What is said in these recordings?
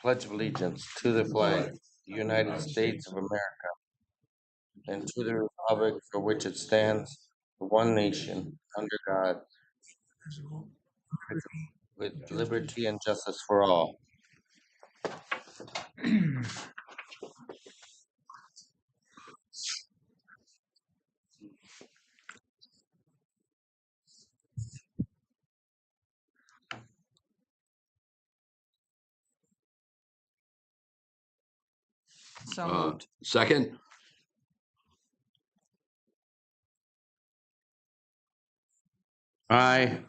pledge of allegiance to the flag, of the United States of America, and to the republic for which it stands, one nation, under God, with liberty and justice for all. So moved. Second? Aye.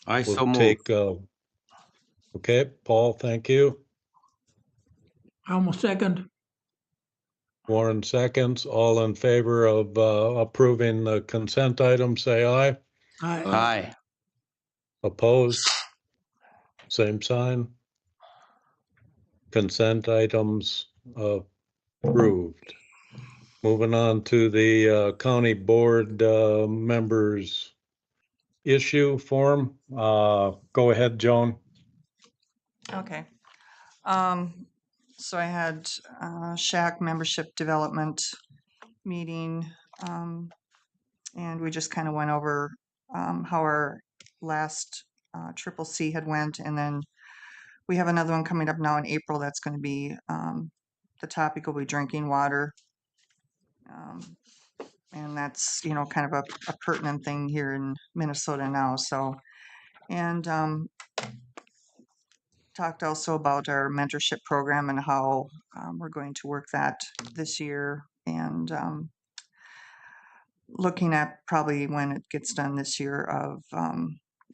I so We'll move. take, okay, Paul, thank you. Almost second. Warren seconds. All in favor of approving the consent item, say aye. Aye. Aye. Opposed? Same sign. Consent items approved. Moving on to the county board members issue form. Go ahead, Joan. Okay. So I had SHAC membership development meeting, and we just kind of went over how our last Triple C had went, and then we have another one coming up now in April. That's going to be the topic will be drinking water, and that's kind of a pertinent thing here in Minnesota now. So, and talked also about our mentorship program and how we're going to work that this year, and looking at probably when it gets done this year of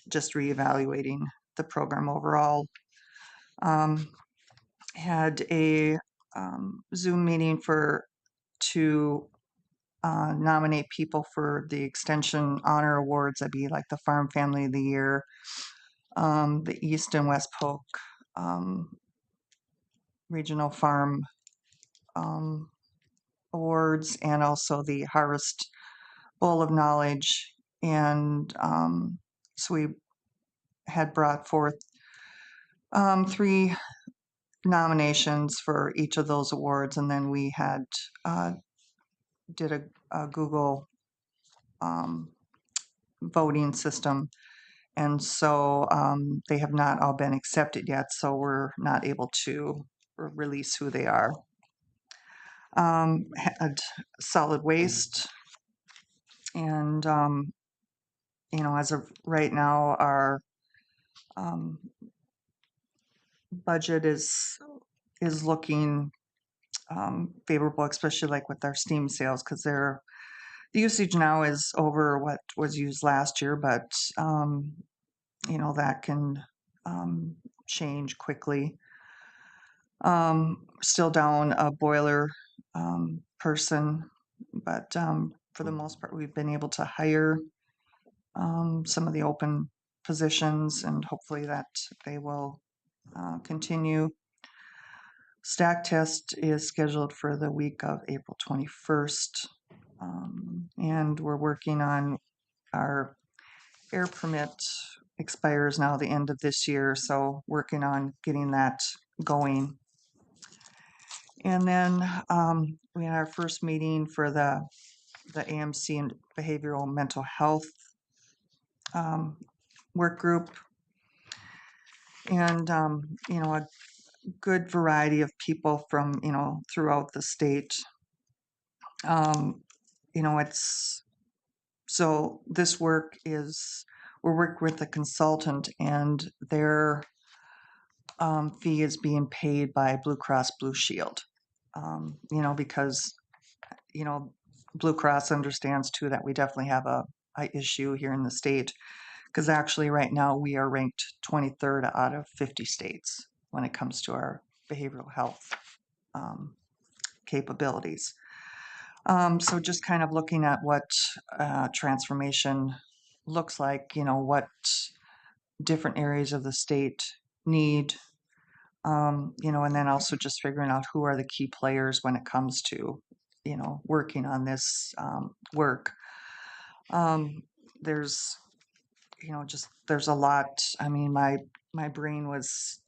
just reevaluating the program overall. Had a Zoom meeting to nominate people for the Extension Honor Awards. That'd be like the Farm Family of the Year, the East and West Polk Regional Farm Awards, and also the Harvest Bowl of Knowledge. And so we had brought forth 3 nominations for each of those awards, and then we had did a Google voting system, and so they have not all been accepted yet, so we're not able to release who they are. Had solid waste, and as of right now, our budget is looking favorable, especially like with our steam sales, because the usage now is over what was used last year, but that can change quickly. Still down a boiler person, but for the most part, we've been able to hire some of the open positions, and hopefully that they will continue. Stack test is scheduled for the week of April 21st, and we're working on our air permit expires now the end of this year, so working on getting that going. And then we had our first meeting for the AMC and Behavioral Mental Health work group, and a good variety of people from throughout the state. It's so this work is we're working with a consultant, and their fee is being paid by Blue Cross Blue Shield. Because Blue Cross understands too that we definitely have a issue here in the state, because actually right now we are ranked 23rd out of 50 states when it comes to our behavioral health capabilities. So just kind of looking at what transformation looks like, what different areas of the state need, and then also just figuring out who are the key players when it comes to working on this work. There's, there's a lot. I mean, my brain was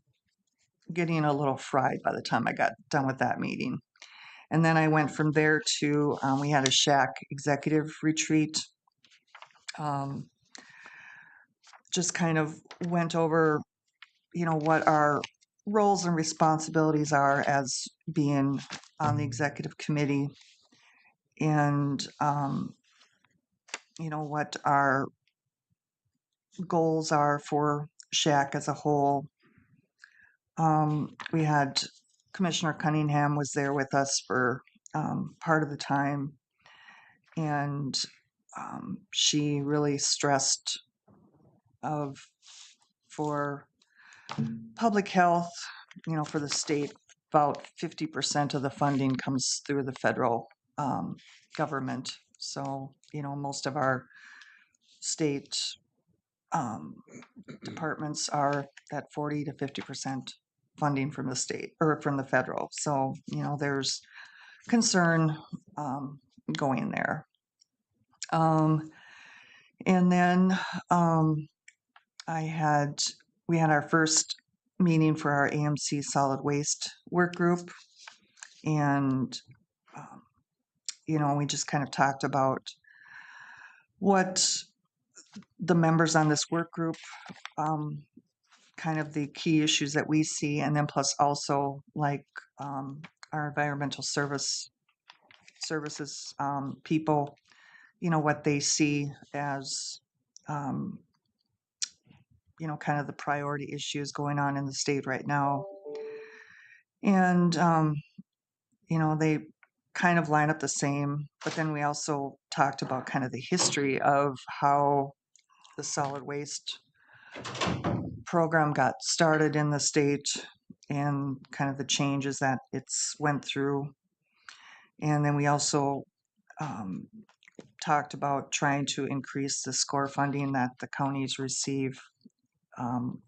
getting a little fried by the time I got done with that meeting. And then I went from there to, we had a shack executive retreat. Just kind of went over, what our roles and responsibilities are as being on the executive committee, and, what our goals are for shack as a whole. We had Commissioner Cunningham was there with us for part of the time, and she really stressed for public health, for the state, about 50% of the funding comes through the federal government. So, most of our state departments are at 40 to 50% funding from the state or from the federal. So, there's concern going there. And then we had our first meeting for our AMC solid waste work group, and we just kind of talked about what the members on this work group, kind of the key issues that we see, and then plus also like our environmental services people, what they see as kind of the priority issues going on in the state right now. And they kind of line up the same, but then we also talked about kind of the history of how the solid waste program got started in the state and kind of the changes that it's went through. And then we also talked about trying to increase the SCORE funding that the counties receive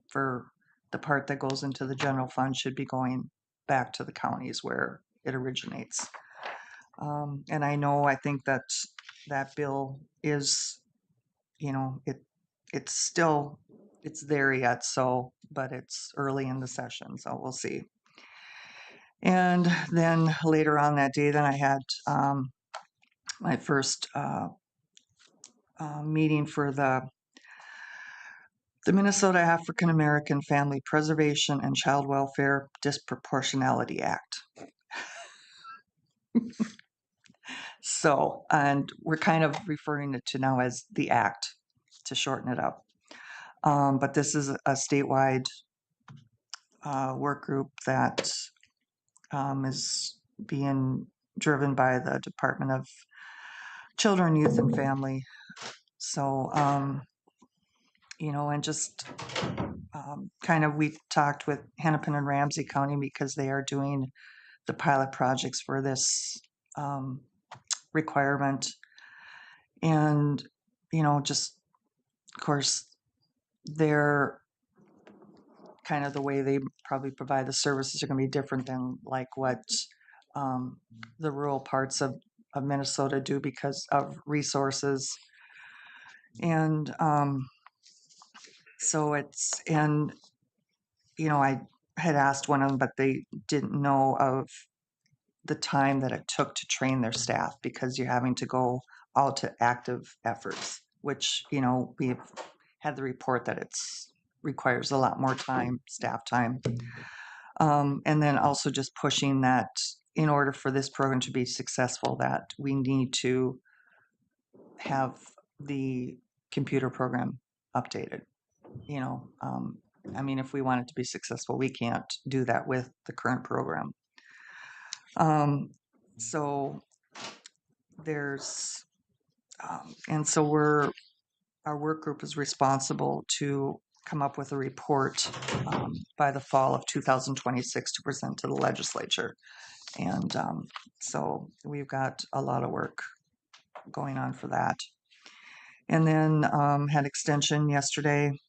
for the part that goes into the general fund should be going back to the counties where it originates. And I think that bill is, it's there yet, but it's early in the session, so we'll see. And then later on that day, then I had my first meeting for the Minnesota African American Family Preservation and Child Welfare Disproportionality Act. So, and we're kind of referring it to now as the Act to shorten it up. But this is a statewide work group that is being driven by the Department of Children, Youth, and Family. So, and just kind of we talked with Hennepin and Ramsey County because they are doing the pilot projects for this requirement. And, just, of course, they're kind of the way they probably provide the services are going to be different than like what the rural parts of Minnesota do because of resources. And so I had asked one of them, but they didn't know of the time that it took to train their staff because you're having to go out to active efforts, which, we've had the report that it's requires a lot more time, staff time. And then also just pushing that in order for this program to be successful, that we need to have the computer program updated. I mean, if we want it to be successful, we can't do that with the current program. So there's, and so our work group is responsible to come up with a report by the fall of 2026 to present to the legislature. And so we've got a lot of work going on for that. And then had extension yesterday,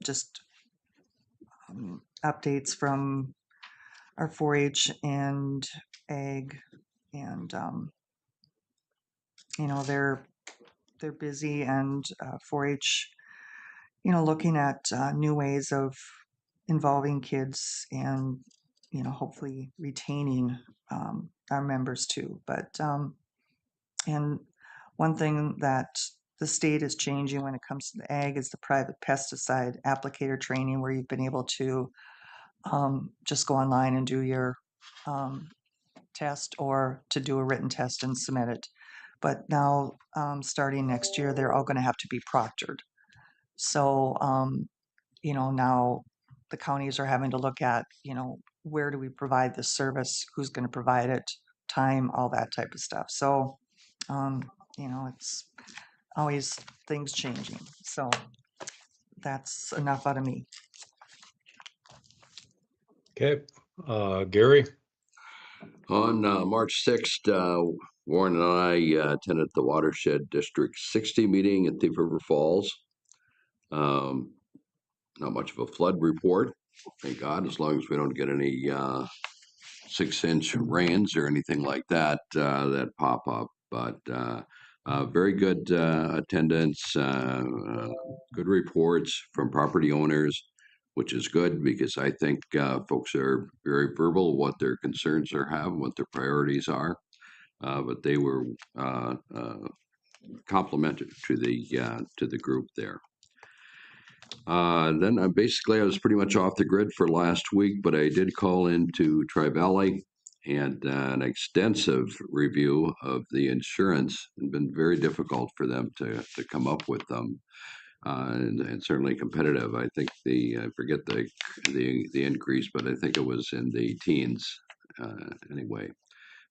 just updates from our 4-H and ag and you know, they're busy, and 4-H, you know, looking at new ways of involving kids and, you know, hopefully retaining our members too. But and one thing that the state is changing when it comes to the ag is the private pesticide applicator training, where you've been able to just go online and do your test, or to do a written test and submit it. But now, starting next year, they're all going to have to be proctored. So, you know, now the counties are having to look at, you know, where do we provide this service? Who's going to provide it? Time, all that type of stuff. So, you know, it's always things changing. So that's enough out of me. Okay, Gary? On March 6th, Warren and I attended the Watershed District 60 meeting at Thief River Falls. Not much of a flood report, thank God, as long as we don't get any 6-inch rains or anything like that that pop up. But very good attendance, good reports from property owners, which is good because I think folks are very verbal what their concerns are having, what their priorities are. But they were complimented to the group there. Then basically I was pretty much off the grid for last week, but I did call into Tri-Valley and an extensive review of the insurance. It's been very difficult for them to come up with them. And certainly competitive. I think I forget the increase, but I think it was in the teens anyway.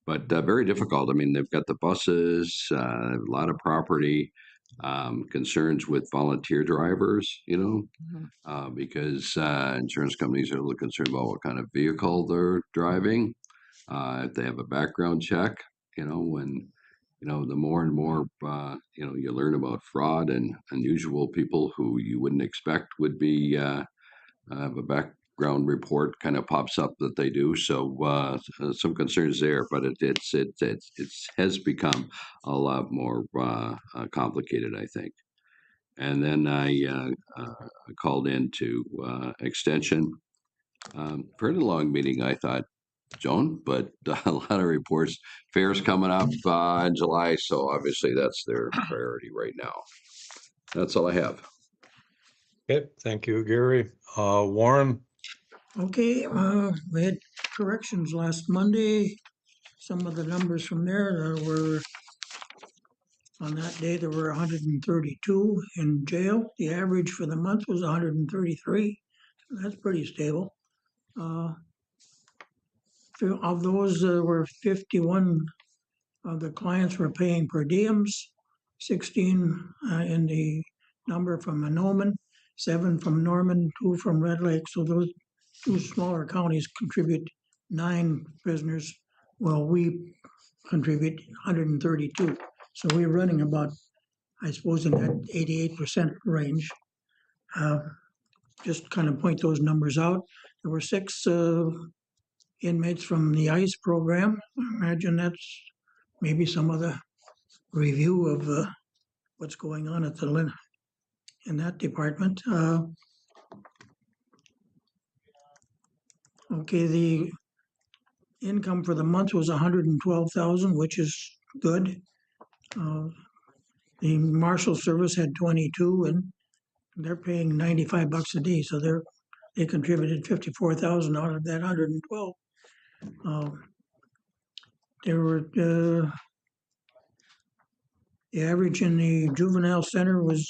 But very difficult. I mean, they've got the buses, a lot of property, concerns with volunteer drivers, you know, because insurance companies are a little concerned about what kind of vehicle they're driving. If they have a background check, you know, when you know, the more and more, you know, you learn about fraud and unusual people who you wouldn't expect would be have a background report kind of pops up that they do. So some concerns there, but it has become a lot more complicated, I think. And then I called into extension. Pretty long meeting, I thought, Joan, but a lot of reports. Fair's coming up in July, so obviously that's their priority right now. That's all I have. Okay, thank you, Gary. Warren? Okay, we had corrections last Monday. Some of the numbers from there were, on that day, there were 132 in jail. The average for the month was 133. So that's pretty stable. Of those, were 51 of the clients were paying per diems, 16 in the number from Mahnomen, 7 from Norman, 2 from Red Lake. So those 2 smaller counties contribute 9 prisoners, while we contribute 132. So we're running about, I suppose, in that 88% range. Just kind of point those numbers out. There were 6 inmates from the ICE program. I imagine that's maybe some of the review of what's going on at in that department. Okay, the income for the month was 112,000, which is good. The Marshal Service had 22, and they're paying $95 a day, so they contributed 54,000 out of that 112. There were the average in the juvenile center was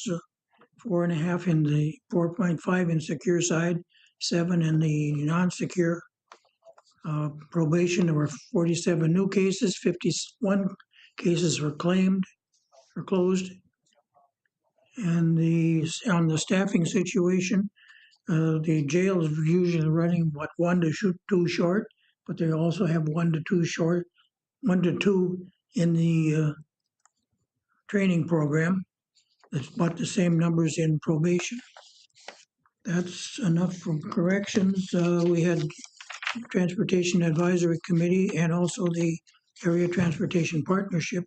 4.5 in the 4.5 in secure side, 7 in the non-secure. Probation, there were 47 new cases, 51 cases were claimed or closed. And on the staffing situation, the jail is usually running 1 to 2 short, but they also have 1 to 2 short, 1 to 2 in the training program. It's about the same numbers in probation. That's enough from corrections. We had Transportation Advisory Committee and also the Area Transportation Partnership.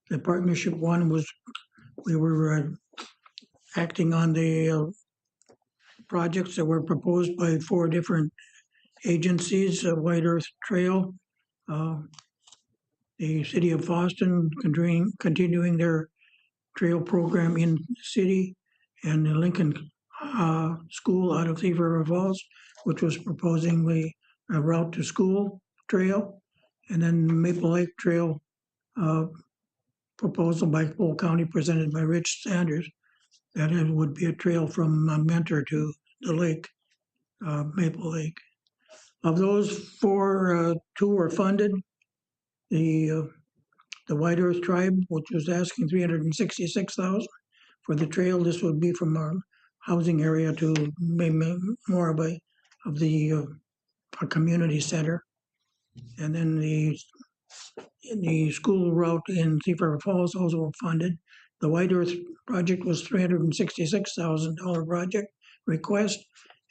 The partnership one was, we were acting on the projects that were proposed by 4 different agencies, White Earth Trail, the city of Boston continuing their trail program in the city, and the Lincoln School out of Thief River Falls, which was proposing a route to school trail, and then Maple Lake Trail proposal by Polk County presented by Rich Sanders. That would be a trail from Mentor to the lake, Maple Lake. Of those 4, 2 were funded. The White Earth Tribe, which was asking $366,000 for the trail. This would be from our housing area to maybe more of the a community center. And then the school route in Thief River Falls also funded. The White Earth project was $366,000 project request,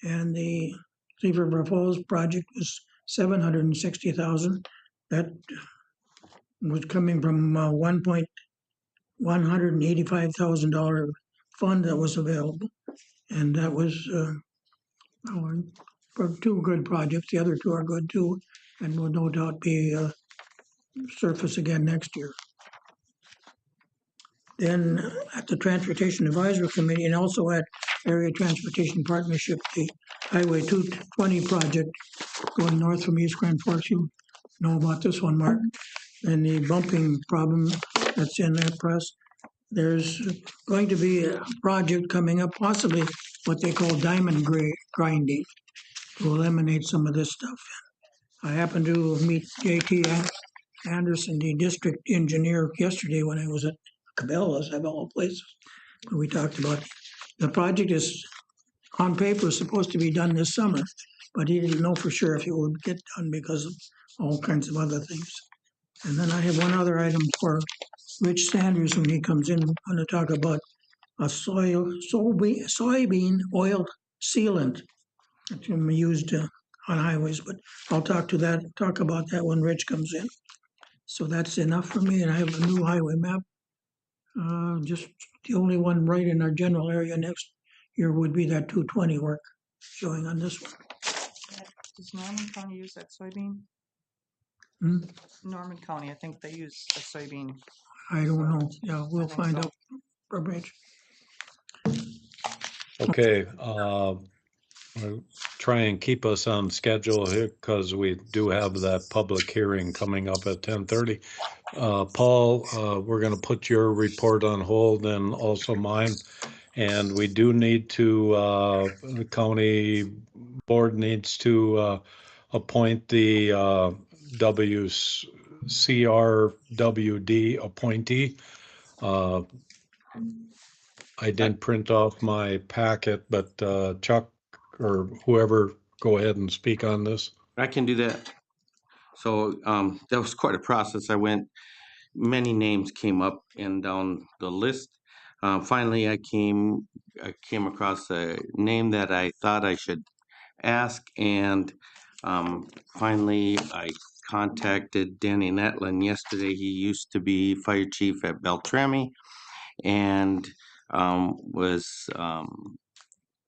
and the Thief River Falls project was $760,000. That was coming from $185,000 fund that was available, and that was for 2 good projects. The other 2 are good too, and will no doubt be surface again next year. Then at the Transportation Advisory Committee and also at Area Transportation Partnership, the Highway 220 project going north from East Grand Forks. You know about this one, Mark. And the bumping problem that's in their press. There's going to be a project coming up, possibly what they call diamond grinding, to eliminate some of this stuff. I happened to meet J.T. Anderson, the district engineer, yesterday when I was at Cabela's, of all places. We talked about the project is on paper supposed to be done this summer, but he didn't know for sure if it would get done because of all kinds of other things. And then I have one other item for Rich Sanders when he comes in. I'm going to talk about a soybean oil sealant that can be used on highways, but I'll talk about that when Rich comes in. So that's enough for me, and I have a new highway map. Just the only one right in our general area next year would be that 220 work showing on this one. Does Norman County use that soybean? Hmm? Norman County, I think they use a soybean. I don't know. Yeah, we'll think find so. out from Rich. Okay, we'll try and keep us on schedule here because we do have that public hearing coming up at 10:30. Paul, we're going to put your report on hold and also mine. And we do need to, the county board needs to appoint the WCRWD appointee. I didn't print off my packet, but Chuck or whoever, go ahead and speak on this. I can do that. So that was quite a process. Many names came up and down the list. Finally, I came across a name that I thought I should ask, and finally I contacted Danny Netlin yesterday. He used to be fire chief at Beltrami, and was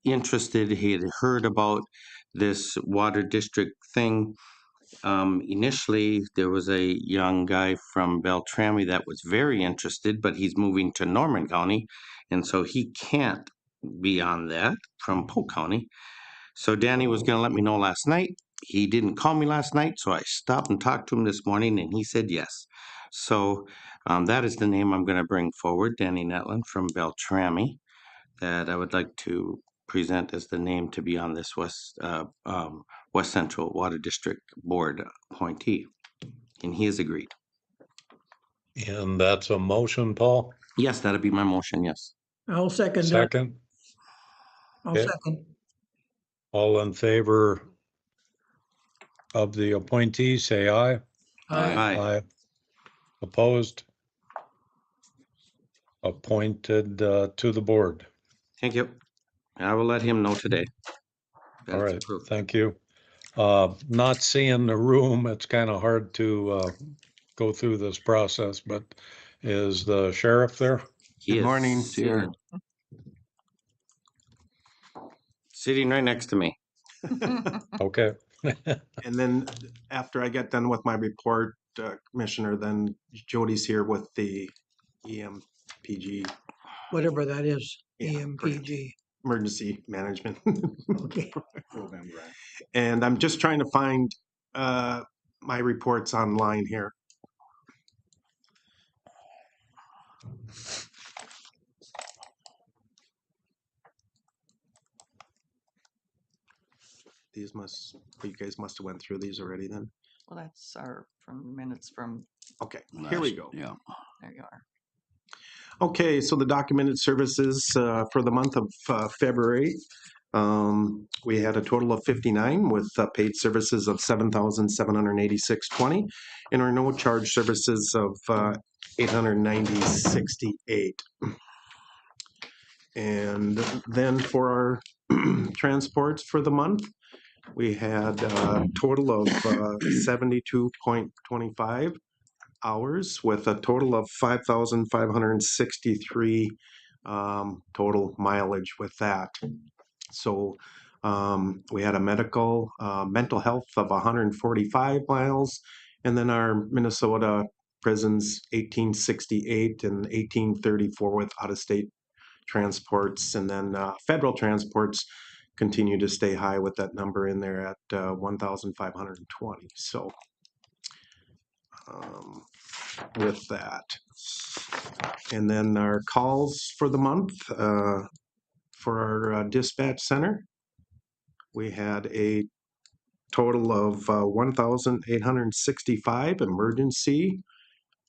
interested. He had heard about this water district thing. Initially, there was a young guy from Beltrami that was very interested, but he's moving to Norman County, and so he can't be on that from Polk County. So Danny was going to let me know last night. He didn't call me last night, so I stopped and talked to him this morning, and he said yes. So that is the name I'm going to bring forward, Danny Netlin from Beltrami, that I would like to present as the name to be on this West Central Water District Board appointee, and he has agreed. And that's a motion, Paul? Yes, that'll be my motion, yes. I'll second that. Second? I'll Okay. second. All in favor of the appointee, say aye. Aye. Aye. Opposed? Appointed to the board. Thank you. I will let him know today. All right, thank you. Not seeing the room, it's kind of hard to go through this process, but is the sheriff there? He Good is morning. Here. sitting right next to me. Okay. And then after I get done with my report, Commissioner, then Jody's here with the EMPG, Whatever that is, Yeah, EMPG. Emergency Management Okay. Program Grant. And I'm just trying to find my reports online here. These you guys must have went through these already then. Well, that's our from minutes from, Okay, here we Last- go. Yeah. there you are. Okay, so the documented services for the month of February, we had a total of 59 with paid services of $7,786.20 and our no charge services of $890.68. And then for our transports for the month, we had a total of 72.25 hours with a total of 5,563 total mileage with that. So we had a mental health of 145 miles, and then our Minnesota prisons 1868 and 1834 with out-of-state transports, and then federal transports continue to stay high with that number in there at 1,520. So with that. And then our calls for the month for our dispatch center, we had a total of 1,865. Emergency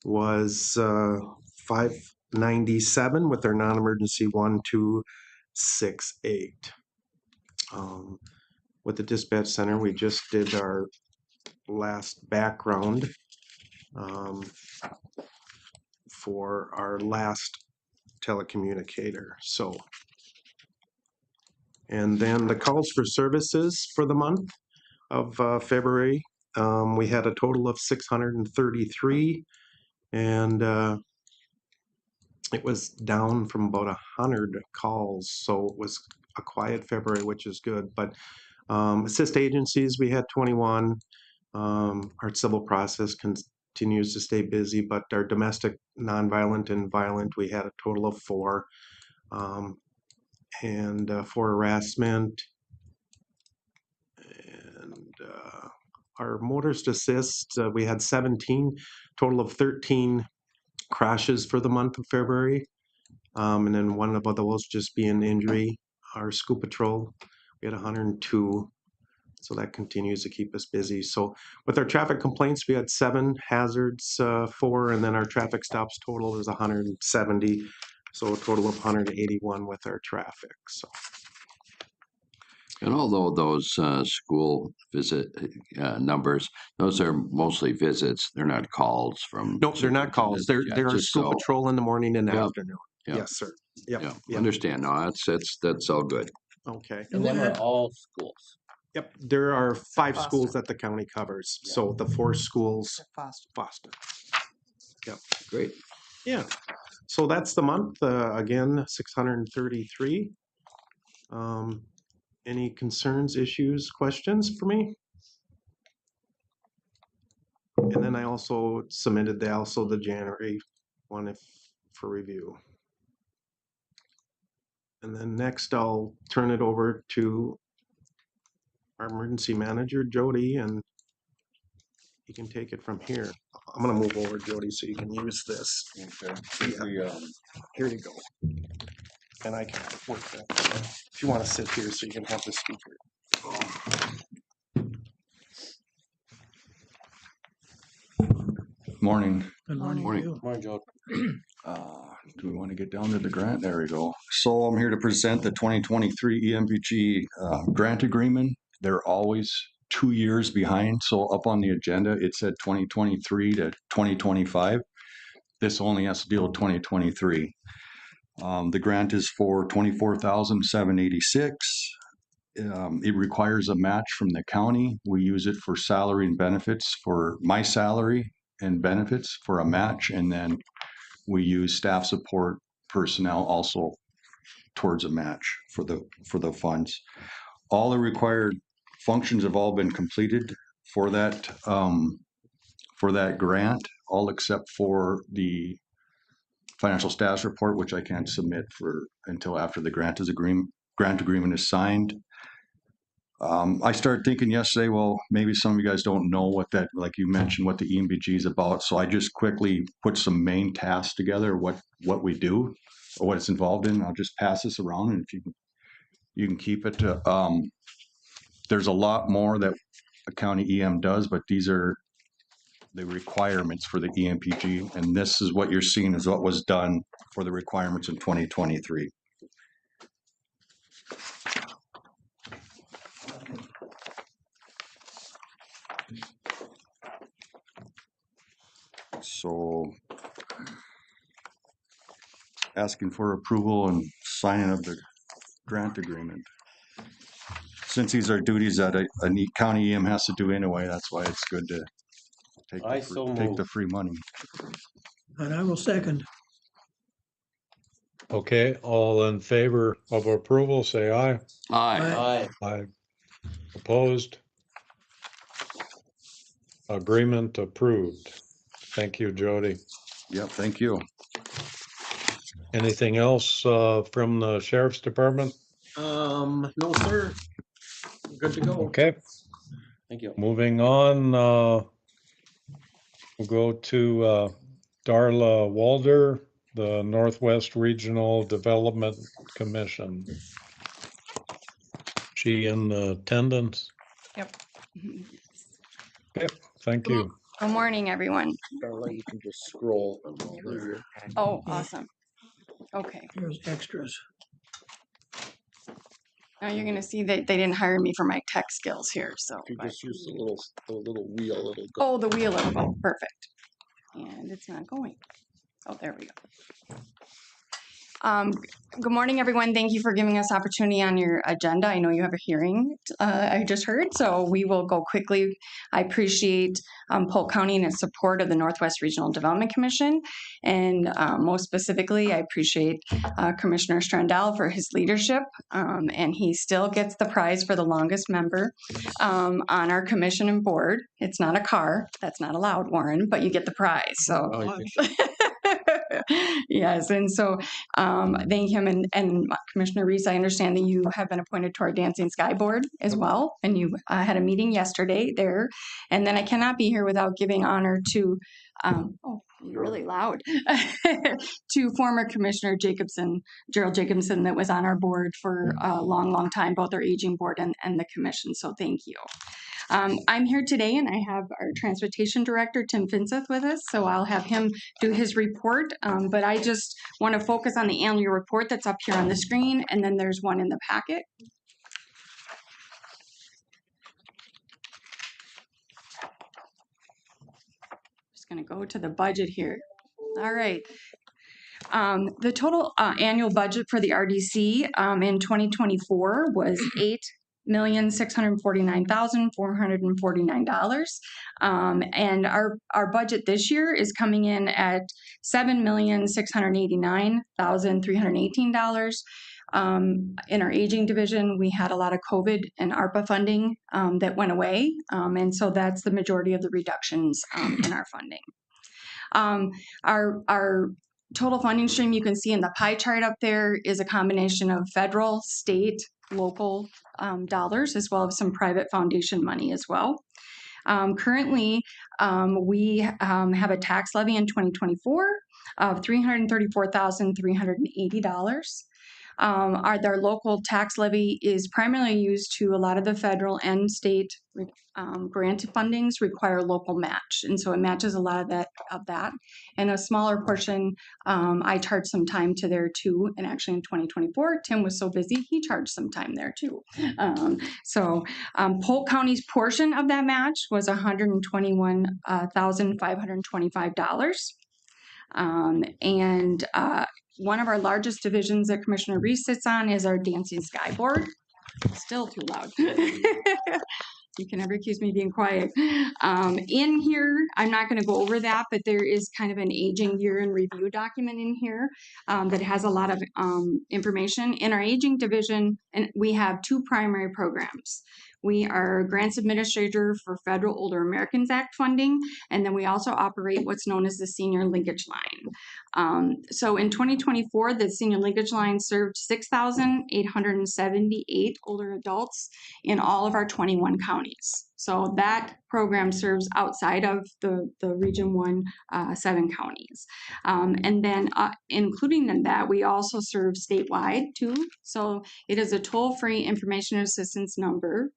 was 597 with our non-emergency 1268. With the dispatch center, we just did our last background for our last telecommunicator. So, and then the calls for services for the month of February, we had a total of 633, and it was down from about 100 calls. So it was a quiet February, which is good. But assist agencies, we had 21. Our civil process continues to stay busy, but our domestic, nonviolent, and violent, we had a total of 4. And for harassment, and our motorist assist, we had 17, total of 13 crashes for the month of February. And then one of those just being injury. Our school patrol, we had 102. So that continues to keep us busy. So with our traffic complaints, we had 7 hazards, 4, and then our traffic stops total is 170. So a total of 181 with our traffic. So. And although those school visit numbers, those are mostly visits. They're not calls from. No, they're not calls. They're our school patrol in the morning and afternoon. Yep. Yes, sir. Yep. Yeah. Understand. No, that's all good. Okay. And them are all schools. Yep. There are 5 Foster. schools that the county covers. So the 4 schools, Foster. Yep. Great. Yeah. So that's the month. Again, 633. Any concerns, issues, questions for me? And then I also submitted the January one for review. And then next I'll turn it over to our emergency manager, Jody, and you can take it from here. I'm gonna move over, Jody, so you can use this. Okay. Yeah. Here you go. And I can work that. If you want to sit here so you can have the speaker. Morning. Good morning to Morning. you. Morning, Joe. Do we want to get down to the grant? There we go. So I'm here to present the 2023 EMPG grant agreement. They're always 2 years behind. So up on the agenda, it said 2023 to 2025. This only has to deal with 2023. The grant is for $24,786. It requires a match from the county. We use it for salary and benefits for my salary and benefits for a match, and then we use staff support personnel also towards a match for the funds. All the required functions have all been completed for that grant, all except for the financial status report, which I can't submit until after the grant agreement is signed. I started thinking yesterday, well, maybe some of you guys don't know what that, like you mentioned, what the EMBG is about. So I just quickly put some main tasks together, what we do, or what it's involved in. I'll just pass this around, and if you can keep it. There's a lot more that a county EM does, but these are the requirements for the EMPG, and this is what you're seeing is what was done for the requirements in 2023. So asking for approval and signing of the grant agreement. Since these are duties that a county EM has to do anyway, that's why it's good to take the free money. And I will second. Okay, all in favor of approval, say aye. Aye. Aye. Opposed? Agreement approved. Thank you, Jody. Yep, thank you. Anything else from the sheriff's department? No, sir. Good to go. Okay, Thank you. moving on, we'll go to Darla Walder, the Northwest Regional Development Commission. She in attendance? Yep. Okay, thank you. Good morning, everyone. Darla, you can just scroll through your. Oh, awesome. Okay. Here's extras. Now you're going to see that they didn't hire me for my tech skills here. So You just use the little wheel. It'll go. oh, the wheel. Oh, perfect. And it's not going. Oh, there we go. Good morning, everyone. Thank you for giving us opportunity on your agenda. I know you have a hearing, I just heard, so we will go quickly. I appreciate Polk County and its support of the Northwest Regional Development Commission. And most specifically, I appreciate Commissioner Strandell for his leadership. And he still gets the prize for the longest member on our commission and board. It's not a car. That's not allowed, Warren, but you get the prize. So. Yes, and so thank him and Commissioner Reese. I understand that you have been appointed to our Dancing Sky Board as well, and you had a meeting yesterday there. And then I cannot be here without giving honor to, oh, you're really loud, to former Commissioner Gerald Jacobson, that was on our board for a long, long time, both our aging board and the commission. So thank you. I'm here today and I have our transportation director, Tim Finseth, with us. So I'll have him do his report. But I just want to focus on the annual report that's up here on the screen. And then there's one in the packet. Just going to go to the budget here. All right. The total annual budget for the RDC in 2024 was $8,649,449. And our budget this year is coming in at $7,689,318. In our aging division, we had a lot of COVID and ARPA funding that went away. And so that's the majority of the reductions in our funding. Our total funding stream, you can see in the pie chart up there, is a combination of federal, state, local dollars, as well as some private foundation money as well. Currently, we have a tax levy in 2024 of $334,380. Our local tax levy is primarily used to a lot of the federal and state grant fundings require local match, and so it matches a lot of that. And a smaller portion, I charged some time to there too. And actually, in 2024, Tim was so busy he charged some time there too. Polk County's portion of that match was $121,525. One of our largest divisions that Commissioner Reese sits on is our Dancing Sky Board. Still too loud. You can never accuse me of being quiet. In here, I'm not going to go over that, but there is kind of an aging year in review document in here that has a lot of information. In our aging division, and we have two primary programs. We are grants administrator for Federal Older Americans Act funding, and then we also operate what's known as the Senior Linkage Line. So in 2024, the Senior Linkage Line served 6,878 older adults in all of our 21 counties. So that program serves outside of the Region 1, 7 counties. And then including in that, we also serve statewide too. So it is a toll-free information assistance number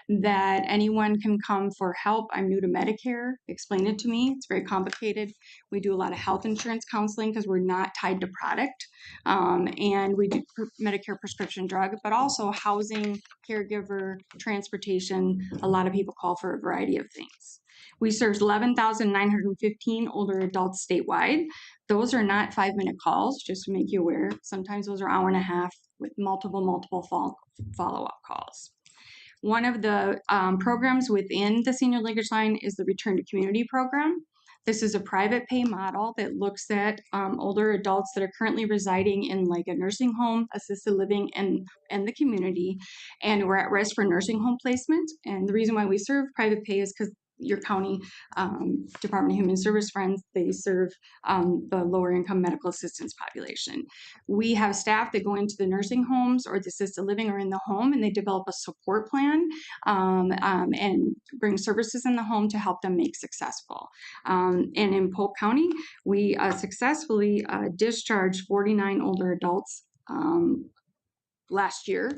that anyone can come for help. I'm new to Medicare. Explain it to me. It's very complicated. We do a lot of health insurance counseling because we're not tied to product. And we do Medicare prescription drug, but also housing, caregiver, transportation. A lot of people call for a variety of things. We serve 11,915 older adults statewide. Those are not 5-minute calls, just to make you aware. Sometimes those are hour and a half with multiple follow-up calls. One of the programs within the Senior Linkage Line is the Return to Community program. This is a private pay model that looks at older adults that are currently residing in like a nursing home, assisted living, and the community, and we're at risk for nursing home placement. And the reason why we serve private pay is because your county Department of Human Service friends, they serve the lower income medical assistance population. We have staff that go into the nursing homes or the assisted living or in the home, and they develop a support plan and bring services in the home to help them make successful. And in Polk County, we successfully discharged 49 older adults last year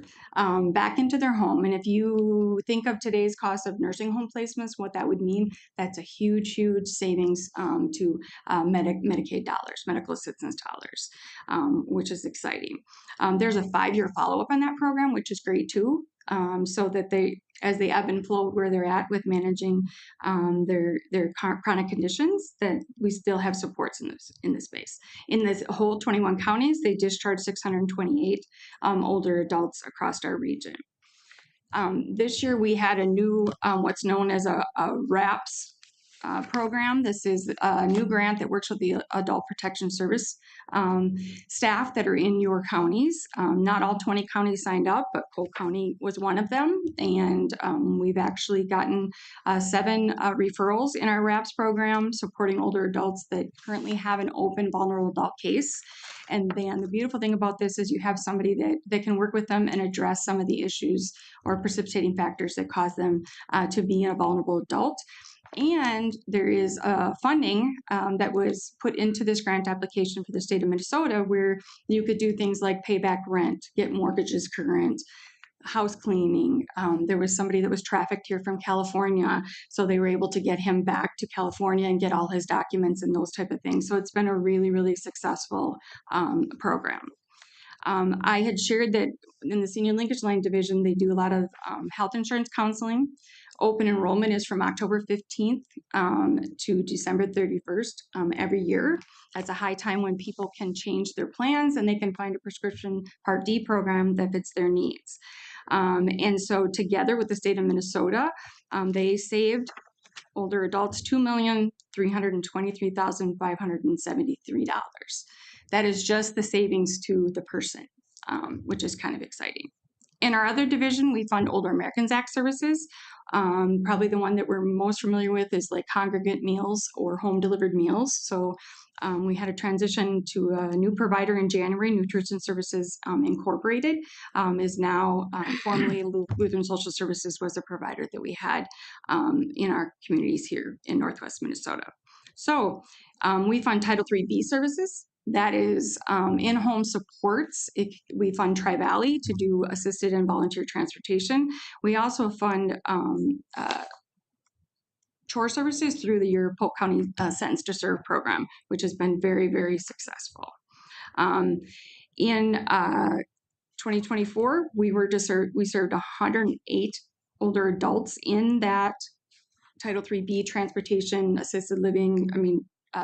back into their home. And if you think of today's cost of nursing home placements, what that would mean, that's a huge savings to Medicaid dollars, medical assistance dollars, which is exciting. There's a 5-year follow-up on that program, which is great too. So that they, as they ebb and flow where they're at with managing their chronic conditions, that we still have supports in this space. In this whole 21 counties, they discharged 628 older adults across our region. This year we had a new what's known as a RAPS program. This is a new grant that works with the Adult Protection Service staff that are in your counties. Not all 20 counties signed up, but Polk County was one of them. And we've actually gotten 7 referrals in our RAPS program supporting older adults that currently have an open vulnerable adult case. And then the beautiful thing about this is you have somebody that can work with them and address some of the issues or precipitating factors that cause them to be a vulnerable adult. And there is funding that was put into this grant application for the state of Minnesota where you could do things like pay back rent, get mortgages current, house cleaning. There was somebody that was trafficked here from California, so they were able to get him back to California and get all his documents and those type of things. So it's been a really, really successful program. I had shared that in the Senior Linkage Line division, they do a lot of health insurance counseling. Open enrollment is from October 15th to December 31st every year. That's a high time when people can change their plans and they can find a prescription Part D program that fits their needs. And so together with the state of Minnesota, they saved older adults $2,323,573. That is just the savings to the person, which is kind of exciting. In our other division, we fund Older Americans Act services. Probably the one that we're most familiar with is like congregate meals or home delivered meals. So we had a transition to a new provider in January. Nutrition Services Incorporated is now formerly Lutheran Social Services was a provider that we had in our communities here in Northwest Minnesota. So we fund Title III-B services. That is in-home supports. We fund Tri-Valley to do assisted and volunteer transportation. We also fund chore services through the Your Polk County Sentence to Serve program, which has been very, very successful. In 2024, we served 108 older adults in that Title III-B transportation, assisted living,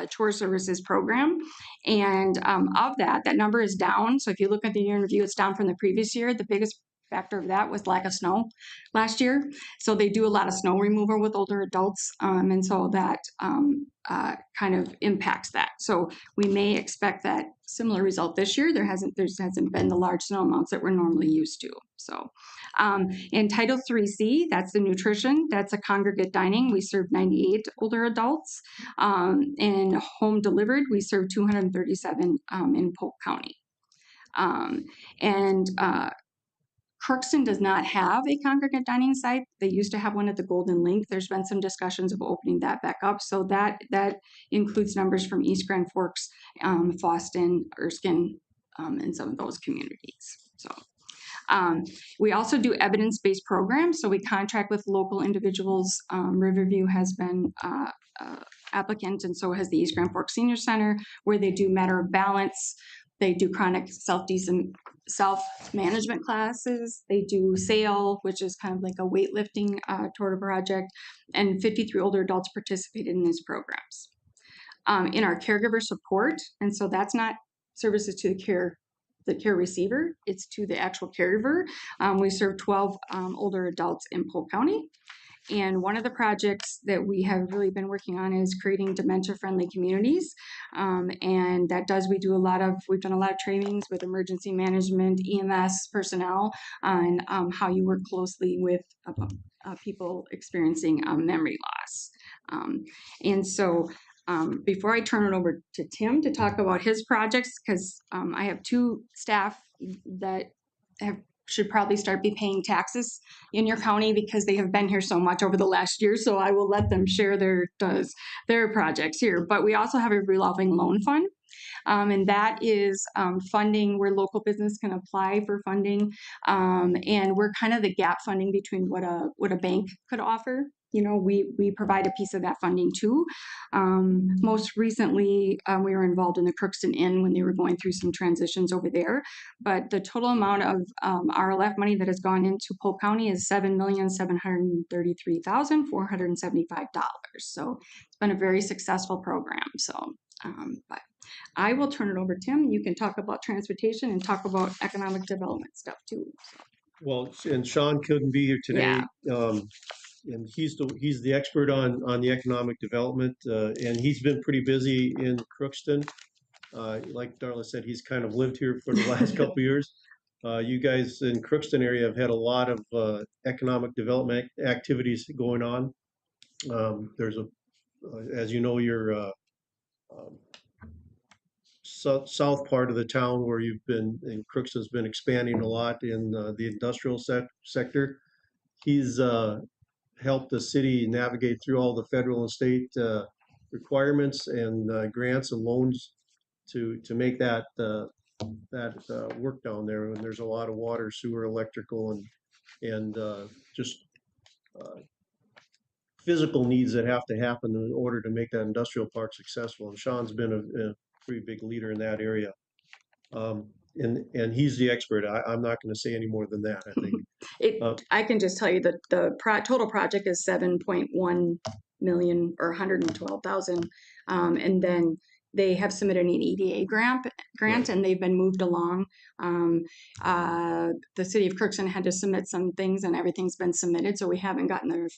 chore services program. And of that number is down. So if you look at the year in review, it's down from the previous year. The biggest factor of that was lack of snow last year. So they do a lot of snow removal with older adults, and so that kind of impacts that. So we may expect that similar result this year. There hasn't been the large snow amounts that we're normally used to. So in Title 3C, that's the nutrition, that's a congregate dining. We serve 98 older adults. In home delivered, we serve 237 in Polk County. Crookston does not have a congregate dining site. They used to have one at the Golden Link. There's been some discussions of opening that back up. So that includes numbers from East Grand Forks, Foston, Erskine, and some of those communities. So we also do evidence-based programs. So we contract with local individuals. Riverview has been applicant, and so has the East Grand Forks Senior Center, where they do matter of balance. They do chronic self-management classes. They do SAIL, which is kind of like a weightlifting toward a project, and 53 older adults participated in these programs. In our caregiver support, and so that's not services to the care receiver, it's to the actual caregiver. We serve 12 older adults in Polk County. And one of the projects that we have really been working on is creating dementia-friendly communities. And that we've done a lot of trainings with emergency management, EMS personnel on how you work closely with people experiencing memory loss. And so before I turn it over to Tim to talk about his projects, because I have two staff that should probably start be paying taxes in your county because they have been here so much over the last year. So I will let them share their projects here. But we also have a revolving loan fund. And that is funding where local business can apply for funding. And we're kind of the gap funding between what a bank could offer. You know, we provide a piece of that funding too. Most recently, we were involved in the Crookston Inn when they were going through some transitions over there. But the total amount of RLF money that has gone into Polk County is $7,733,475. So it's been a very successful program. So, but I will turn it over to Tim. You can talk about transportation and talk about economic development stuff too. Well, and Sean couldn't be here today. Yeah. And he's the expert on the economic development, and he's been pretty busy in Crookston. Like Darla said, he's kind of lived here for the last couple of years. You guys in Crookston area have had a lot of economic development activities going on. There's as you know, your south part of the town where you've been, and Crookston's been expanding a lot in the industrial sector. He's helped the city navigate through all the federal and state requirements and grants and loans to make that work down there. And there's a lot of water, sewer, electrical, and just physical needs that have to happen in order to make that industrial park successful. And Sean's been a pretty big leader in that area. And he's the expert. I'm not going to say any more than that, I think. I can just tell you that the total project is 7.1 million or 112,000. And then they have submitted an EDA grant right. And they've been moved along. The city of Crookston had to submit some things and everything's been submitted. So we haven't gotten the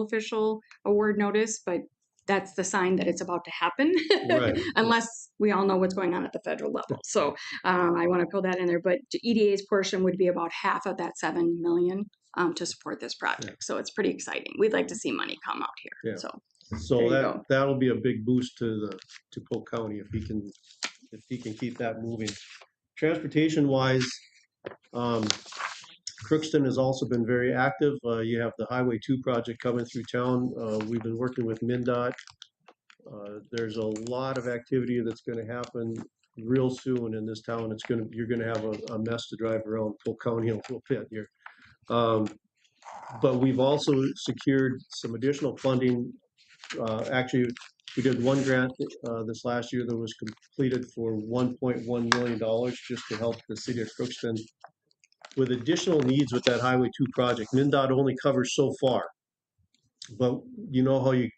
official award notice, but that's the sign that it's about to happen, right. Unless we all know what's going on at the federal level. So I want to put that in there. But EDA's portion would be about half of that 7 million to support this project. Yeah. So it's pretty exciting. We'd like to see money come out here. Yeah. So that'll be a big boost to Polk County if he can keep that moving. Transportation wise, Crookston has also been very active. You have the Highway 2 project coming through town. We've been working with MnDOT. There's a lot of activity that's going to happen real soon in this town. You're going to have a mess to drive around Polk County a little bit here. But we've also secured some additional funding. Actually, we did one grant this last year that was completed for $1.1 million just to help the city of Crookston with additional needs with that Highway 2 project. MnDOT only covers so far, but you know how you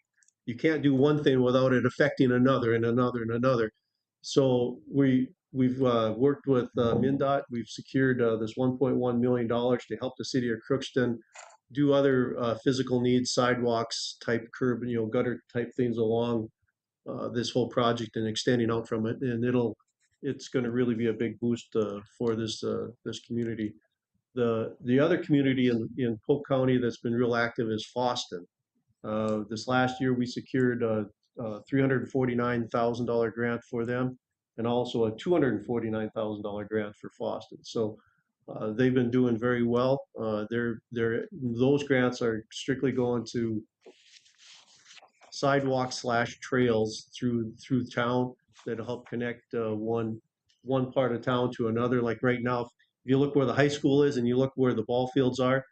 can't do one thing without it affecting another and another and another. So we we've worked with MnDOT. We've secured this $1.1 million to help the city of Crookston do other physical needs, sidewalks type curb, gutter type things along this whole project and extending out from it. And it's going to really be a big boost for this community. The other community in Polk County that's been real active is Fosston. This last year, we secured a $349,000 grant for them, and also a $249,000 grant for Fosston. So they've been doing very well. Those grants are strictly going to sidewalks / trails through town that help connect one part of town to another. Like right now, if you look where the high school is and you look where the ball fields are,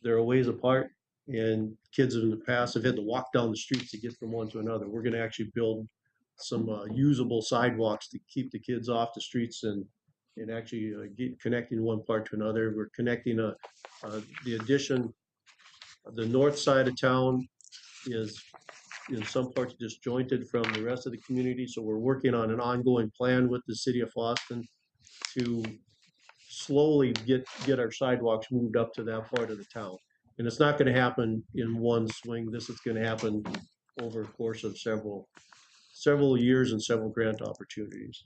they're a ways apart, and kids in the past have had to walk down the streets to get from one to another. We're going to actually build some usable sidewalks to keep the kids off the streets and actually get connecting one part to another. We're connecting the addition. The north side of town is in some parts disjointed from the rest of the community, so we're working on an ongoing plan with the city of Fosston to slowly get our sidewalks moved up to that part of the town. And it's not going to happen in one swing. This is going to happen over a course of several years and several grant opportunities.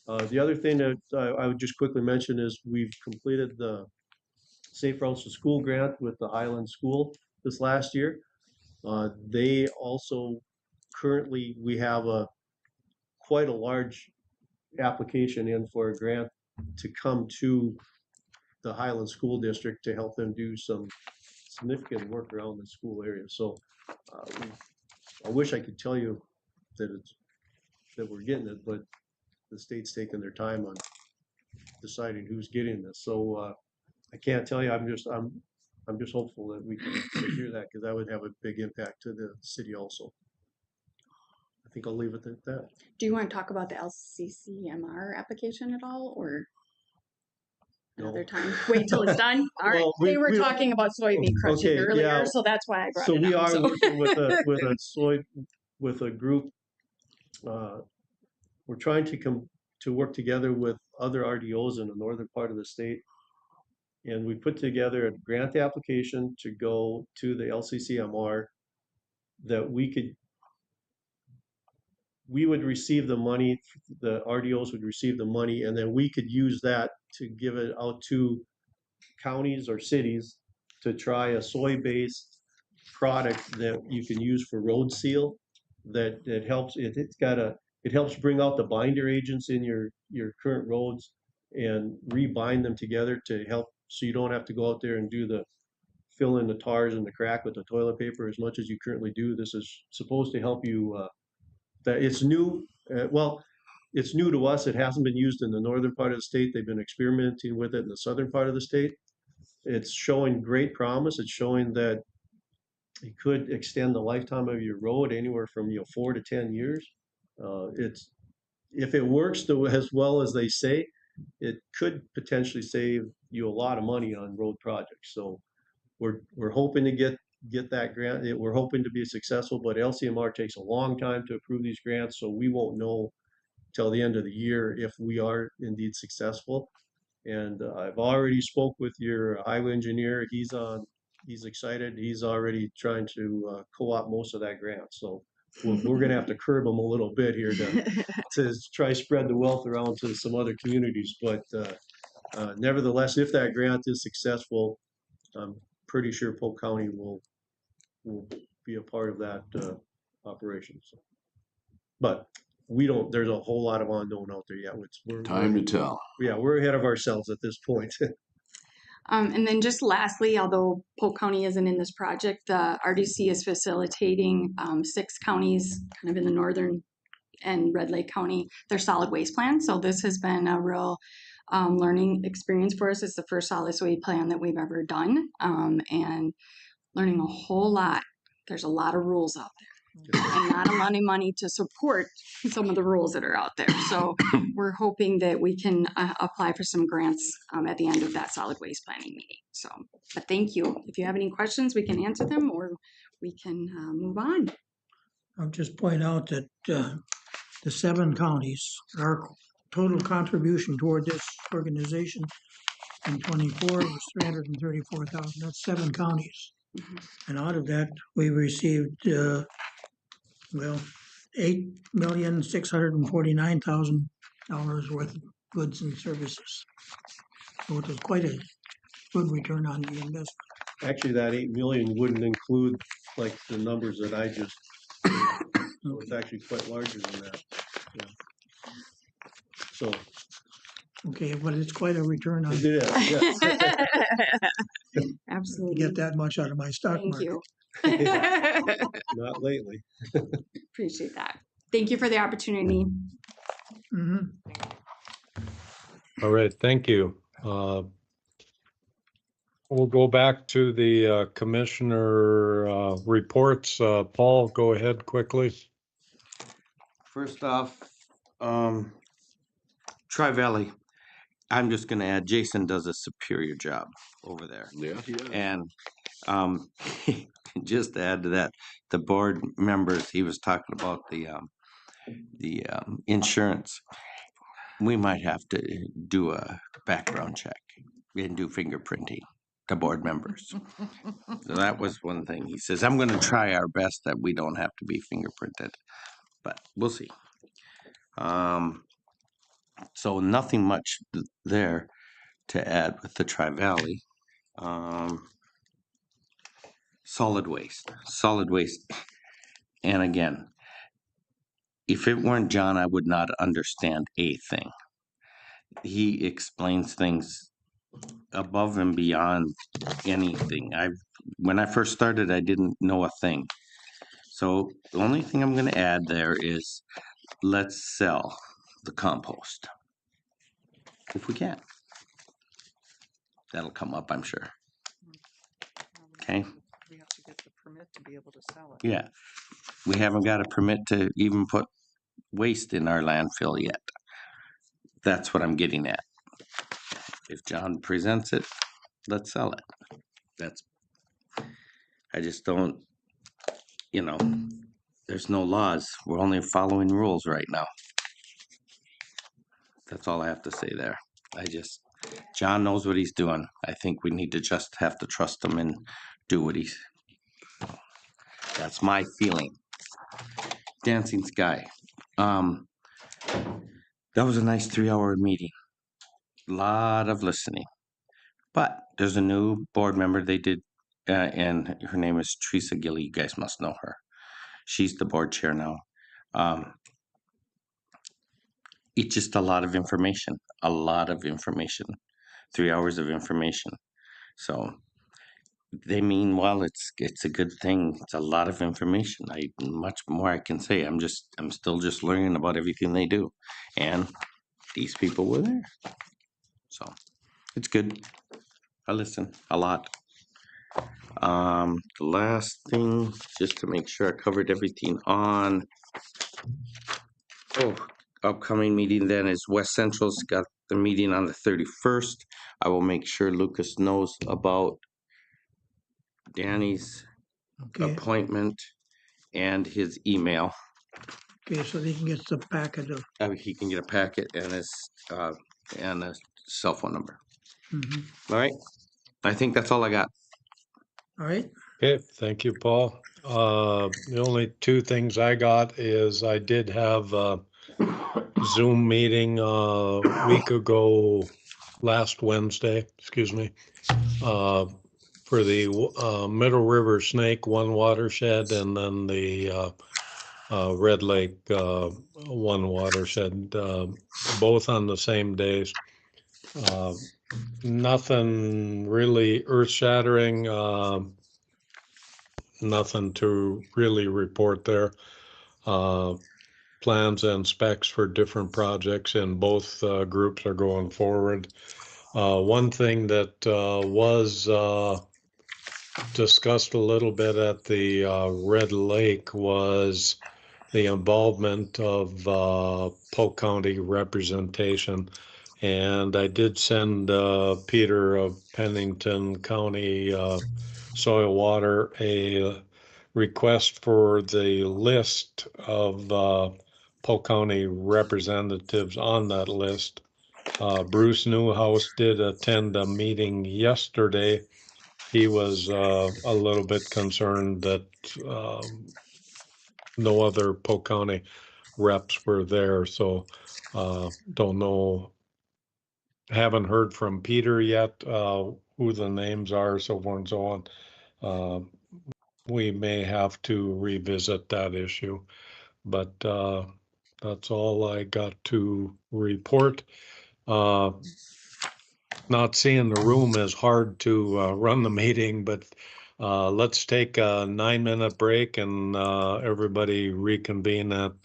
The other thing that I would just quickly mention is we've completed the Safe Routes to School grant with the Highland School this last year. They also currently, we have quite a large application in for a grant to come to the Highland School District to help them do some significant work around the school area. So I wish I could tell you that we're getting it, but the state's taking their time on deciding who's getting this. So I can't tell you. I'm just hopeful that we can secure that, because that would have a big impact to the city also. I think I'll leave it at that. Do you want to talk about the LCCMR application at all, or another No. time? Wait till it's done? All right. Well, They were we- talking about soybean crushing Okay, earlier, yeah. so that's why I brought So it we up. are So- working with a group. We're trying to work together with other RDOs in the northern part of the state. And we put together a grant application to go to the LCCMR that we would receive the money, the RDOs would receive the money, and then we could use that to give it out to counties or cities to try a soy-based product that you can use for road seal. That helps. It helps bring out the binder agents in your current roads and rebind them together to help, so you don't have to go out there and fill in the tars and the crack with the toilet paper as much as you currently do. This is supposed to help you. That it's new. It's new to us. It hasn't been used in the northern part of the state. They've been experimenting with it in the southern part of the state. It's showing great promise. It's showing that it could extend the lifetime of your road anywhere from 4 to 10 years. If it works as well as they say, it could potentially save you a lot of money on road projects. So we're hoping to get that grant. We're hoping to be successful, but LCMR takes a long time to approve these grants, so we won't know till the end of the year if we are indeed successful. And I've already spoke with your highway engineer. He's excited. He's already trying to co-op most of that grant. So we're going to have to curb him a little bit here to try spread the wealth around to some other communities. But nevertheless, if that grant is successful, I'm pretty sure Polk County will be a part of that operation. So, but there's a whole lot of unknown out there yet. Time to tell. Yeah, we're ahead of ourselves at this point. And then just lastly, although Polk County isn't in this project, the RDC is facilitating 6 counties kind of in the northern and Red Lake County, their solid waste plan. So this has been a real learning experience for us. It's the first solid waste plan that we've ever done, and learning a whole lot. There's a lot of rules out there. And not a lot of money to support some of the rules that are out there. So we're hoping that we can apply for some grants at the end of that solid waste planning meeting. So, but thank you. If you have any questions, we can answer them, or we can move on. I'll just point out that the 7 counties, our total contribution toward this organization in '24 was $334,000. That's 7 counties. And out of that, we received, $8,649,000 worth of goods and services. So it was quite a good return on the investment. Actually, that 8 million wouldn't include like the numbers that I just, so it's actually quite larger than that. Yeah. So Okay, but it's quite a return on, it is, yes. to Absolutely. get that much out of my stock Thank market. you. Not lately. Appreciate that. Thank you for the opportunity. Mhm. All right, thank you. We'll go back to the commissioner reports. Paul, go ahead quickly. First off, Tri-Valley, I'm just gonna add, Jason does a superior job over there. Yeah, yeah. And just to add to that, the board members, he was talking about the insurance. We might have to do a background check and do fingerprinting to board members. So that was one thing. He says, I'm gonna try our best that we don't have to be fingerprinted, but we'll see. So nothing much there to add with the Tri-Valley. Solid waste. And again, if it weren't John, I would not understand a thing. He explains things above and beyond anything. When I first started, I didn't know a thing. So the only thing I'm going to add there is let's sell the compost if we can. That'll come up, I'm sure. Okay. We have to get the permit to be able to sell it. Yeah. We haven't got a permit to even put waste in our landfill yet. That's what I'm getting at. If John presents it, let's sell it. I just don't, there's no laws. We're only following rules right now. That's all I have to say there. John knows what he's doing. I think we need to just have to trust him and do what that's my feeling. Dancing Sky. That was a nice 3-hour meeting. Lot of listening. But there's a new board member they did, and her name is Teresa Gilly. You guys must know her. She's the board chair now. It's just a lot of information. 3 hours of information. So they mean well. It's a good thing. It's a lot of information. Much more I can say. I'm still just learning about everything they do, and these people were there. So it's good. I listen a lot. The last thing, just to make sure I covered everything on. Upcoming meeting then is West Central's got the meeting on the 31st. I will make sure Lucas knows about Danny's Okay, appointment and his email. okay, so they can get the packet of, He can get a packet and a cell phone number. mhm. All right. I think that's all I got. All right, Okay, thank you, Paul. The only two things I got is I did have a Zoom meeting a week ago, last Wednesday, for the Middle River Snake one watershed and then the Red Lake one watershed, both on the same days. Nothing really earth-shattering. Nothing to really report there. Plans and specs for different projects in both groups are going forward. One thing that was discussed a little bit at the Red Lake was the involvement of Polk County representation. And I did send Peter of Pennington County Soil Water a request for the list of Polk County representatives on that list. Bruce Newhouse did attend a meeting yesterday. He was a little bit concerned that no other Polk County reps were there, so don't know. Haven't heard from Peter yet, who the names are, so forth and so on. We may have to revisit that issue, but that's all I got to report. Not seeing the room is hard to run the meeting, but let's take a 9-minute break and everybody reconvene at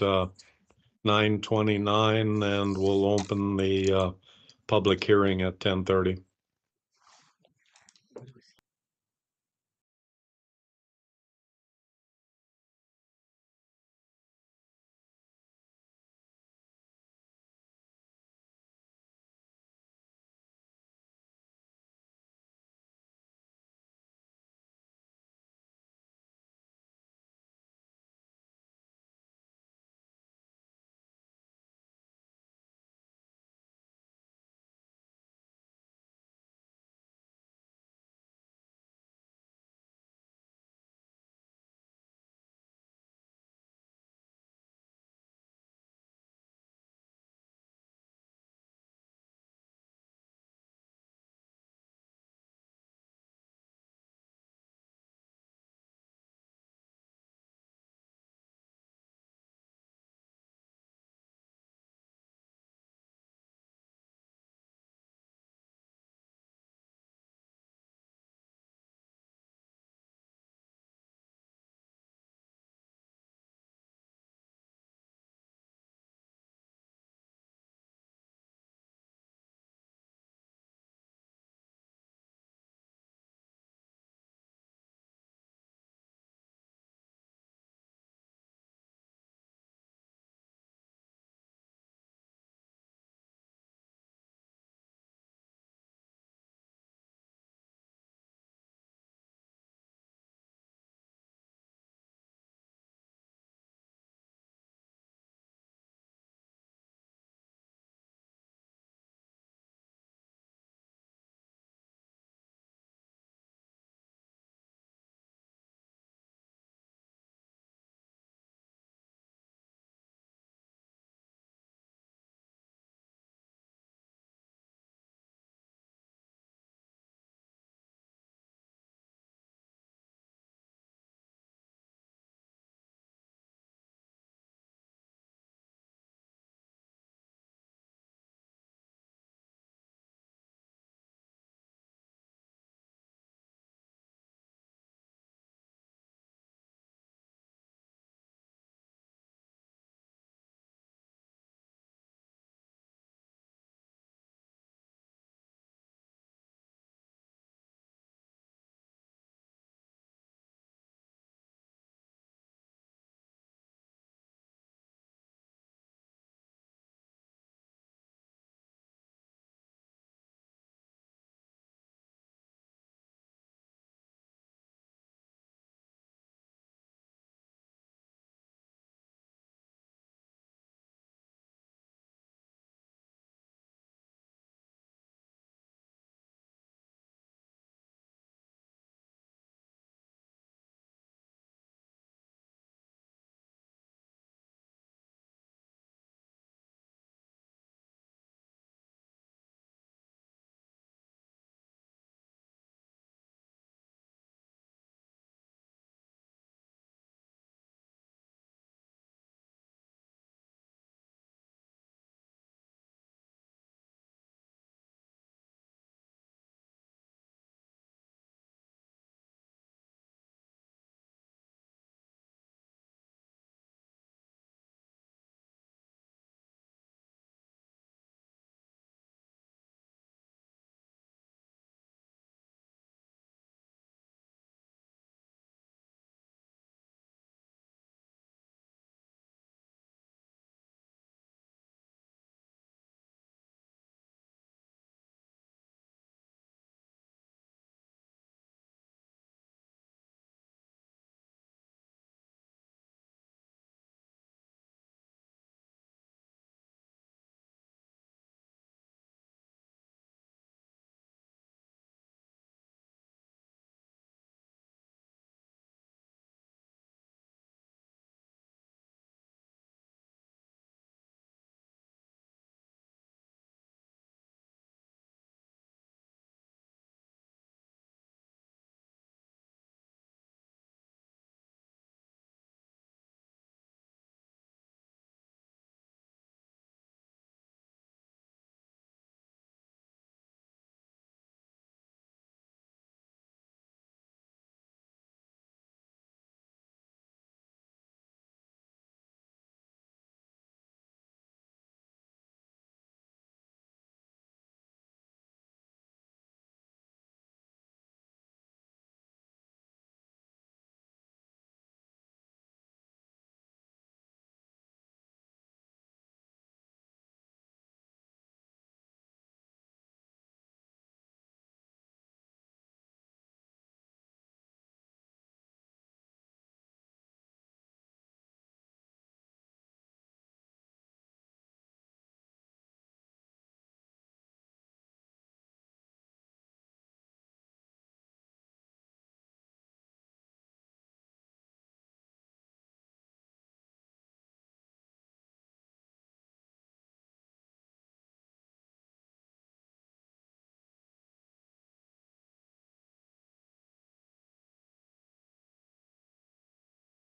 9:29, and we'll open the public hearing at 10:30.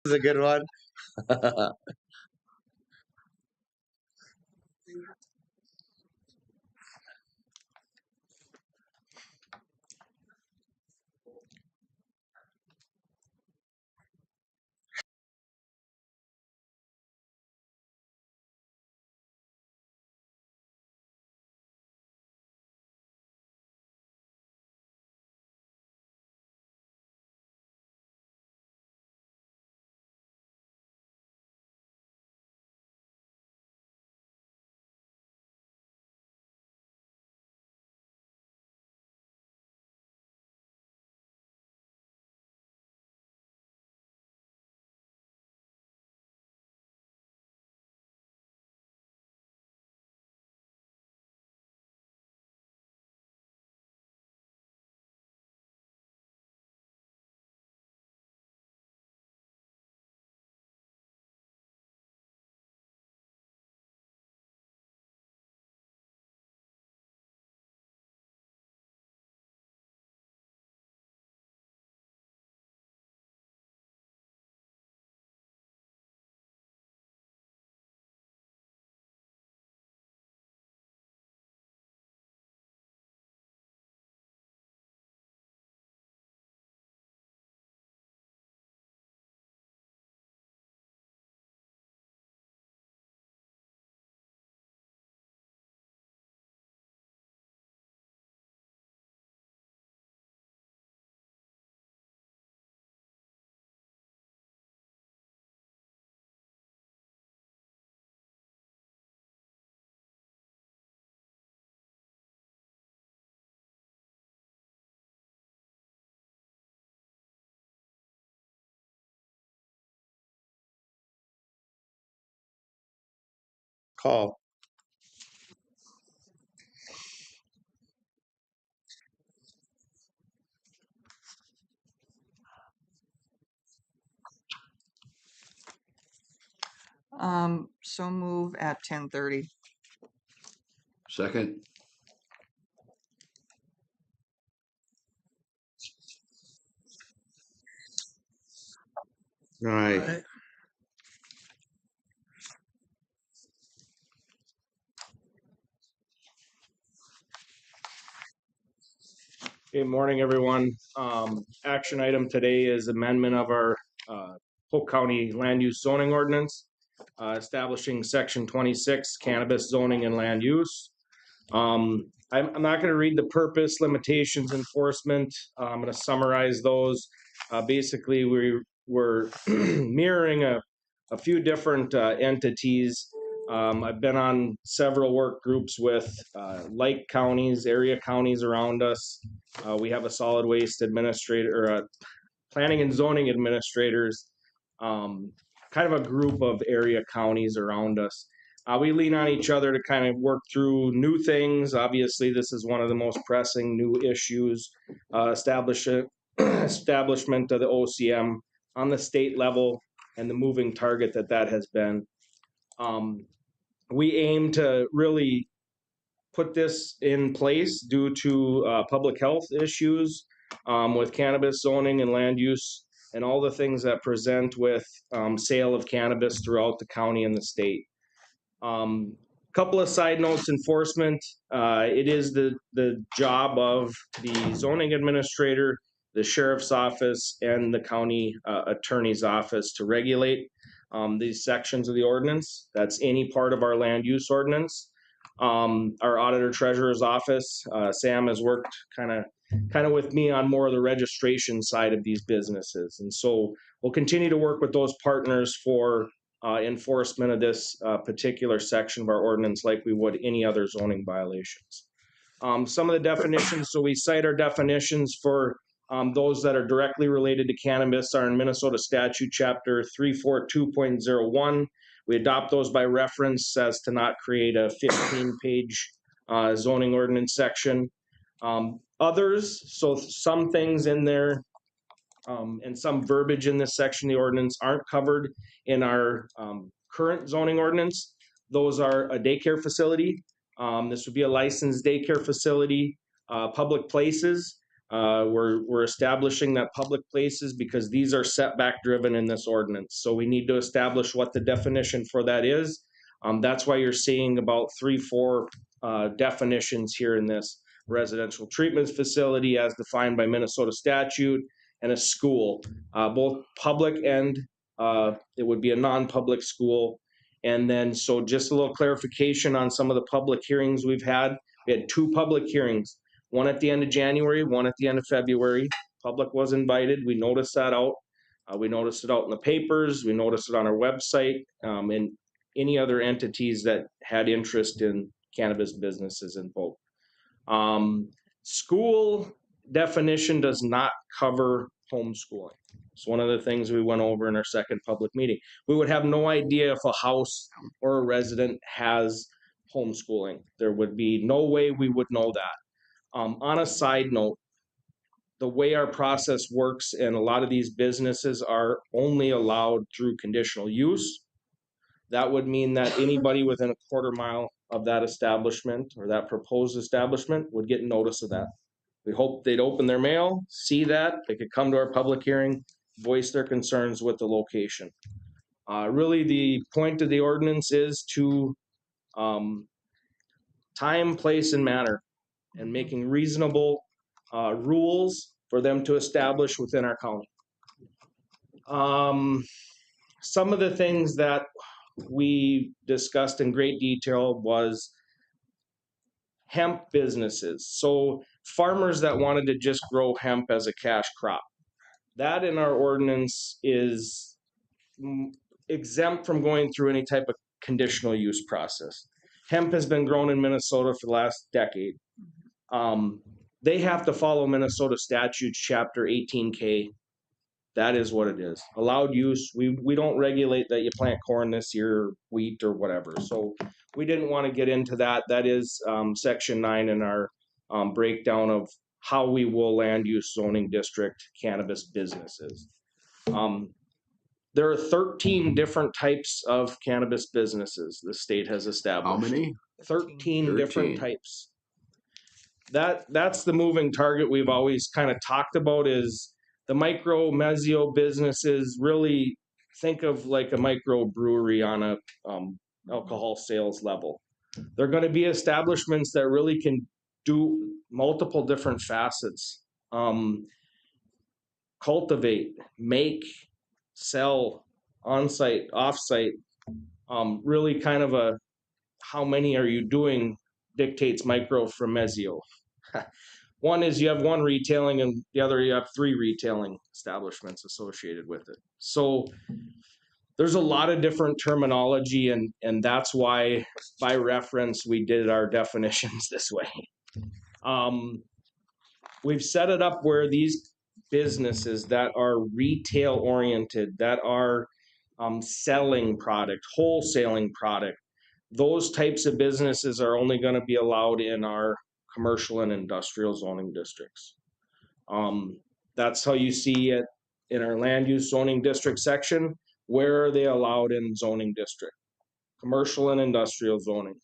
was a good one. Call. So move at 10:30. Second, All right. Aye. Good morning, everyone. Action item today is amendment of our Polk County Land Use Zoning Ordinance, establishing Section 26 Cannabis Zoning and Land Use. I'm not going to read the purpose, limitations, enforcement. I'm going to summarize those. Basically, we're mirroring a few different entities. I've been on several work groups with like counties, area counties around us. We have a solid waste administrator, or a planning and zoning administrators, kind of a group of area counties around us. We lean on each other to kind of work through new things. Obviously, this is one of the most pressing new issues, establishment of the OCM on the state level and the moving target that has been. We aim to really put this in place due to public health issues with cannabis zoning and land use and all the things that present with sale of cannabis throughout the county and the state. Couple of side notes, enforcement. It is the job of the zoning administrator, the sheriff's office, and the county attorney's office to regulate these sections of the ordinance. That's any part of our land use ordinance. Our auditor treasurer's office, Sam has worked kind of with me on more of the registration side of these businesses. And so we'll continue to work with those partners for enforcement of this particular section of our ordinance like we would any other zoning violations. Some of the definitions, so we cite our definitions for those that are directly related to cannabis are in Minnesota Statute Chapter 342.01. We adopt those by reference as to not create a 15-page zoning ordinance section. Others, so some things in there and some verbiage in this section of the ordinance aren't covered in our current zoning ordinance. Those are a daycare facility. This would be a licensed daycare facility, public places, We're establishing that public places because these are setback driven in this ordinance. So we need to establish what the definition for that is. That's why you're seeing about 3-4 definitions here in this: residential treatment facility as defined by Minnesota statute, and a school, both public and it would be a non-public school. And then, so just a little clarification on some of the public hearings we've had. We had 2 public hearings, one at the end of January, one at the end of February. Public was invited. We noticed that out. We noticed it out in the papers. We noticed it on our website, and any other entities that had interest in cannabis businesses in Polk. School definition does not cover homeschooling. It's one of the things we went over in our second public meeting. We would have no idea if a house or a resident has homeschooling. There would be no way we would know that. On a side note, the way our process works, and a lot of these businesses are only allowed through conditional use. That would mean that anybody within a quarter mile of that establishment or that proposed establishment would get notice of that. We hope they'd open their mail, see that, they could come to our public hearing, voice their concerns with the location. Really, the point of the ordinance is to time, place, and manner, and making reasonable rules for them to establish within our county. Some of the things that we discussed in great detail was hemp businesses. So farmers that wanted to just grow hemp as a cash crop. That in our ordinance is exempt from going through any type of conditional use process. Hemp has been grown in Minnesota for the last decade. They have to follow Minnesota statutes chapter 18K. That is what it is. Allowed use. We don't regulate that you plant corn this year, wheat, or whatever. So we didn't want to get into that. That is section 9 in our breakdown of how we will land use zoning district cannabis businesses. There are 13 different types of cannabis businesses the state has established. How many? 13 different types. That's the moving target we've always kind of talked about, is the micro mezzo businesses. Really think of like a micro brewery on a alcohol sales level. They're going to be establishments that really can do multiple different facets. Cultivate, make, sell, on-site, off-site. Really kind of a how many are you doing dictates micro from mezzo. One is you have one retailing, and the other you have 3 retailing establishments associated with it. So there's a lot of different terminology, and that's why by reference we did our definitions this way. We've set it up where these businesses that are retail oriented, that are selling product, wholesaling product, those types of businesses are only going to be allowed in our commercial and industrial zoning districts. That's how you see it in our land use zoning district section. Where are they allowed in zoning district? Commercial and industrial zoning.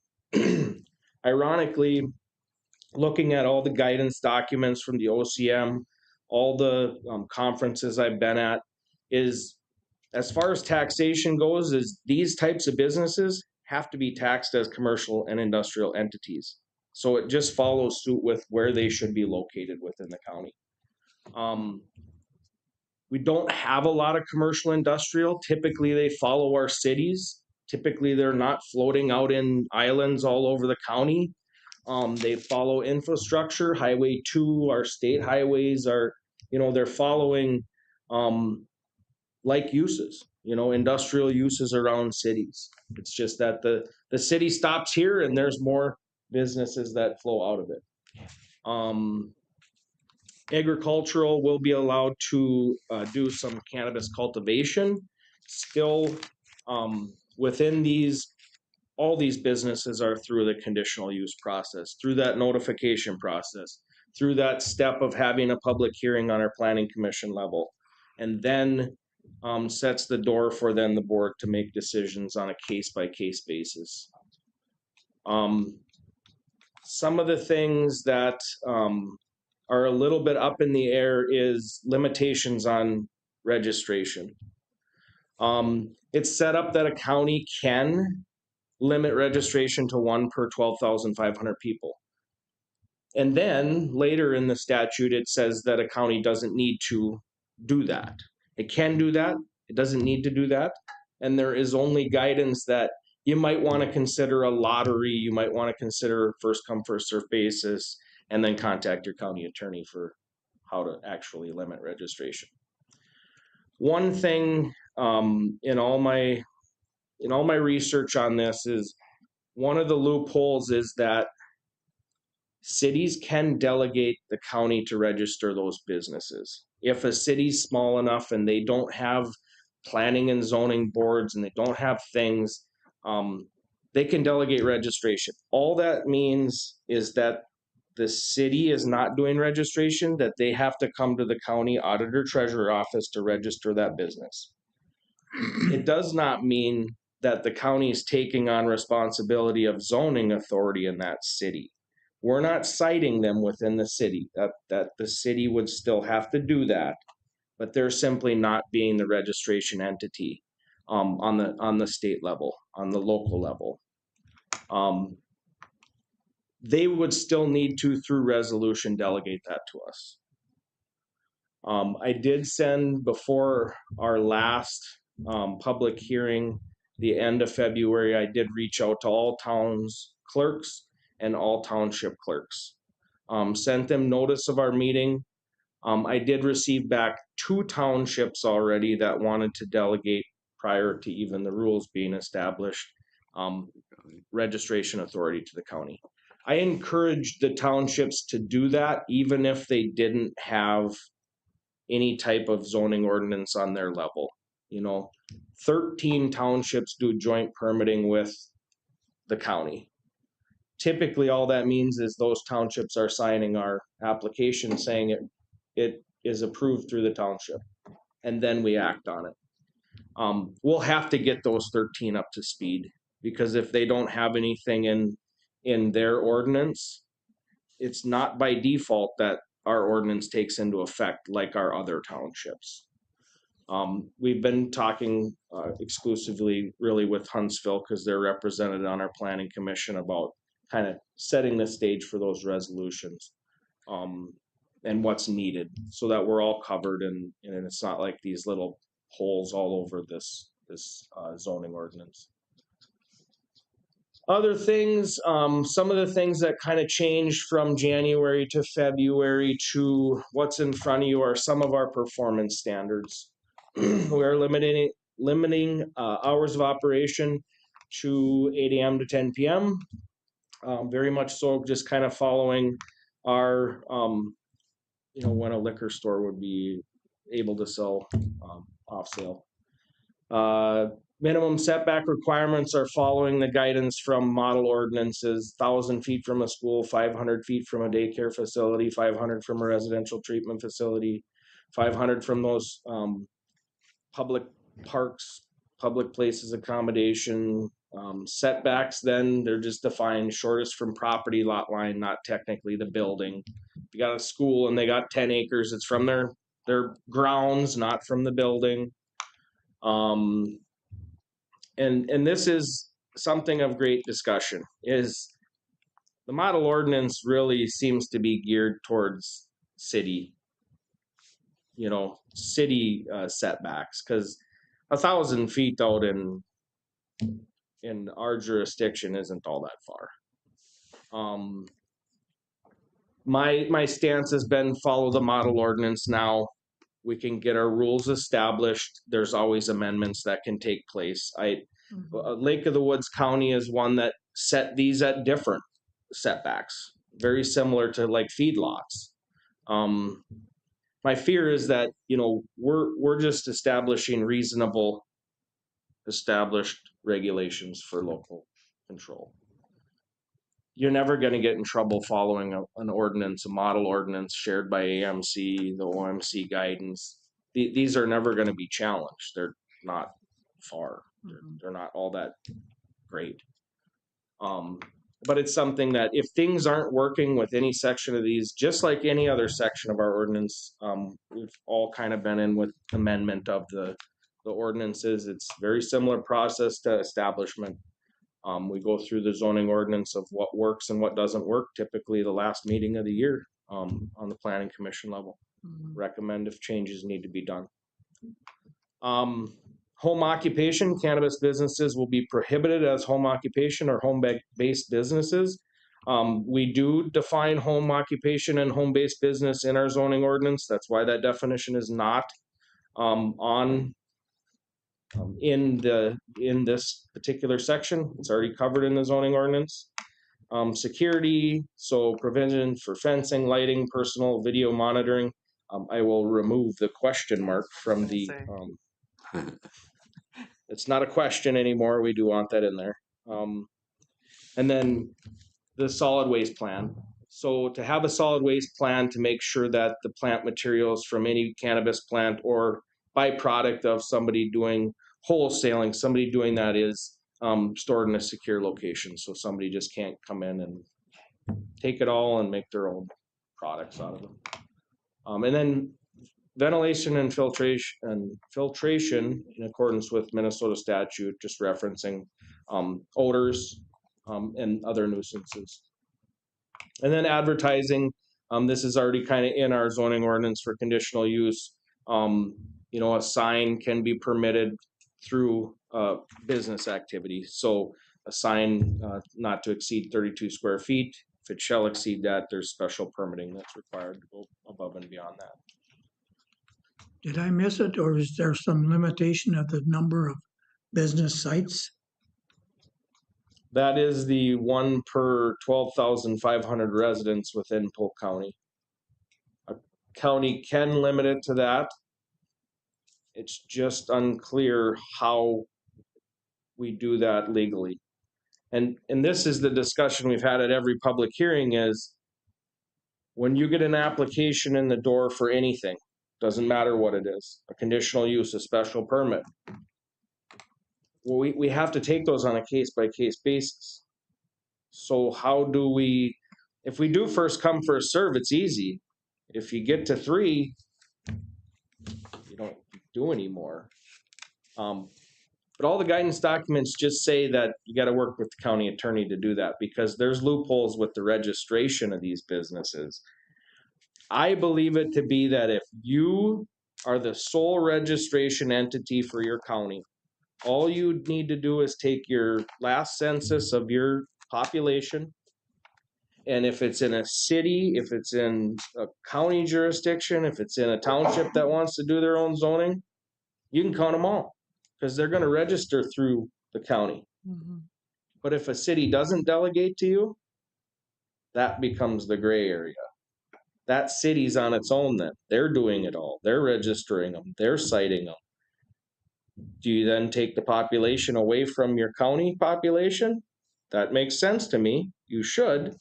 Ironically, looking at all the guidance documents from the OCM, all the conferences I've been at, is as far as taxation goes, is these types of businesses have to be taxed as commercial and industrial entities. So it just follows suit with where they should be located within the county. We don't have a lot of commercial industrial. Typically they follow our cities. Typically they're not floating out in islands all over the county. They follow infrastructure. Highway 2, our state highways are, they're following like uses, industrial uses around cities. It's just that the city stops here and there's more businesses that flow out of it. Agricultural will be allowed to do some cannabis cultivation. Still, within all these businesses are through the conditional use process, through that notification process, through that step of having a public hearing on our planning commission level, and then sets the door for then the board to make decisions on a case-by-case basis. Some of the things that are a little bit up in the air is limitations on registration. It's set up that a county can limit registration to 1 per 12,500 people. And then later in the statute, it says that a county doesn't need to do that. It can do that. It doesn't need to do that. And there is only guidance that you might want to consider a lottery. You might want to consider first come, first served basis, and then contact your county attorney for how to actually limit registration. One thing in all my research on this is one of the loopholes is that cities can delegate the county to register those businesses. If a city's small enough and they don't have planning and zoning boards and they don't have things, they can delegate registration. All that means is that the city is not doing registration, that they have to come to the county auditor treasurer office to register that business. It does not mean that the county is taking on responsibility of zoning authority in that city. We're not citing them within the city, that the city would still have to do that, but they're simply not being the registration entity on the state level, on the local level. They would still need to, through resolution, delegate that to us. I did send before our last public hearing, the end of February, I did reach out to all towns clerks and all township clerks. Sent them notice of our meeting. I did receive back 2 townships already that wanted to delegate prior to even the rules being established, registration authority to the county. I encouraged the townships to do that even if they didn't have any type of zoning ordinance on their level. 13 townships do joint permitting with the county. Typically, all that means is those townships are signing our application saying it is approved through the township, and then we act on it. We'll have to get those 13 up to speed, because if they don't have anything in their ordinance, it's not by default that our ordinance takes into effect like our other townships. We've been talking exclusively really with Huntsville because they're represented on our planning commission about kind of setting the stage for those resolutions and what's needed so that we're all covered and it's not like these little holes all over this zoning ordinance. Other things, some of the things that kind of changed from January to February to what's in front of you are some of our performance standards. We're limiting hours of operation to 8 a.m. to 10 p.m. Very much so, just kind of following our, when a liquor store would be able to sell off sale. Minimum setback requirements are following the guidance from model ordinances: 1,000 feet from a school, 500 feet from a daycare facility, 500 from a residential treatment facility, 500 from those public parks, public places, accommodation. Setbacks, then they're just defined shortest from property lot line, not technically the building. If you got a school and they got 10 acres, it's from their grounds, not from the building. And this is something of great discussion, is the model ordinance really seems to be geared towards city setbacks, because 1,000 feet out in our jurisdiction isn't all that far. My stance has been follow the model ordinance now. We can get our rules established. There's always amendments that can take place. Lake of the Woods County is one that set these at different setbacks, very similar to like feedlots. My fear is that, we're just establishing reasonable established regulations for local control. You're never going to get in trouble following an ordinance, a model ordinance shared by AMC, the OMC guidance. These are never going to be challenged. They're not far. They're not all that great. but it's something that if things aren't working with any section of these, just like any other section of our ordinance, we've all kind of been in with amendment of the ordinances. It's very similar process to establishment. We go through the zoning ordinance of what works and what doesn't work, typically the last meeting of the year, on the planning commission level. Recommend if changes need to be done. Home occupation, cannabis businesses will be prohibited as home occupation or home-based businesses. We do define home occupation and home-based business in our zoning ordinance. That's why that definition is not in this particular section. It's already covered in the zoning ordinance. Security, so provision for fencing, lighting, personal video monitoring. I will remove the question mark from the, it's not a question anymore. We do want that in there. And then the solid waste plan. So to have a solid waste plan to make sure that the plant materials from any cannabis plant or byproduct of somebody doing wholesaling, somebody doing that is stored in a secure location. So somebody just can't come in and take it all and make their own products out of them. And then ventilation and filtration in accordance with Minnesota statute, just referencing odors and other nuisances. And then advertising, this is already kind of in our zoning ordinance for conditional use. You know, a sign can be permitted through business activity. So a sign not to exceed 32 square feet. If it shall exceed that, there's special permitting that's required to go above and beyond that. Did I miss it, or is there some limitation of the number of business sites? That is the 1 per 12,500 residents within Polk County. A county can limit it to that. It's just unclear how we do that legally. And this is the discussion we've had at every public hearing is when you get an application in the door for anything, doesn't matter what it is, a conditional use, a special permit. Well, we have to take those on a case-by-case basis. So how do we, if we do first come, first serve, it's easy. If you get to 3, you don't do anymore. But all the guidance documents just say that you got to work with the county attorney to do that because there's loopholes with the registration of these businesses. I believe it to be that if you are the sole registration entity for your county, all you need to do is take your last census of your population. And if it's in a city, if it's in a county jurisdiction, if it's in a township that wants to do their own zoning, you can count them all because they're going to register through the county. But if a city doesn't delegate to you, that becomes the gray area. That city's on its own then. They're doing it all. They're registering them. They're citing them. Do you then take the population away from your county population? That makes sense to me. You should.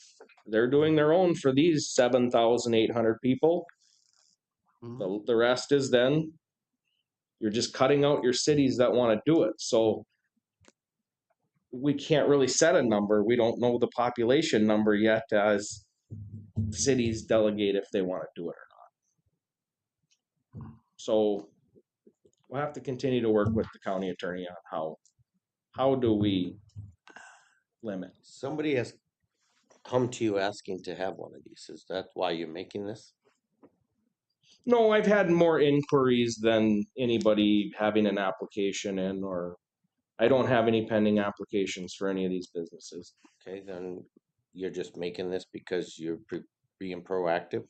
They're doing their own for these 7,800 people. The rest is then you're just cutting out your cities that want to do it. So we can't really set a number. We don't know the population number yet as cities delegate if they want to do it or not. So we'll have to continue to work with the county attorney on how do we limit. Somebody has come to you asking to have one of these. Is that why you're making this? No, I've had more inquiries than anybody having an application in, or I don't have any pending applications for any of these businesses. Okay, then you're just making this because you're being proactive?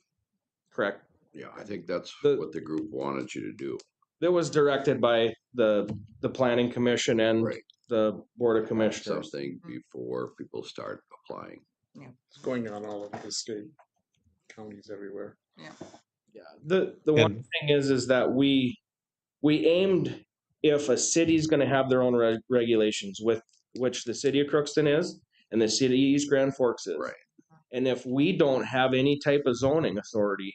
Correct. Yeah, I think that's what the group wanted you to do. That was directed by the planning commission and Right. the board of commissioners. Something before people start applying. It's going on all over the state, counties everywhere. Yeah, the one thing is that we aimed, if a city's going to have their own regulations, with which the city of Crookston is and the city of East Grand Forks is. Right. And if we don't have any type of zoning authority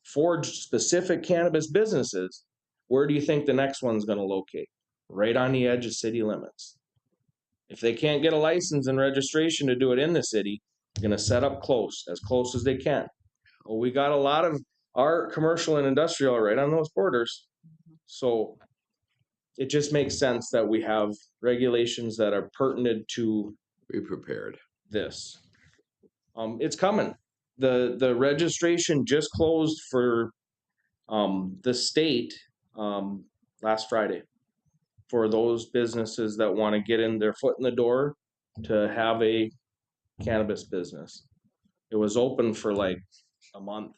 for specific cannabis businesses, where do you think the next one's going to locate? Right on the edge of city limits. If they can't get a license and registration to do it in the city, they're gonna set up as close as they can. Well, we got a lot of our commercial and industrial right on those borders. So it just makes sense that we have regulations that are pertinent to Be prepared. this. It's coming. The registration just closed for the state last Friday for those businesses that want to get in their foot in the door to have a cannabis business. It was open for like a month,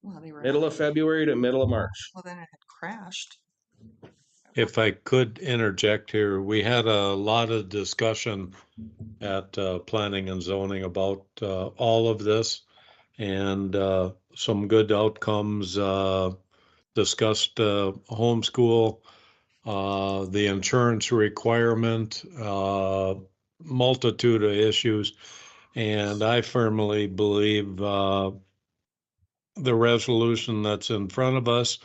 Well, they were, middle of February to middle of March. well, then it had crashed. If I could interject here, we had a lot of discussion at planning and zoning about all of this and some good outcomes. Discussed homeschool, the insurance requirement, multitude of issues. And I firmly believe the resolution that's in front of us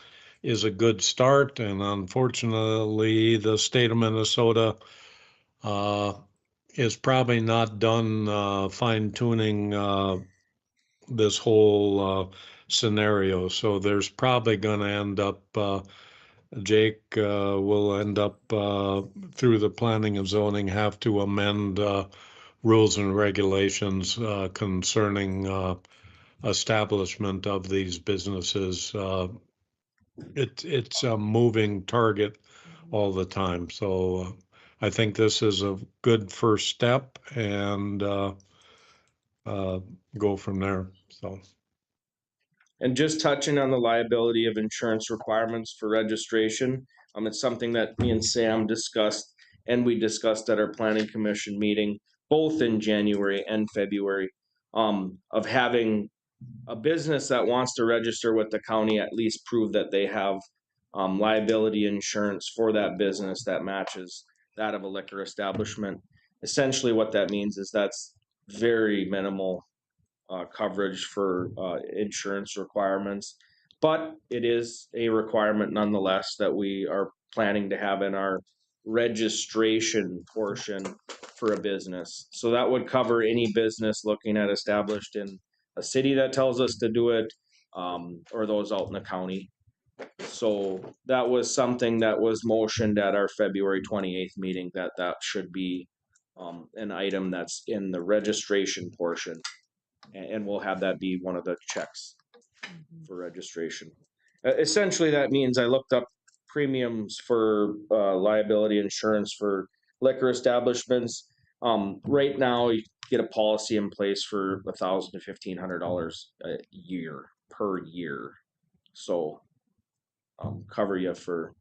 is a good start. And unfortunately, the state of Minnesota is probably not done fine tuning this whole scenario. So there's probably going to end up, Jake will end up through the planning and zoning have to amend rules and regulations concerning establishment of these businesses. It's a moving target all the time. So I think this is a good first step and go from there. So. And just touching on the liability of insurance requirements for registration, it's something that me and Sam discussed, and we discussed at our planning commission meeting, both in January and February, of having a business that wants to register with the county at least prove that they have liability insurance for that business that matches that of a liquor establishment. Essentially what that means is that's very minimal coverage for insurance requirements, but it is a requirement nonetheless that we are planning to have in our registration portion for a business. So that would cover any business looking at established in a city that tells us to do it, or those out in the county. So that was something that was motioned at our February 28th meeting, that should be an item that's in the registration portion. And we'll have that be one of the checks for registration. Essentially, that means I looked up premiums for liability insurance for liquor establishments. Right now, you get a policy in place for $1,000 to $1,500 a year per year. So cover you for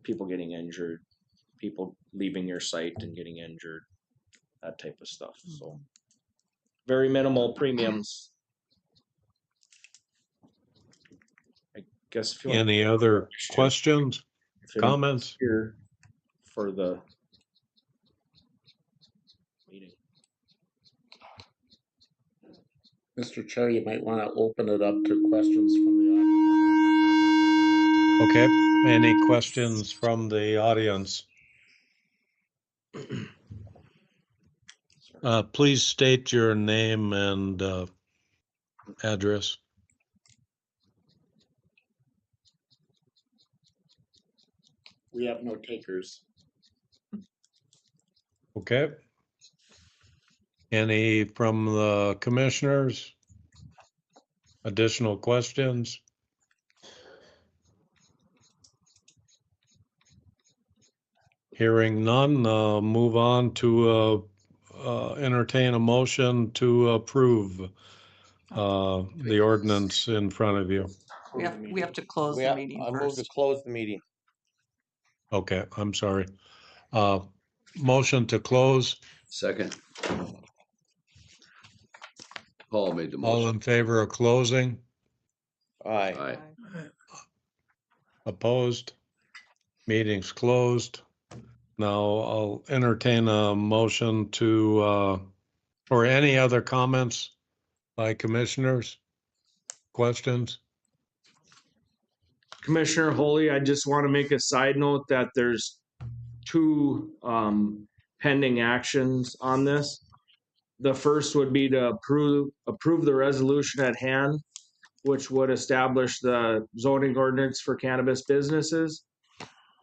people getting injured, people leaving your site and getting injured, that type of stuff. So very minimal premiums. I guess if you want Any other questions, comments? here for the meeting. Mr. Chair, you might want to open it up to questions from the audience. Okay, any questions from the audience? Please state your name and address. We have no takers. Okay. Any from the commissioners? Additional questions? Hearing none, move on to entertain a motion to approve the ordinance in front of you. We have to close the meeting I move to first. close the meeting. Okay, I'm sorry. Motion to close. Second. Paul made the All motion. in favor of closing? Aye. Aye. Opposed? Meeting's closed. Now I'll entertain a motion to, or any other comments by commissioners? Questions? Commissioner Holly, I just want to make a side note that there's two pending actions on this. The first would be to approve the resolution at hand, which would establish the zoning ordinance for cannabis businesses.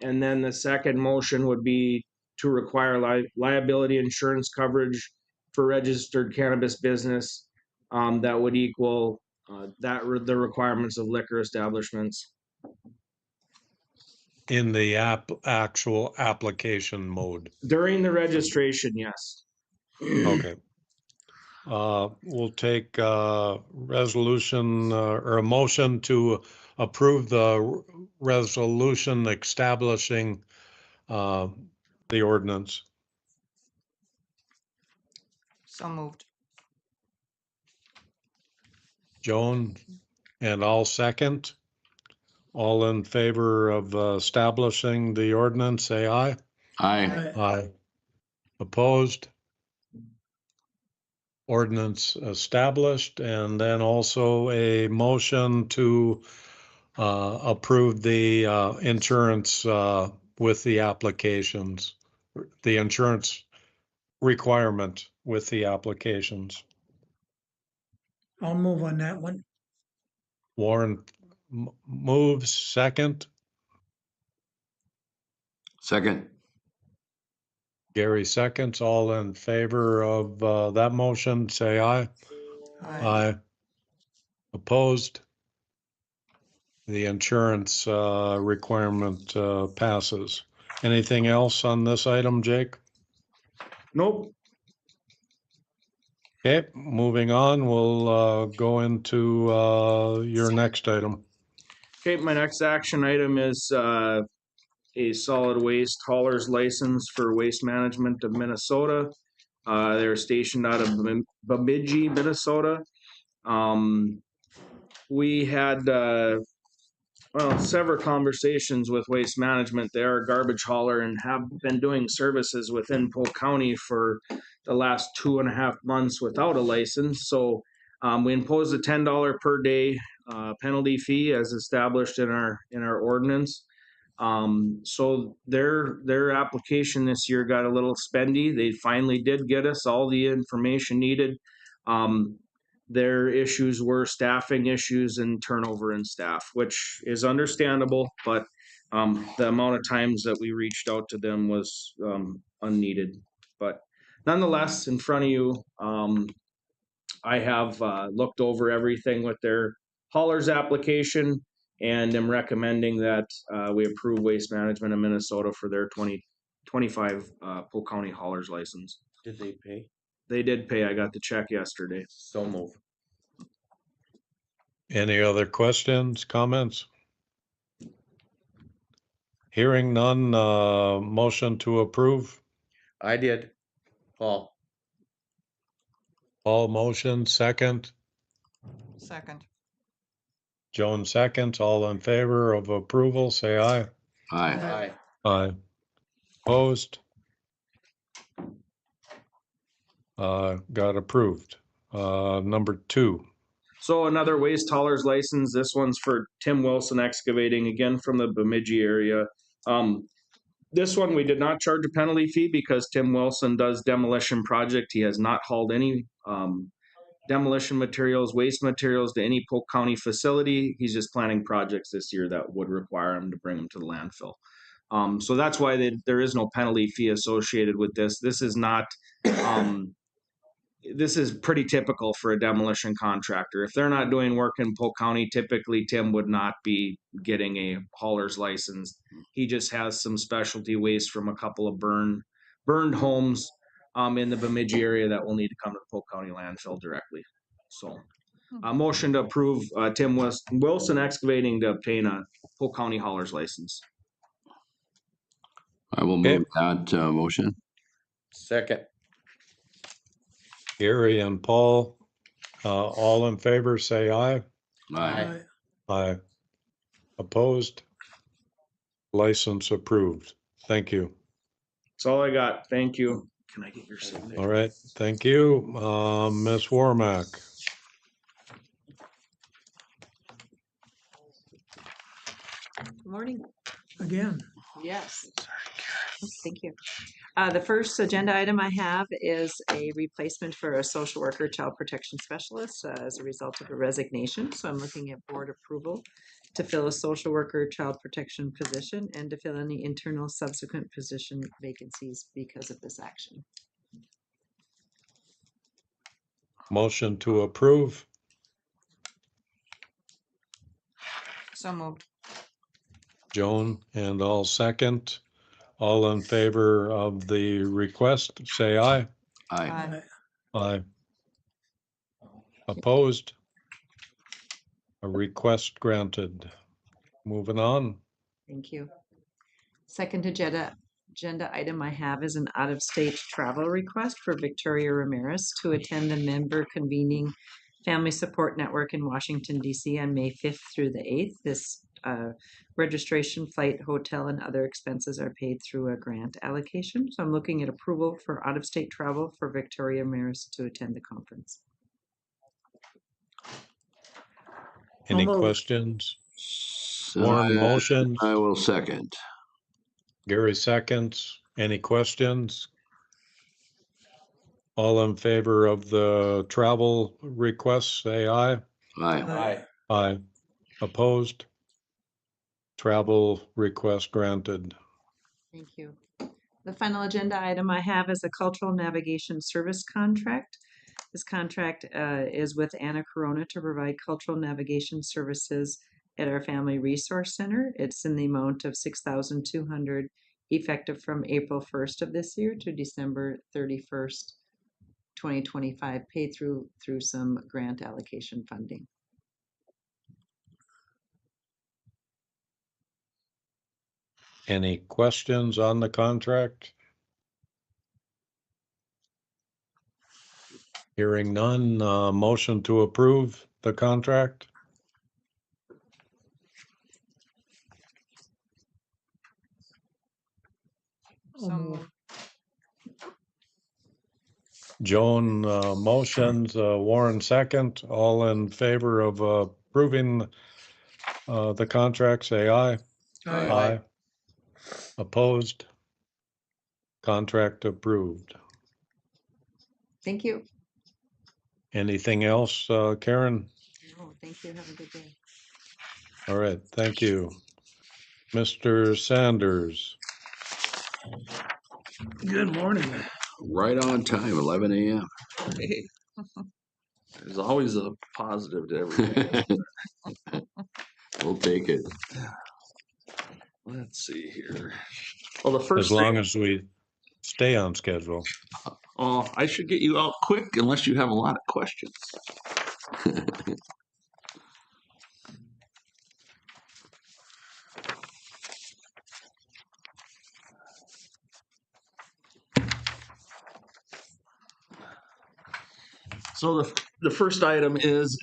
And then the second motion would be to require liability insurance coverage for registered cannabis business that would equal the requirements of liquor establishments. In the actual application mode. During the registration, yes. Okay. We'll take resolution or a motion to approve the resolution establishing the ordinance. So moved. Joan, and I'll second. All in favor of establishing the ordinance, say aye. Aye. Aye. Opposed? Ordinance established, and then also a motion to approve the insurance with the applications, the insurance requirement with the applications. I'll move on that one. Warren moves, second. Second. Gary seconds. All in favor of that motion, say aye. Aye. Opposed? The insurance requirement passes. Anything else on this item, Jake? Nope. Okay, moving on, we'll go into your next item. Okay, my next action item is a solid waste hauler's license for Waste Management of Minnesota. They're stationed out of Bemidji, Minnesota. We had several conversations with Waste Management. They are a garbage hauler and have been doing services within Polk County for the last 2.5 months without a license. So we imposed a $10 per day penalty fee as established in our ordinance. So their application this year got a little spendy. They finally did get us all the information needed. Their issues were staffing issues and turnover in staff, which is understandable, but the amount of times that we reached out to them was unneeded. But nonetheless, in front of you, I have looked over everything with their haulers application and am recommending that we approve Waste Management of Minnesota for their 2025 Polk County haulers license. Did they pay? They did pay. I got the check yesterday. So move. Any other questions, comments? Hearing none, motion to approve. I did. Paul. All motion, second. Second. Joan seconds. All in favor of approval, say aye. Aye. Aye. Aye. Opposed? Got approved. Number 2. So another waste haulers license. This one's for Tim Wilson Excavating, again from the Bemidji area. This one we did not charge a penalty fee because Tim Wilson does demolition project. He has not hauled any demolition materials, waste materials to any Polk County facility. He's just planning projects this year that would require him to bring them to the landfill. So that's why there is no penalty fee associated with this. This is not, this is pretty typical for a demolition contractor. If they're not doing work in Polk County, typically Tim would not be getting a hauler's license. He just has some specialty waste from a couple of burned homes in the Bemidji area that will need to come to the Polk County landfill directly. So a motion to approve Tim Wilson Excavating to obtain a Polk County hauler's license. I will move that motion. Second. Gary and Paul, all in favor, say aye. Aye. Aye. Opposed? License approved. Thank you. That's all I got. Thank you. Can I get your signature? All right, thank you. Ms. Warmack. Good morning. Again, Yes. Thank you. The first agenda item I have is a replacement for a social worker child protection specialist as a result of a resignation. So I'm looking at board approval to fill a social worker child protection position and to fill any internal subsequent position vacancies because of this action. Motion to approve. So moved. Joan, and all second. All in favor of the request, say aye. Aye. Aye. Opposed? A request granted. Moving on. Thank you. Second agenda item I have is an out-of-state travel request for Victoria Ramirez to attend the member convening Family Support Network in Washington, D.C. on May 5th through the 8th. This registration, flight, hotel, and other expenses are paid through a grant allocation. So I'm looking at approval for out-of-state travel for Victoria Ramirez to attend the conference. Any moved. questions? So Warren motions. I will second. Gary seconds. Any questions? All in favor of the travel request, say aye. Aye. Aye. Opposed? Travel request granted. Thank you. The final agenda item I have is a cultural navigation service contract. This contract is with Anna Corona to provide cultural navigation services at our Family Resource Center. It's in the amount of $6,200, effective from April 1st of this year to December 31st, 2025, paid through some grant allocation funding. Any questions on the contract? Hearing none, motion to approve the contract. So moved. Joan motions, Warren second. All in favor of approving the contract, say aye. Aye. Opposed? Contract approved. Thank you. Anything else, Karen? Oh, thank you. Have a good day. All right, thank you. Mr. Sanders. Good morning. Right on time, 11 a.m. Hey, there's always a positive to everything. We'll take it. Let's see here. Well, the first As long thing, as we stay on schedule. I should get you out quick unless you have a lot of questions. So the first item is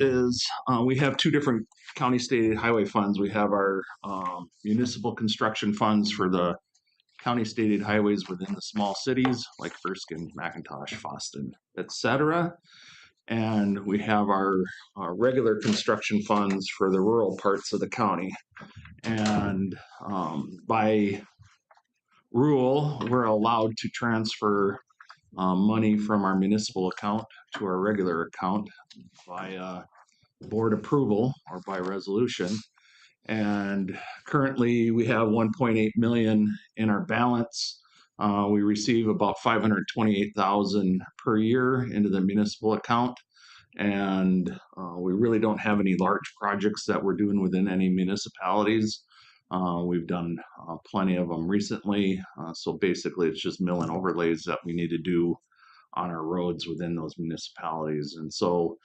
we have two different county stated highway funds. We have our municipal construction funds for the county stated highways within the small cities like Erskine, McIntosh, Foston, etc. And we have our regular construction funds for the rural parts of the county. And by rule, we're allowed to transfer money from our municipal account to our regular account by board approval or by resolution. And currently we have 1.8 million in our balance. We receive about 528,000 per year into the municipal account. And we really don't have any large projects that we're doing within any municipalities. We've done plenty of them recently. So basically it's just mill and overlays that we need to do on our roads within those municipalities. And so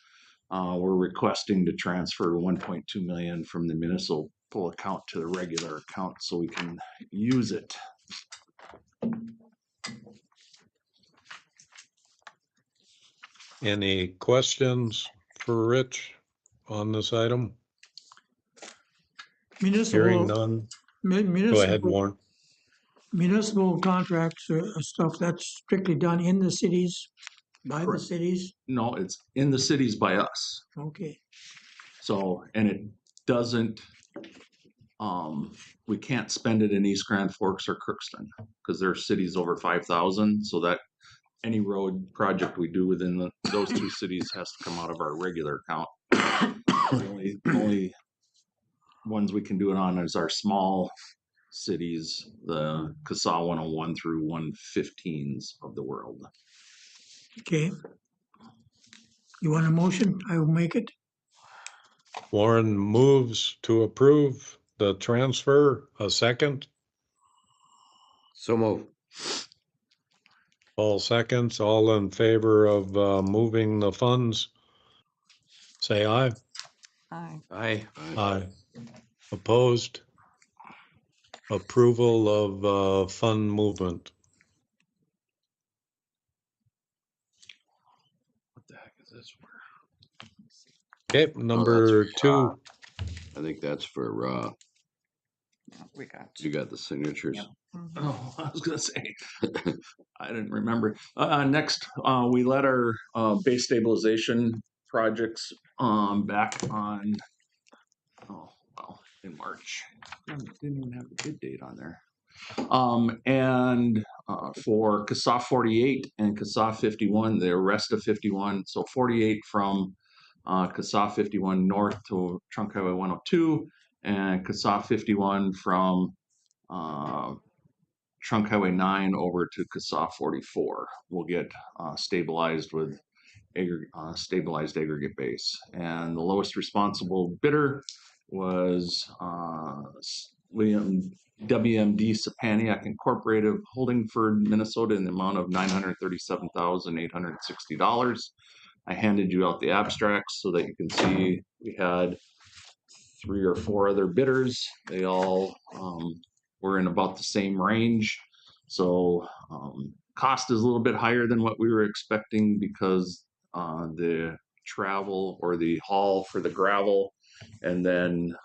we're requesting to transfer 1.2 million from the municipal account to the regular account so we can use it. Any questions for Rich on this item? Hearing none. Go ahead, Warren. Municipal contracts stuff, that's strictly done in the cities, by the Correct. cities? No, it's in the cities by us. Okay. So, and it doesn't we can't spend it in East Grand Forks or Crookston because their cities over 5,000. So that any road project we do within those two cities has to come out of our regular account. The only ones we can do it on is our small cities, the CASA 101 through 115s of the world. Okay. You want a motion? I will make it. Warren moves to approve the transfer. A second. So move. All seconds. All in favor of moving the funds, say aye. Aye. Aye. Aye. Opposed? Approval of fund movement. What the heck is this for? Okay, number two. I think that's for, Yeah, we got. you got the signatures. Yep. Mhm. Oh, I was gonna say, I didn't remember. Next, we let our base stabilization projects back on, oh, well, in March. Didn't even have the bid date on there. And for CASA 48 and CASA 51, the rest of 51, so 48 from CASA 51 north to Trunk Highway 102, and CASA 51 from Trunk Highway 9 over to CASA 44 will get stabilized with stabilized aggregate base. And the lowest responsible bidder was WMD Sapaniak Incorporated, Holdingford, Minnesota, in the amount of $937,860. I handed you out the abstracts so that you can see we had 3 or 4 other bidders. They all were in about the same range. So cost is a little bit higher than what we were expecting because the travel or the haul for the gravel, and then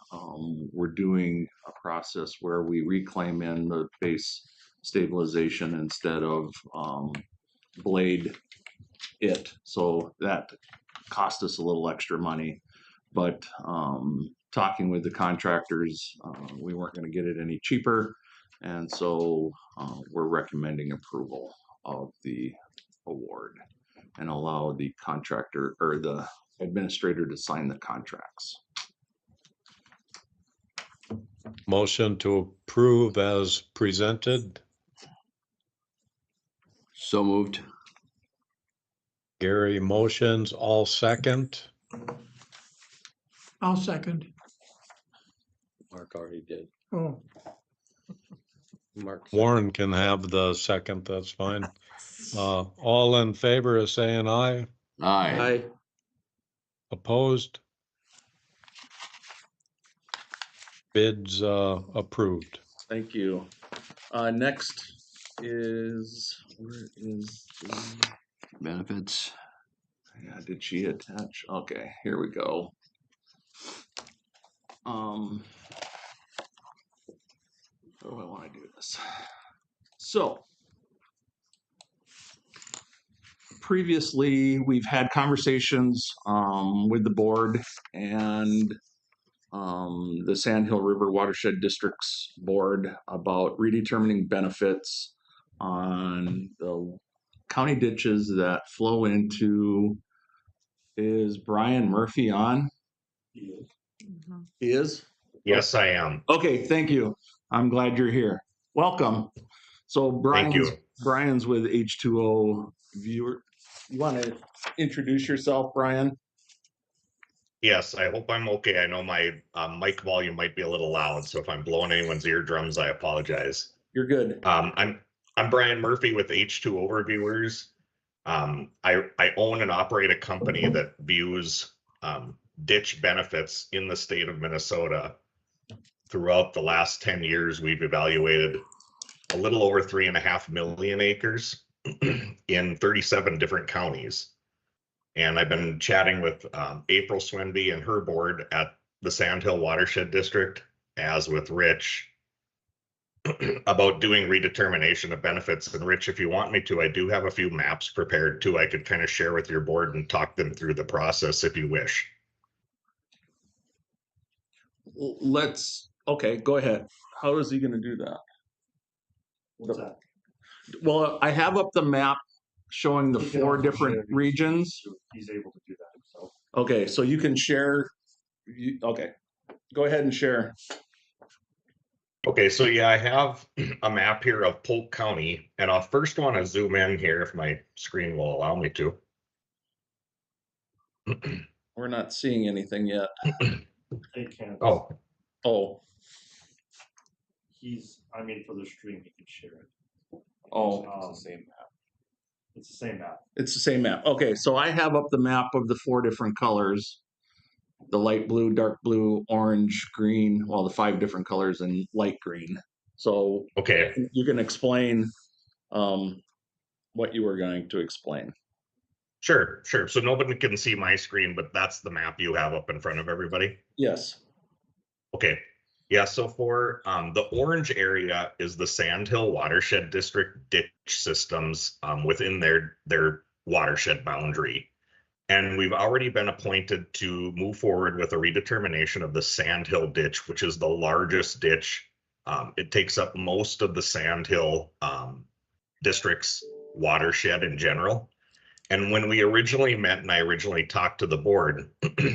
we're doing a process where we reclaim in the base stabilization instead of blade it. So that cost us a little extra money, but talking with the contractors, we weren't going to get it any cheaper, and so we're recommending approval of the award and allow the contractor or the administrator to sign the contracts. Motion to approve as presented. So moved. Gary motions, all second. I'll second. Mark already did. Oh, Mark. Warren can have the second, that's fine. All in favor of saying aye. Aye. Aye. Opposed? Bids approved. Thank you. Next is, where is the Benefits. yeah, did she attach? Okay, here we go. How do I want to do this? So previously, we've had conversations with the board and the Sand Hill River Watershed District's board about redetermining benefits on the county ditches that flow into, is Brian Murphy on? Mhm. He is? Yes, I am. Okay, thank you. I'm glad you're here. Welcome. So Thank you. Brian's with H2O Viewer. You want to introduce yourself, Brian? Yes, I hope I'm okay. I know my mic volume might be a little loud, so if I'm blowing anyone's eardrums, I apologize. You're good. I'm Brian Murphy with H2O Reviewers. I own and operate a company that views ditch benefits in the state of Minnesota. Throughout the last 10 years, we've evaluated a little over 3.5 million acres in 37 different counties. And I've been chatting with April Swenby and her board at the Sand Hill Watershed District, as with Rich, about doing redetermination of benefits. And Rich, if you want me to, I do have a few maps prepared too. I could kind of share with your board and talk them through the process if you wish. Okay, go ahead. How is he gonna do that? What's that? Well, I have up the map showing the He can four also different share these. regions. He's able to do that himself. Okay, so you can share, okay, go ahead and share. Okay, so yeah, I have a map here of Polk County, and I'll first want to zoom in here if my screen will allow me to. We're not seeing anything yet. It can. Oh, I mean, for the stream, he can share it. oh, It's the same map. It's the same map. it's the same map. Okay, so I have up the map of the four different colors. The light blue, dark blue, orange, green, well, the five different colors and light green. So Okay, you can explain what you were going to explain. sure. So nobody can see my screen, but that's the map you have up in front of everybody. Yes. Okay. Yeah, so for the orange area is the Sandhill Watershed District ditch systems within their watershed boundary. And we've already been appointed to move forward with a redetermination of the Sandhill ditch, which is the largest ditch. It takes up most of the Sandhill district's watershed in general. And when we originally met and I originally talked to the board,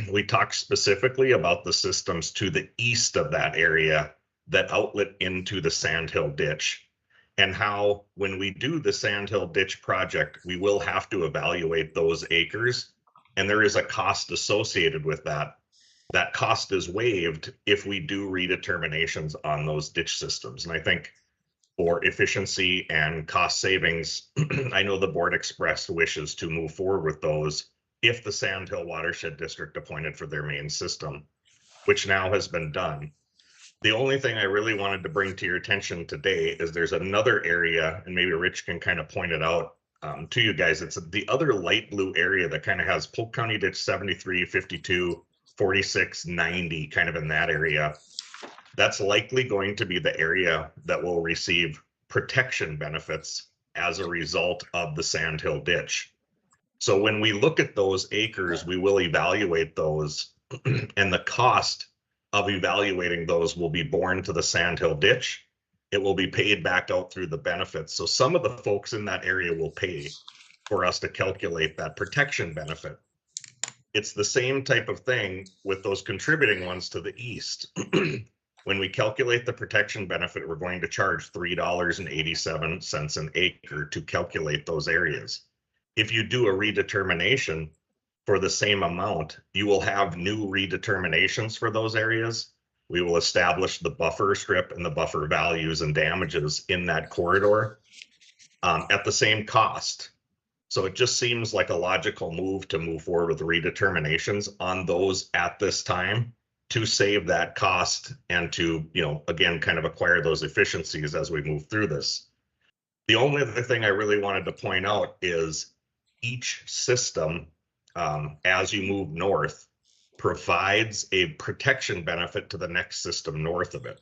we talked specifically about the systems to the east of that area that outlet into the Sandhill ditch, and how when we do the Sandhill ditch project, we will have to evaluate those acres. And there is a cost associated with that. That cost is waived if we do redeterminations on those ditch systems. And I think for efficiency and cost savings, I know the board expressed wishes to move forward with those if the Sandhill Watershed District appointed for their main system, which now has been done. The only thing I really wanted to bring to your attention today is there's another area, and maybe Rich can kind of point it out to you guys. It's the other light blue area that kind of has Polk County Ditch 73, 52, 46, 90, kind of in that area. That's likely going to be the area that will receive protection benefits as a result of the Sandhill ditch. So when we look at those acres, we will evaluate those, and the cost of evaluating those will be borne to the Sandhill ditch. It will be paid back out through the benefits. So some of the folks in that area will pay for us to calculate that protection benefit. It's the same type of thing with those contributing ones to the east. When we calculate the protection benefit, we're going to charge $3.87 an acre to calculate those areas. If you do a redetermination for the same amount, you will have new redeterminations for those areas. We will establish the buffer strip and the buffer values and damages in that corridor at the same cost. So it just seems like a logical move to move forward with redeterminations on those at this time, to save that cost and to, again, kind of acquire those efficiencies as we move through this. The only other thing I really wanted to point out is each system, as you move north, provides a protection benefit to the next system north of it.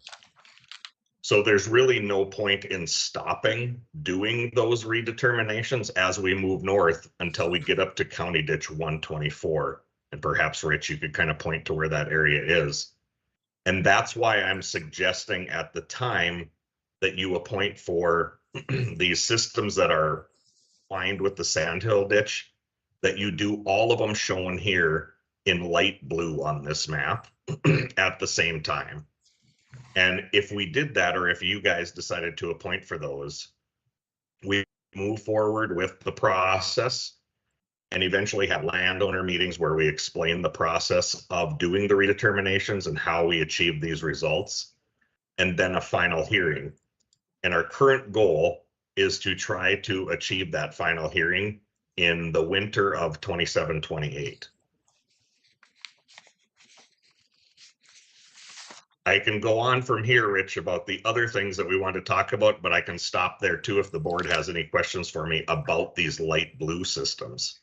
So there's really no point in stopping doing those redeterminations as we move north until we get up to County Ditch 124. And perhaps, Rich, you could kind of point to where that area is. And that's why I'm suggesting at the time that you appoint for these systems that are lined with the Sandhill ditch, that you do all of them shown here in light blue on this map at the same time. And if we did that, or if you guys decided to appoint for those, we move forward with the process and eventually have landowner meetings where we explain the process of doing the redeterminations and how we achieve these results, and then a final hearing. And our current goal is to try to achieve that final hearing in the winter of 27-28. I can go on from here, Rich, about the other things that we want to talk about, but I can stop there too if the board has any questions for me about these light blue systems.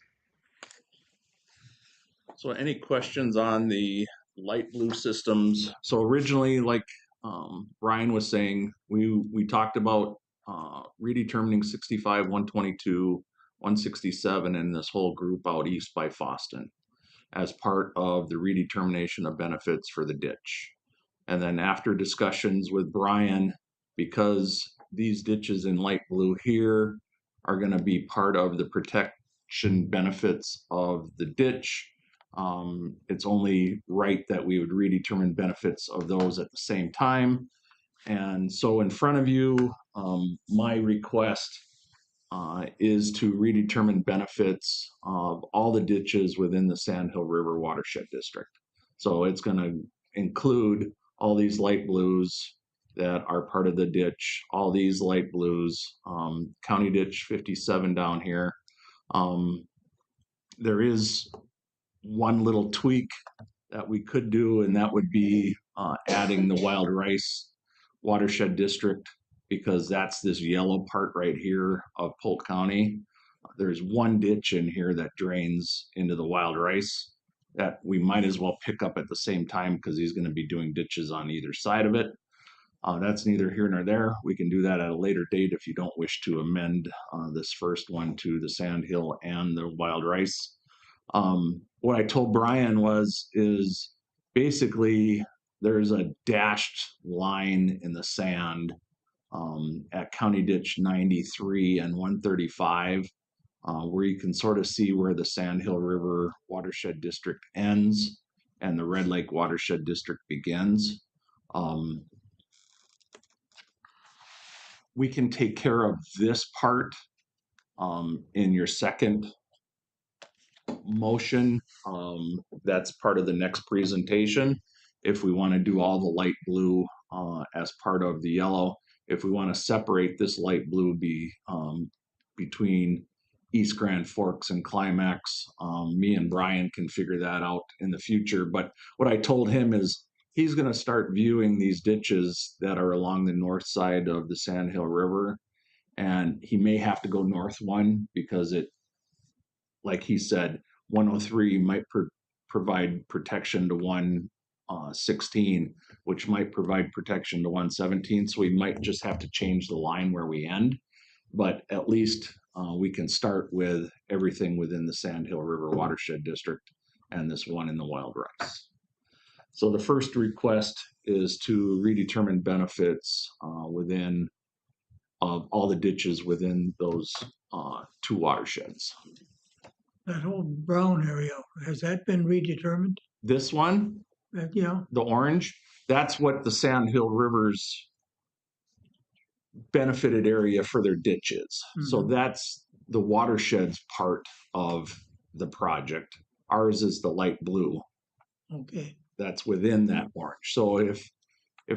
So any questions on the light blue systems? So originally, like Brian was saying, we talked about redetermining 65, 122, 167, and this whole group out east by Foston as part of the redetermination of benefits for the ditch. And then after discussions with Brian, because these ditches in light blue here are going to be part of the protection benefits of the ditch, it's only right that we would redetermine benefits of those at the same time. And so in front of you, my request is to redetermine benefits of all the ditches within the Sandhill River Watershed District. So it's going to include all these light blues that are part of the ditch, all these light blues, County Ditch 57 down here. There is one little tweak that we could do, and that would be adding the Wild Rice Watershed District, because that's this yellow part right here of Polk County. There's one ditch in here that drains into the Wild Rice that we might as well pick up at the same time, because he's going to be doing ditches on either side of it. That's neither here nor there. We can do that at a later date if you don't wish to amend this first one to the Sandhill and the Wild Rice. What I told Brian is basically there's a dashed line in the sand at County Ditch 93 and 135, where you can sort of see where the Sandhill River Watershed District ends and the Red Lake Watershed District begins. We can take care of this part in your second motion. That's part of the next presentation. If we want to do all the light blue as part of the yellow, if we want to separate this light blue between East Grand Forks and Climax, me and Brian can figure that out in the future. But what I told him is he's going to start viewing these ditches that are along the north side of the Sandhill River, and he may have to go north one because it, like he said, 103 might provide protection to 116, which might provide protection to 117. So we might just have to change the line where we end, but at least we can start with everything within the Sandhill River Watershed District and this one in the Wild Rice. So the first request is to redetermine benefits within all the ditches within those two watersheds. That whole brown area, has that been redetermined? This one, Yeah, the orange, that's what the Sandhill River's benefited area for their ditches. So that's the watersheds part of the project. Ours is the light blue. okay. That's within that orange. So if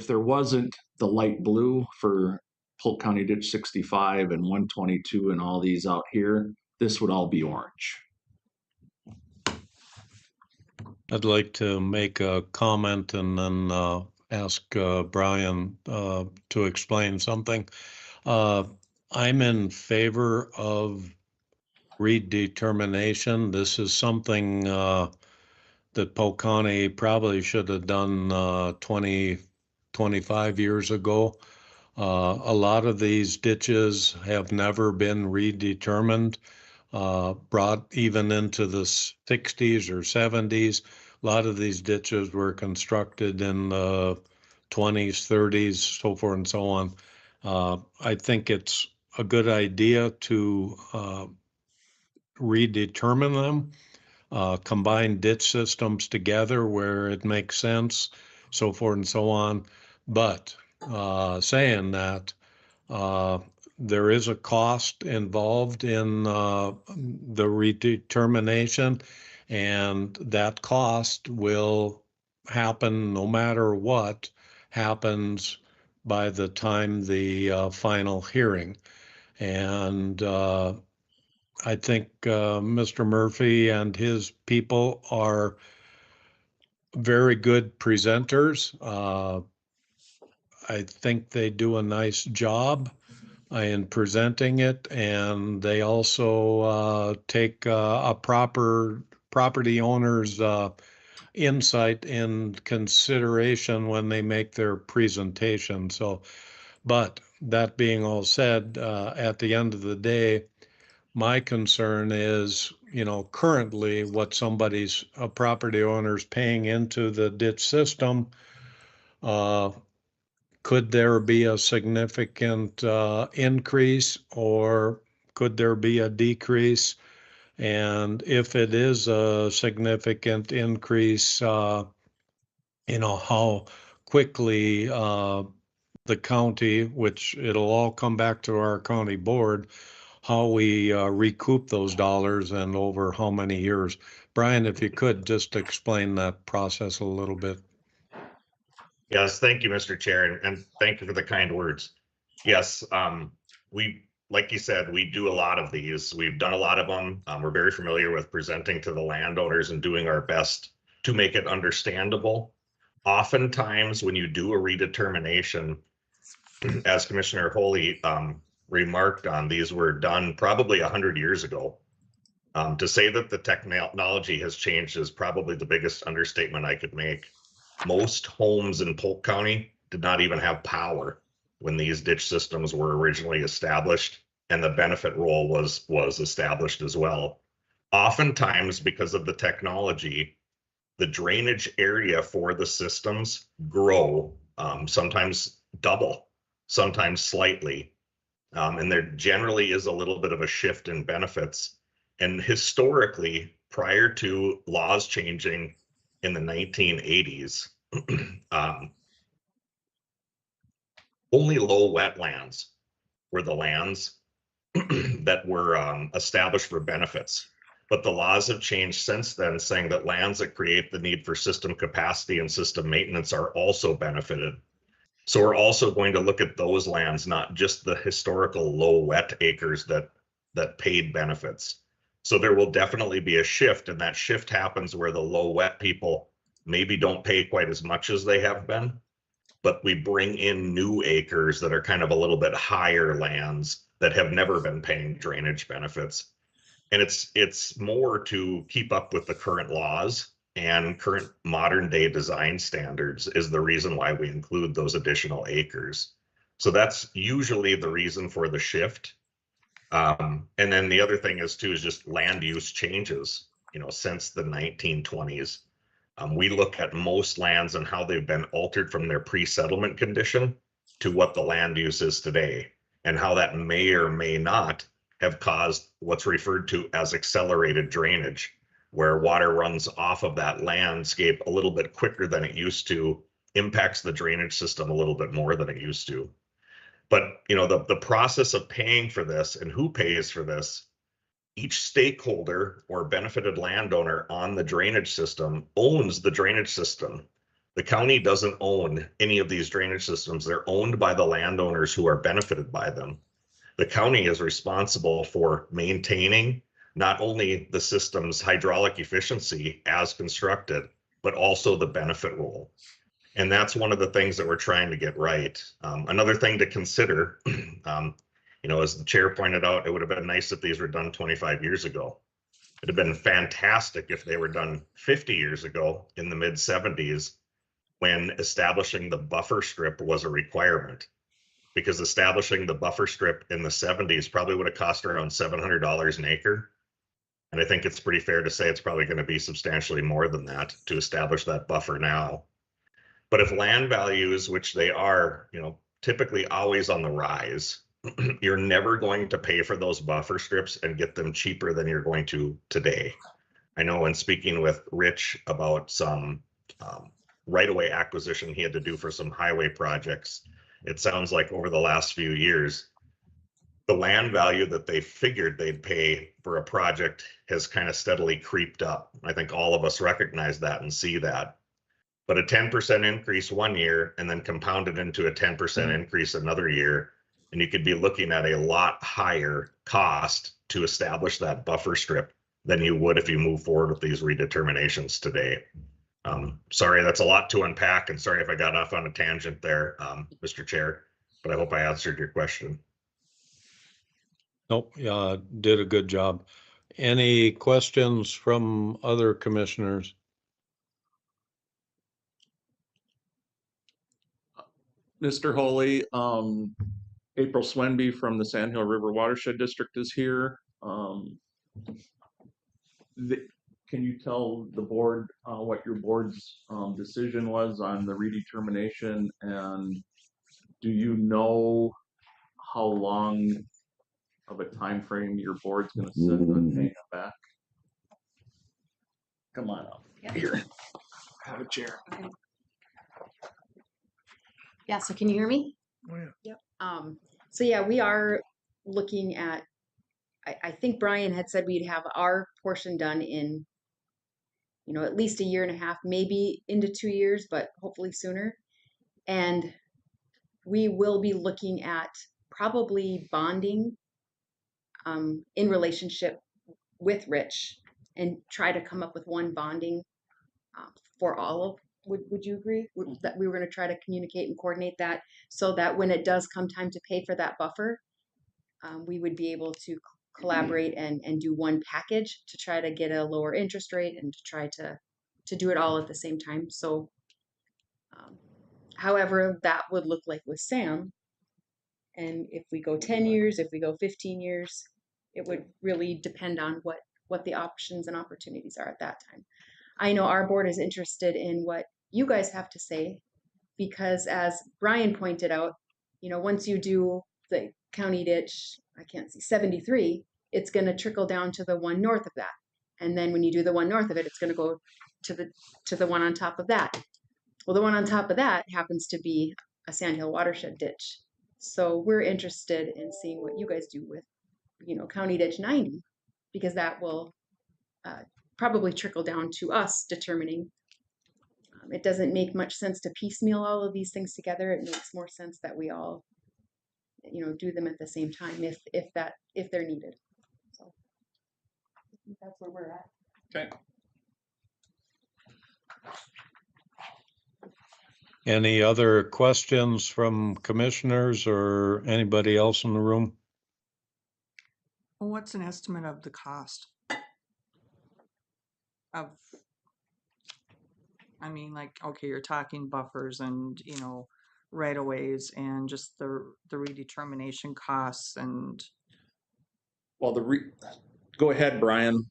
there wasn't the light blue for Polk County Ditch 65 and 122 and all these out here, this would all be orange. I'd like to make a comment and then ask Brian to explain something. I'm in favor of redetermination. This is something that Polk County probably should have done 20, 25 years ago. A lot of these ditches have never been redetermined, brought even into the 60s or 70s. A lot of these ditches were constructed in the 20s, 30s, so forth and so on. I think it's a good idea to redetermine them, combine ditch systems together where it makes sense, so forth and so on. But saying that, there is a cost involved in the redetermination, and that cost will happen no matter what happens by the time the final hearing. And I think Mr. Murphy and his people are very good presenters. I think they do a nice job in presenting it, and they also take a proper property owner's insight in consideration when they make their presentation. So, but that being all said, at the end of the day, my concern is, currently what a property owner's paying into the ditch system Could there be a significant increase, or could there be a decrease? And if it is a significant increase, how quickly the county, which it'll all come back to our county board, how we recoup those dollars and over how many years. Brian, if you could just explain that process a little bit. Yes, thank you, Mr. Chair, and thank you for the kind words. Yes, we, like you said, we do a lot of these. We've done a lot of them. We're very familiar with presenting to the landowners and doing our best to make it understandable. Oftentimes, when you do a redetermination, as Commissioner Holy remarked on, these were done probably 100 years ago. To say that the technology has changed is probably the biggest understatement I could make. Most homes in Polk County did not even have power when these ditch systems were originally established, and the benefit role was established as well. Oftentimes, because of the technology, the drainage area for the systems grow, sometimes double, sometimes slightly. And there generally is a little bit of a shift in benefits. And historically, prior to laws changing in the 1980s, only low wetlands were the lands that were established for benefits. But the laws have changed since then, saying that lands that create the need for system capacity and system maintenance are also benefited. So we're also going to look at those lands, not just the historical low wet acres that paid benefits. So there will definitely be a shift, and that shift happens where the low wet people maybe don't pay quite as much as they have been, but we bring in new acres that are kind of a little bit higher lands that have never been paying drainage benefits. And it's more to keep up with the current laws and current modern day design standards is the reason why we include those additional acres. So that's usually the reason for the shift. And then the other thing is just land use changes, since the 1920s. We look at most lands and how they've been altered from their pre-settlement condition to what the land use is today, and how that may or may not have caused what's referred to as accelerated drainage, where water runs off of that landscape a little bit quicker than it used to, impacts the drainage system a little bit more than it used to. But the process of paying for this and who pays for this, each stakeholder or benefited landowner on the drainage system owns the drainage system. The county doesn't own any of these drainage systems. They're owned by the landowners who are benefited by them. The county is responsible for maintaining not only the system's hydraulic efficiency as constructed, but also the benefit role. And that's one of the things that we're trying to get right. Another thing to consider, as the chair pointed out, it would have been nice if these were done 25 years ago. It'd have been fantastic if they were done 50 years ago in the mid 70s, when establishing the buffer strip was a requirement. Because establishing the buffer strip in the 70s probably would have cost around $700 an acre. And I think it's pretty fair to say it's probably going to be substantially more than that to establish that buffer now. But if land values, which they are, typically always on the rise, you're never going to pay for those buffer strips and get them cheaper than you're going to today. I know in speaking with Rich about some right-of-way acquisition he had to do for some highway projects, it sounds like over the last few years, the land value that they figured they'd pay for a project has kind of steadily creeped up. I think all of us recognize that and see that. But a 10% increase one year and then compounded into a 10% increase another year, and you could be looking at a lot higher cost to establish that buffer strip than you would if you move forward with these redeterminations today. Sorry, that's a lot to unpack, and sorry if I got off on a tangent there, Mr. Chair, but I hope I answered your question. Nope, yeah, did a good job. Any questions from other commissioners? Mr. Holy, April Swenby from the Sand Hill River Watershed District is here. can you tell the board what your board's decision was on the redetermination, and do you know how long of a time frame your board's going to set on paying it back? Come on up. Here, have a chair. Okay. Yeah, so can you hear me? Oh, yeah. Yep. So yeah, we are looking at, I think Brian had said we'd have our portion done in, at least a year and a half, maybe into 2 years, but hopefully sooner. And we will be looking at probably bonding in relationship with Rich and try to come up with one bonding for all of, would you agree that we were going to try to communicate and coordinate that so that when it does come time to pay for that buffer, we would be able to collaborate and do one package to try to get a lower interest rate and to try to do it all at the same time. So however that would look like with Sam, and if we go 10 years, if we go 15 years, it would really depend on what the options and opportunities are at that time. I know our board is interested in what you guys have to say, because as Brian pointed out, once you do the county ditch, I can't see 73, it's going to trickle down to the one north of that. And then when you do the one north of it, it's going to go to the one on top of that. Well, the one on top of that happens to be a Sandhill watershed ditch. So we're interested in seeing what you guys do with, County Ditch 90, because that will probably trickle down to us determining. It doesn't make much sense to piecemeal all of these things together. It makes more sense that we all, do them at the same time if they're needed. So I think that's where we're at. Okay. Any other questions from commissioners or anybody else in the room? Well, what's an estimate of the cost of, okay, you're talking buffers and, right of ways and just the redetermination costs and. Well, go ahead, Brian.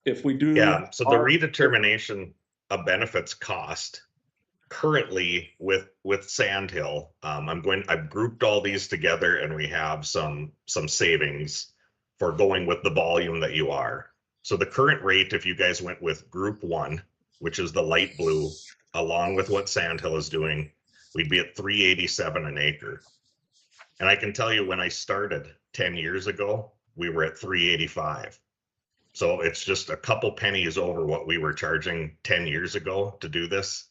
If we do. Yeah, so the redetermination of benefits cost currently with Sandhill, I've grouped all these together and we have some savings for going with the volume that you are. So the current rate, if you guys went with group 1, which is the light blue, along with what Sandhill is doing, we'd be at $387 an acre. And I can tell you when I started 10 years ago, we were at $385. So it's just a couple pennies over what we were charging 10 years ago to do this.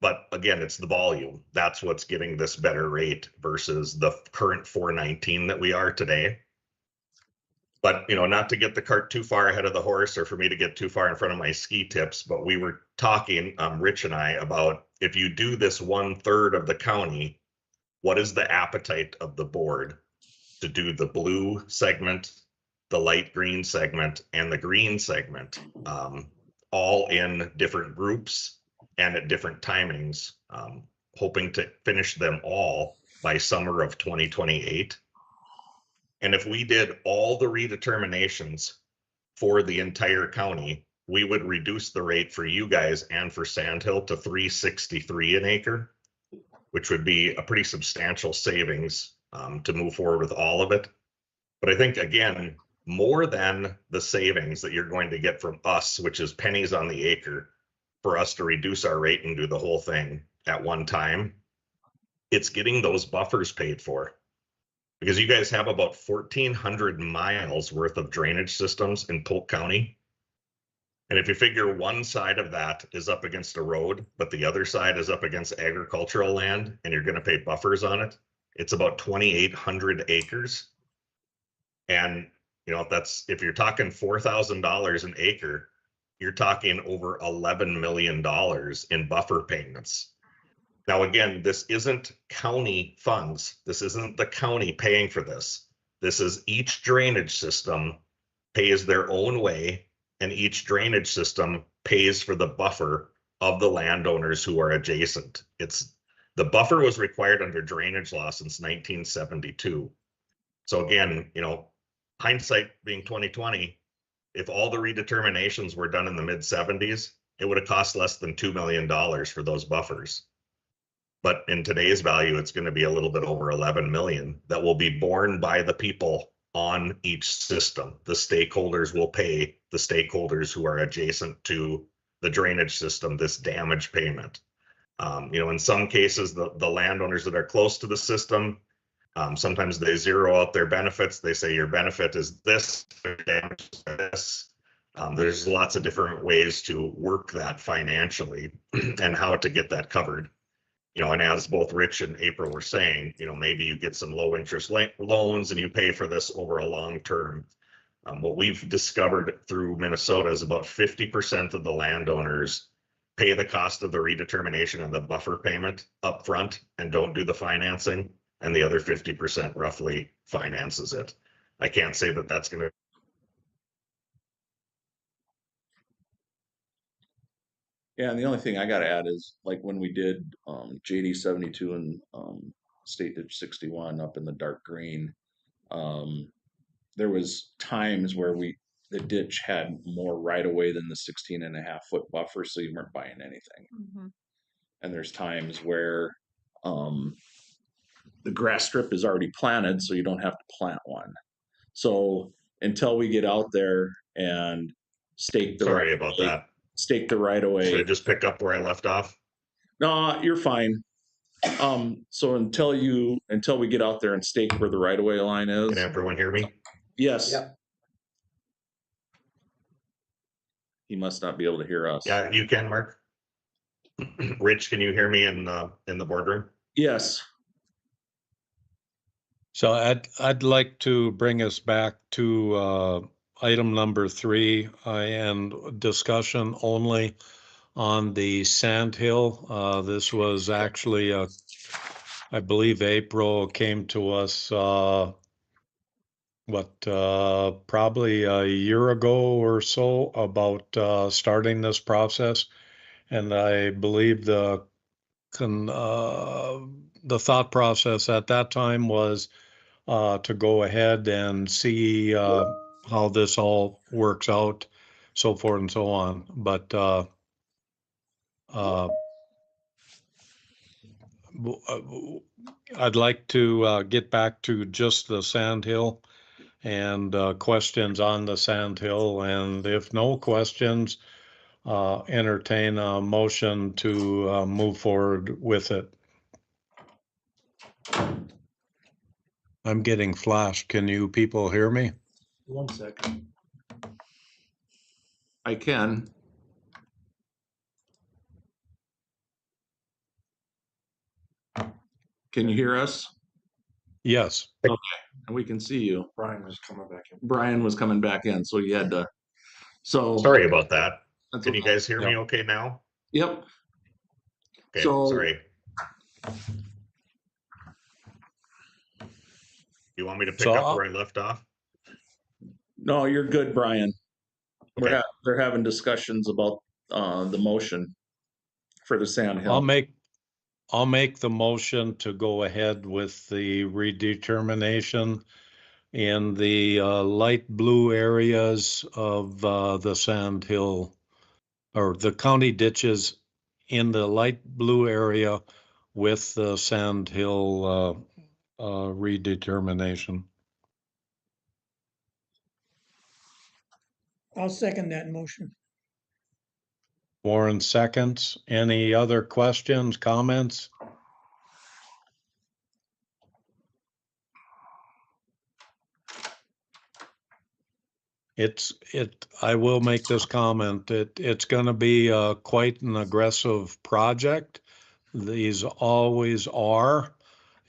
But again, it's the volume. That's what's getting this better rate versus the current 419 that we are today. But, not to get the cart too far ahead of the horse or for me to get too far in front of my ski tips, but we were talking, Rich and I, about if you do this 1/3 of the county, what is the appetite of the board to do the blue segment, the light green segment, and the green segment, all in different groups and at different timings, hoping to finish them all by summer of 2028. And if we did all the redeterminations for the entire county, we would reduce the rate for you guys and for Sandhill to $363 an acre, which would be a pretty substantial savings to move forward with all of it. But I think, again, more than the savings that you're going to get from us, which is pennies on the acre, for us to reduce our rate and do the whole thing at one time, it's getting those buffers paid for. Because you guys have about 1,400 miles worth of drainage systems in Polk County. And if you figure one side of that is up against a road, but the other side is up against agricultural land, and you're going to pay buffers on it, it's about 2,800 acres. And, if you're talking $4,000 an acre, you're talking over $11 million in buffer payments. Now, again, this isn't county funds. This isn't the county paying for this. This is each drainage system pays their own way, and each drainage system pays for the buffer of the landowners who are adjacent. The buffer was required under drainage law since 1972. So again, hindsight being 2020, if all the redeterminations were done in the mid-70s, it would have cost less than $2 million for those buffers. But in today's value, it's going to be a little bit over 11 million that will be borne by the people on each system. The stakeholders will pay the stakeholders who are adjacent to the drainage system this damage payment. In some cases, the landowners that are close to the system, sometimes they zero out their benefits. They say your benefit is this, their damage is this. There's lots of different ways to work that financially and how to get that covered. And as both Rich and April were saying, maybe you get some low interest loans and you pay for this over a long term. What we've discovered through Minnesota is about 50% of the landowners pay the cost of the redetermination and the buffer payment up front and don't do the financing, and the other 50% roughly finances it. I can't say that that's going to. Yeah, and the only thing I got to add is like when we did JD 72 and State Ditch 61 up in the dark green, there was times where the ditch had more right of way than the 16.5-foot buffer, so you weren't buying anything. Mhm. And there's times where the grass strip is already planted, so you don't have to plant one. So until we get out there and stake the Sorry about that. Stake the right of way. Should I just pick up where I left off? No, you're fine. So until we get out there and stake where the right of way line is. Can everyone hear me? Yes. Yep. He must not be able to hear us. Yeah, you can, Mark. Rich, can you hear me in the boardroom? Yes. So I'd like to bring us back to item number 3 and discussion only on the Sand Hill. This was actually, I believe April came to us, probably a year ago or so about starting this process. And I believe the thought process at that time was to go ahead and see how this all works out, so forth and so on. But I'd like to get back to just the Sand Hill and questions on the Sand Hill. And if no questions, entertain a motion to move forward with it. I'm getting flashed. Can you people hear me? 1 second. I can. Can you hear us? Yes. Okay. And we can see you. Brian was coming back in. Brian was coming back in, so you had to. So sorry about that. That's Can you okay. guys hear me okay now? Yep. Okay, So- sorry. You want me to pick up where I left off? No, you're good, Brian. Okay. They're having discussions about the motion for the Sand Hill. I'll make the motion to go ahead with the redetermination in the light blue areas of the Sand Hill, or the county ditches in the light blue area with the Sand Hill redetermination. I'll second that motion. Warren seconds. Any other questions, comments? I will make this comment. It's going to be quite an aggressive project. These always are.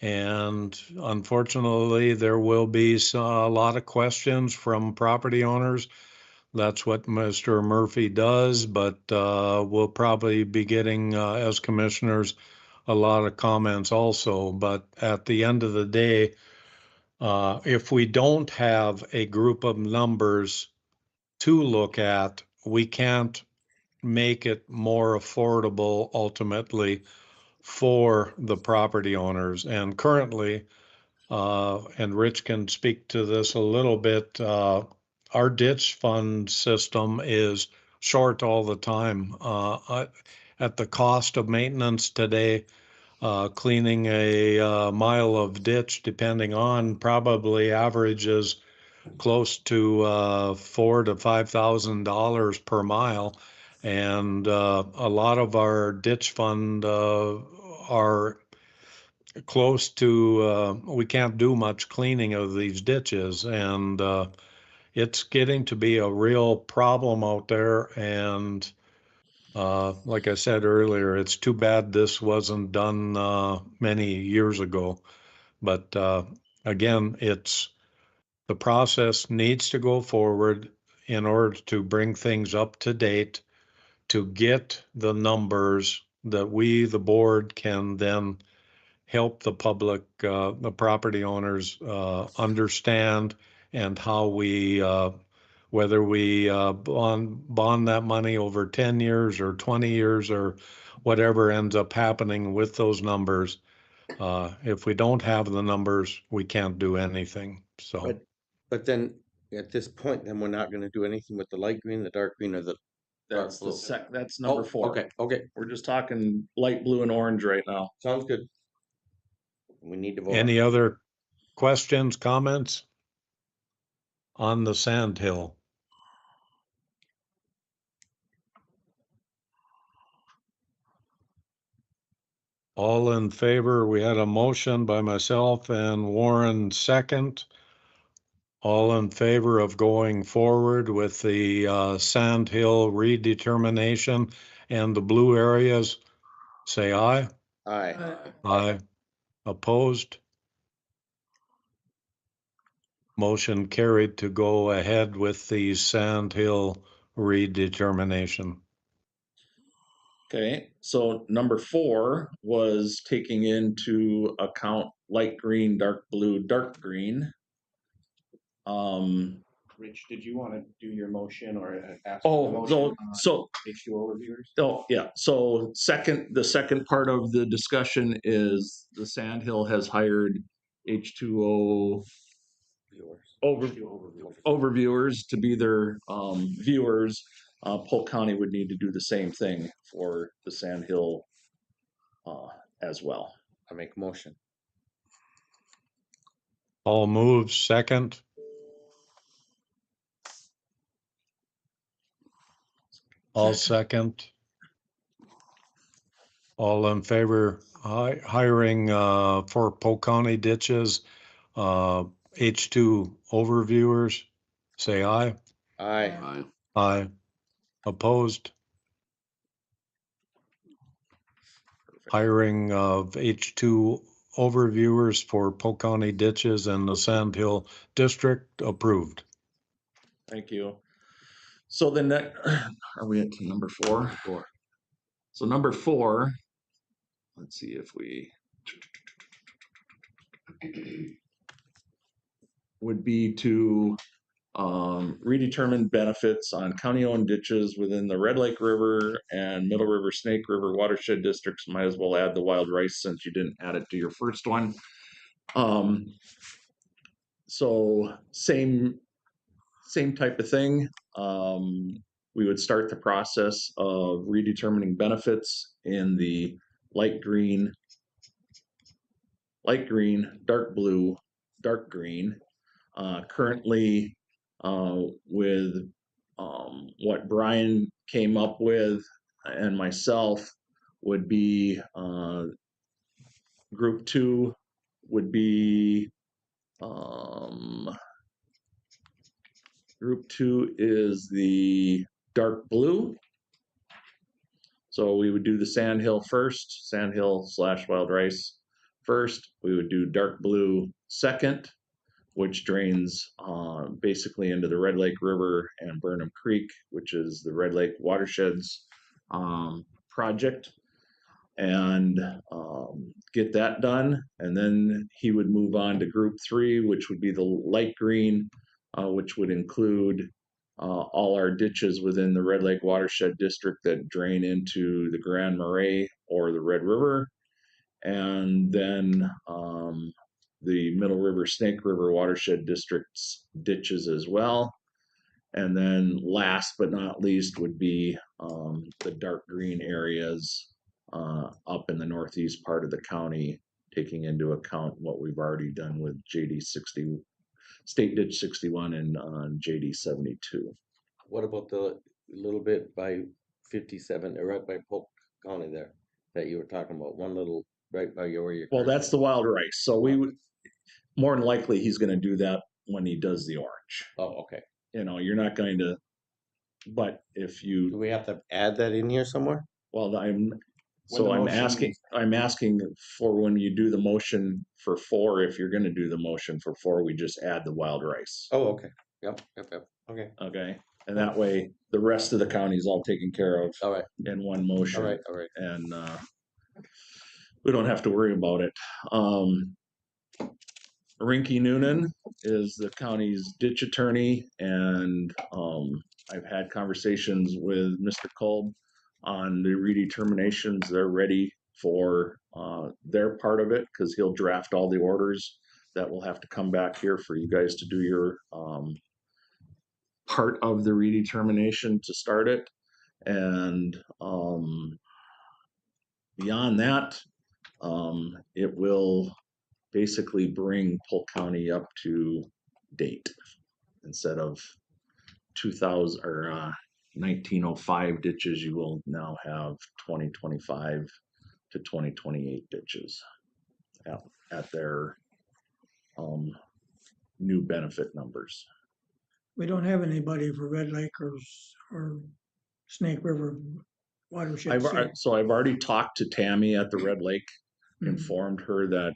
And unfortunately, there will be a lot of questions from property owners. That's what Mr. Murphy does, but we'll probably be getting, as commissioners, a lot of comments also. But at the end of the day, if we don't have a group of numbers to look at, we can't make it more affordable ultimately for the property owners. And currently, and Rich can speak to this a little bit, our ditch fund system is short all the time. At the cost of maintenance today, cleaning a mile of ditch, depending on, probably averages close to $4,000 to $5,000 per mile, and a lot of our ditch fund are close to. We can't do much cleaning of these ditches, and it's getting to be a real problem out there. And like I said earlier, it's too bad this wasn't done many years ago. But again, the process needs to go forward in order to bring things up to date, to get the numbers that we, the board, can then help the public, the property owners, understand, and how we, whether we bond that money over 10 years or 20 years or whatever ends up happening with those numbers. If we don't have the numbers, we can't do anything. So. But then at this point, then we're not going to do anything with the light green, the dark green, or the dark That's blue. that's number 4. Okay, okay, We're just talking light blue and orange right now. sounds good. We need to vote. Any other questions, comments on the sand hill? All in favor? We had a motion by myself and Warren second. All in favor of going forward with the sand hill redetermination and the blue areas, say aye. Aye. Aye. Opposed? Motion carried to go ahead with the sand hill redetermination. Okay, so number 4 was taking into account light green, dark blue, dark green. Rich, did you want to do your motion or ask? Oh, so Issue overviewers? Oh, yeah. So the second part of the discussion is the Sandhill has hired H2O overviewers to be their viewers. Polk County would need to do the same thing for the Sandhill as well. I make a motion. All moves second. All second. All in favor hiring for Polk County ditches H2 overviewers, say aye. Aye. Aye. Aye. Opposed? Hiring of H2 overviewers for Polk County ditches and the Sand Hill District approved. Thank you. So then are we at number 4? 4. So number 4, let's see if we would be to redetermine benefits on county-owned ditches within the Red Lake River and Middle River, Snake River watershed districts. Might as well add the wild rice since you didn't add it to your first one. So same type of thing. We would start the process of redetermining benefits in the light green, dark blue, dark green. Currently, with what Brian came up with and myself would be group 2 would be group 2 is the dark blue. So we would do the Sandhill first, Sandhill / wild rice first. We would do dark blue second, which drains basically into the Red Lake River and Burnham Creek, which is the Red Lake Watersheds project, and get that done. And then he would move on to group 3, which would be the light green, which would include all our ditches within the Red Lake Watershed District that drain into the Grand Marais or the Red River, and then the Middle River, Snake River Watershed District's ditches as well. And then last but not least would be the dark green areas up in the northeast part of the county, taking into account what we've already done with JD 60, State Ditch 61 and JD 72. What about the little bit by 57, right by Polk County there, that you were talking about, one little, right by where you're. Well, that's the wild rice. So we would, more than likely, he's going to do that when he does the orange. Oh, okay. You know, you're not going to, but if Do you, we have to add that in here somewhere? well, When so the I'm motion- asking for when you do the motion for 4, if you're going to do the motion for 4, we just add the wild rice. Oh, okay. Yep. Okay. Okay. And that way the rest of the county is all taken care of All right. in one motion. All right. And we don't have to worry about it. Rinky Noonan is the county's ditch attorney, and I've had conversations with Mr. Kolb on the redeterminations. They're ready for their part of it because he'll draft all the orders that will have to come back here for you guys to do your part of the redetermination to start it. And beyond that, it will basically bring Polk County up to date instead of 2000 or 1905 ditches. You will now have 2025 to 2028 ditches at their new benefit numbers. We don't have anybody for Red Lake or Snake River watershed. So I've already talked to Tammy at the Red Lake, informed her that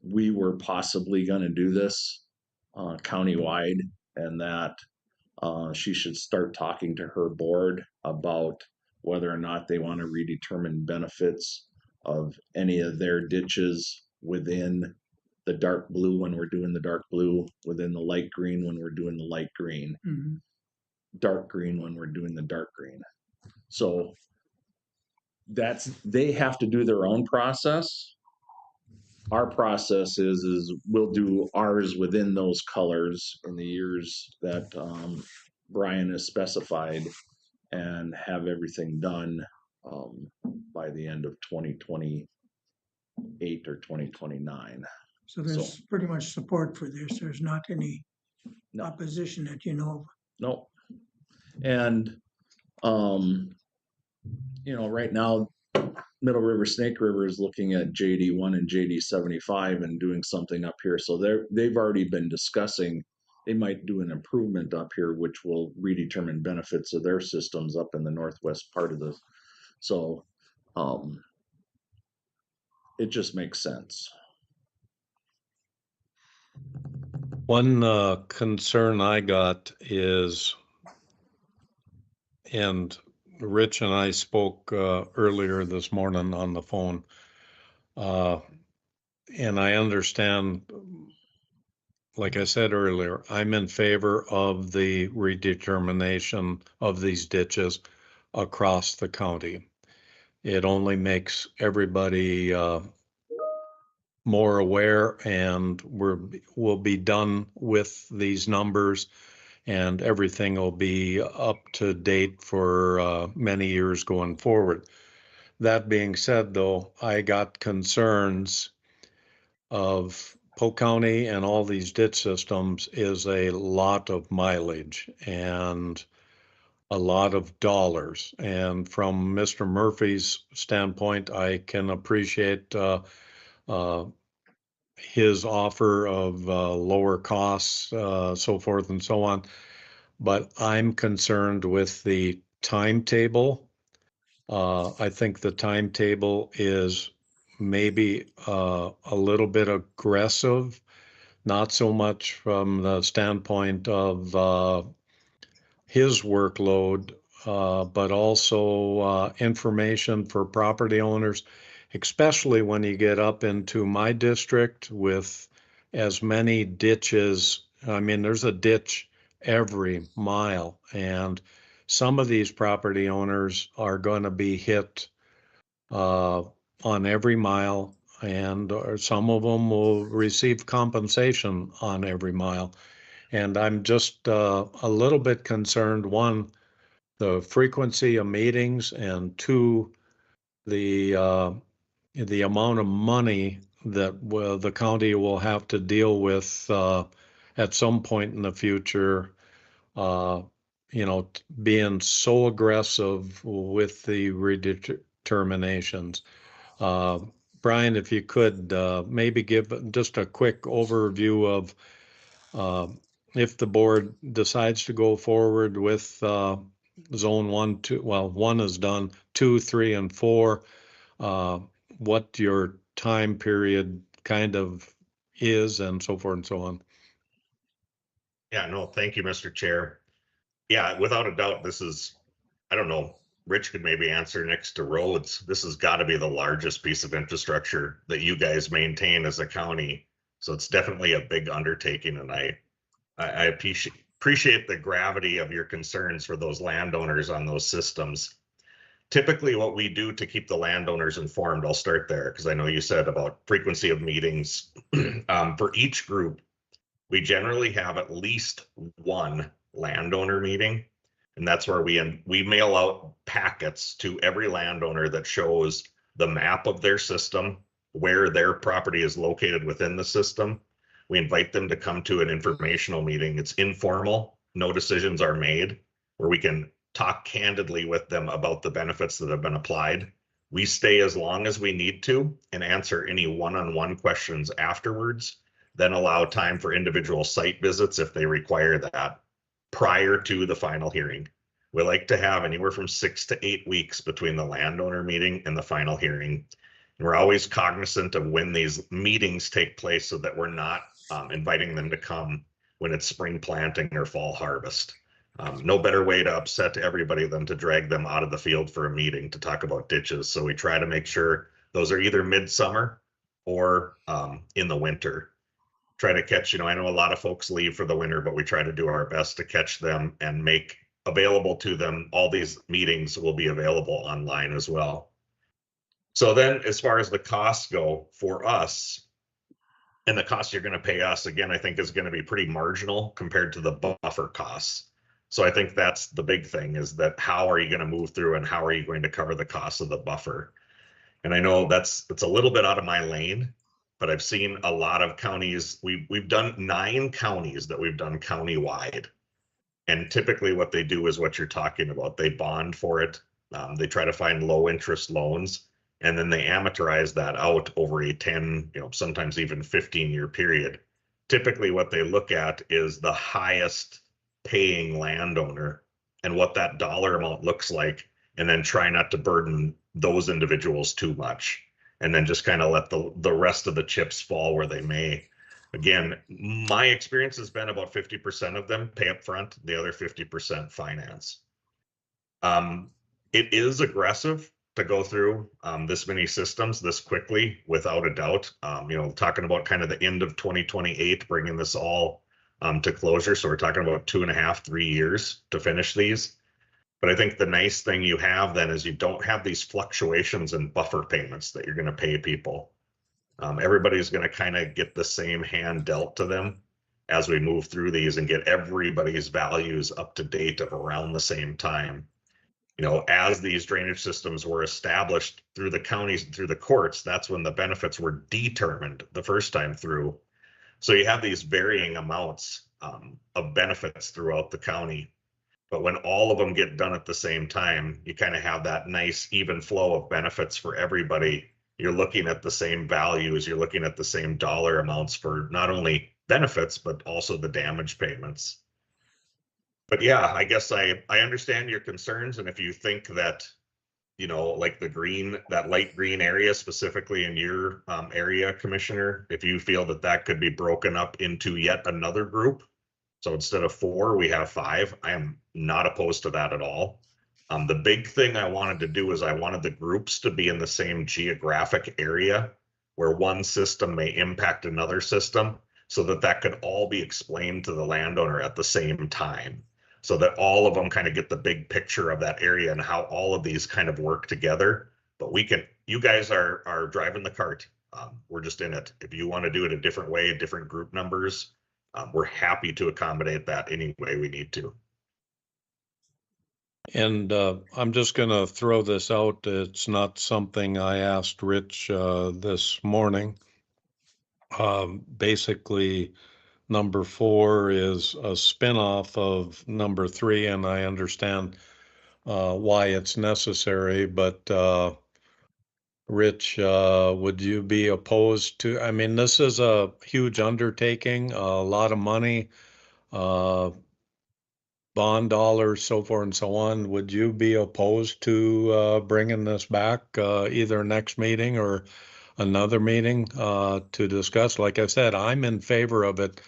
we were possibly going to do this countywide, and that she should start talking to her board about whether or not they want to redetermine benefits of any of their ditches within the dark blue when we're doing the dark blue, within the light green when we're doing the light green, dark green when we're doing the dark green. So they have to do their own process. Our process is we'll do ours within those colors in the years that Brian has specified, and have everything done by the end of 2028 or 2029. So there's pretty much support for this. There's not any opposition that you know of. No. And, right now, Middle River, Snake River is looking at JD1 and JD75 and doing something up here. So they've already been discussing, they might do an improvement up here, which will redetermine benefits of their systems up in the northwest part of the, so it just makes sense. One concern I got is, and Rich and I spoke earlier this morning on the phone, and I understand, like I said earlier, I'm in favor of the redetermination of these ditches across the county. It only makes everybody more aware, and we'll be done with these numbers, and everything will be up to date for many years going forward. That being said, though, I got concerns of Polk County and all these ditch systems is a lot of mileage and a lot of dollars. And from Mr. Murphy's standpoint, I can appreciate his offer of lower costs, so forth and so on. But I'm concerned with the timetable. I think the timetable is maybe a little bit aggressive, not so much from the standpoint of his workload, but also information for property owners, especially when you get up into my district with as many ditches. I mean, there's a ditch every mile, and some of these property owners are going to be hit on every mile, and some of them will receive compensation on every mile. And I'm just a little bit concerned, one, the frequency of meetings, and two, the amount of money that the county will have to deal with at some point in the future. Being so aggressive with the redeterminations. Brian, if you could maybe give just a quick overview of if the board decides to go forward with zone 1, 2, well, 1 is done, 2, 3, and 4, what your time period kind of is, and so forth and so on. Yeah, no, thank you, Mr. Chair. Yeah, without a doubt, this is, I don't know, Rich could maybe answer next to roads. This has got to be the largest piece of infrastructure that you guys maintain as a county. So it's definitely a big undertaking, and I appreciate the gravity of your concerns for those landowners on those systems. Typically, what we do to keep the landowners informed, I'll start there because I know you said about frequency of meetings. For each group, we generally have at least one landowner meeting, and that's where we mail out packets to every landowner that shows the map of their system, where their property is located within the system. We invite them to come to an informational meeting. It's informal, no decisions are made, where we can talk candidly with them about the benefits that have been applied. We stay as long as we need to and answer any one-on-one questions afterwards, then allow time for individual site visits if they require that prior to the final hearing. We like to have anywhere from 6 to 8 weeks between the landowner meeting and the final hearing. And we're always cognizant of when these meetings take place so that we're not inviting them to come when it's spring planting or fall harvest. No better way to upset everybody than to drag them out of the field for a meeting to talk about ditches. So we try to make sure those are either midsummer or in the winter. Try to catch, I know a lot of folks leave for the winter, but we try to do our best to catch them and make available to them. All these meetings will be available online as well. So then as far as the costs go for us, and the cost you're going to pay us, again, I think is going to be pretty marginal compared to the buffer costs. So I think that's the big thing, is that how are you going to move through and how are you going to cover the cost of the buffer? And I know it's a little bit out of my lane, but I've seen a lot of counties. We've done 9 counties that we've done countywide. And typically what they do is what you're talking about. They bond for it. They try to find low interest loans, and then they amortize that out over a 10, sometimes even 15-year period. Typically what they look at is the highest paying landowner and what that dollar amount looks like, and then try not to burden those individuals too much, and then just kind of let the rest of the chips fall where they may. Again, my experience has been about 50% of them pay up front, the other 50% finance. It is aggressive to go through this many systems this quickly, without a doubt. Talking about kind of the end of 2028, bringing this all to closure. So we're talking about 2.5, 3 years to finish these. But I think the nice thing you have then is you don't have these fluctuations in buffer payments that you're going to pay people. Everybody's going to kind of get the same hand dealt to them as we move through these and get everybody's values up to date of around the same time. As these drainage systems were established through the counties and through the courts, that's when the benefits were determined the first time through. So you have these varying amounts of benefits throughout the county. But when all of them get done at the same time, you kind of have that nice even flow of benefits for everybody. You're looking at the same values, you're looking at the same dollar amounts for not only benefits, but also the damage payments. But yeah, I guess I understand your concerns. And if you think that, like that light green area specifically in your area, Commissioner, if you feel that could be broken up into yet another group, so instead of 4, we have 5. I am not opposed to that at all. The big thing I wanted to do is I wanted the groups to be in the same geographic area where one system may impact another system, so that could all be explained to the landowner at the same time, so that all of them kind of get the big picture of that area and how all of these kind of work together. But you guys are driving the cart. We're just in it. If you want to do it a different way, different group numbers, we're happy to accommodate that any way we need to. And I'm just going to throw this out. It's not something I asked Rich this morning. Basically, number 4 is a spinoff of number 3, and I understand why it's necessary, but Rich, would you be opposed to? I mean, this is a huge undertaking, a lot of money, uh, bond dollars, so forth and so on. Would you be opposed to bringing this back either next meeting or another meeting to discuss? Like I said, I'm in favor of it.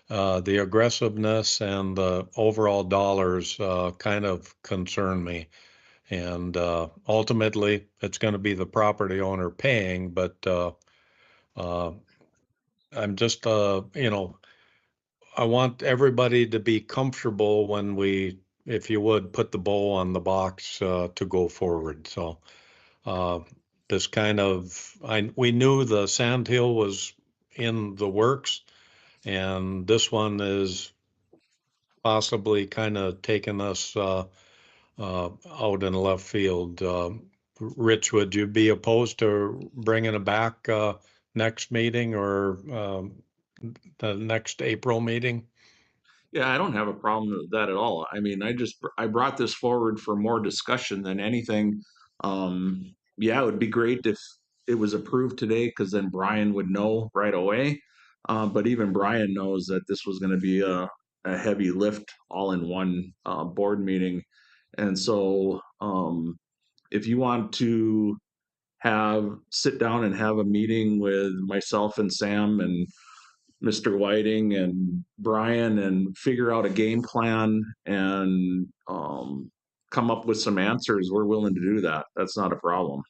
The aggressiveness and the overall dollars kind of concern me. And ultimately, it's going to be the property owner paying, but I'm just, I want everybody to be comfortable when we, if you would, put the bow on the box to go forward. So uh, this kind of, we knew the Sandhill was in the works, and this one is possibly kind of taking us out in left field. Rich, would you be opposed to bringing it back next meeting or the next April meeting? Yeah, I don't have a problem with that at all. I mean, I brought this forward for more discussion than anything. Yeah, it would be great if it was approved today because then Brian would know right away. But even Brian knows that this was going to be a heavy lift all in one board meeting. And so if you want to sit down and have a meeting with myself and Sam and Mr. Whiting and Brian and figure out a game plan and come up with some answers, we're willing to do that. That's not a problem.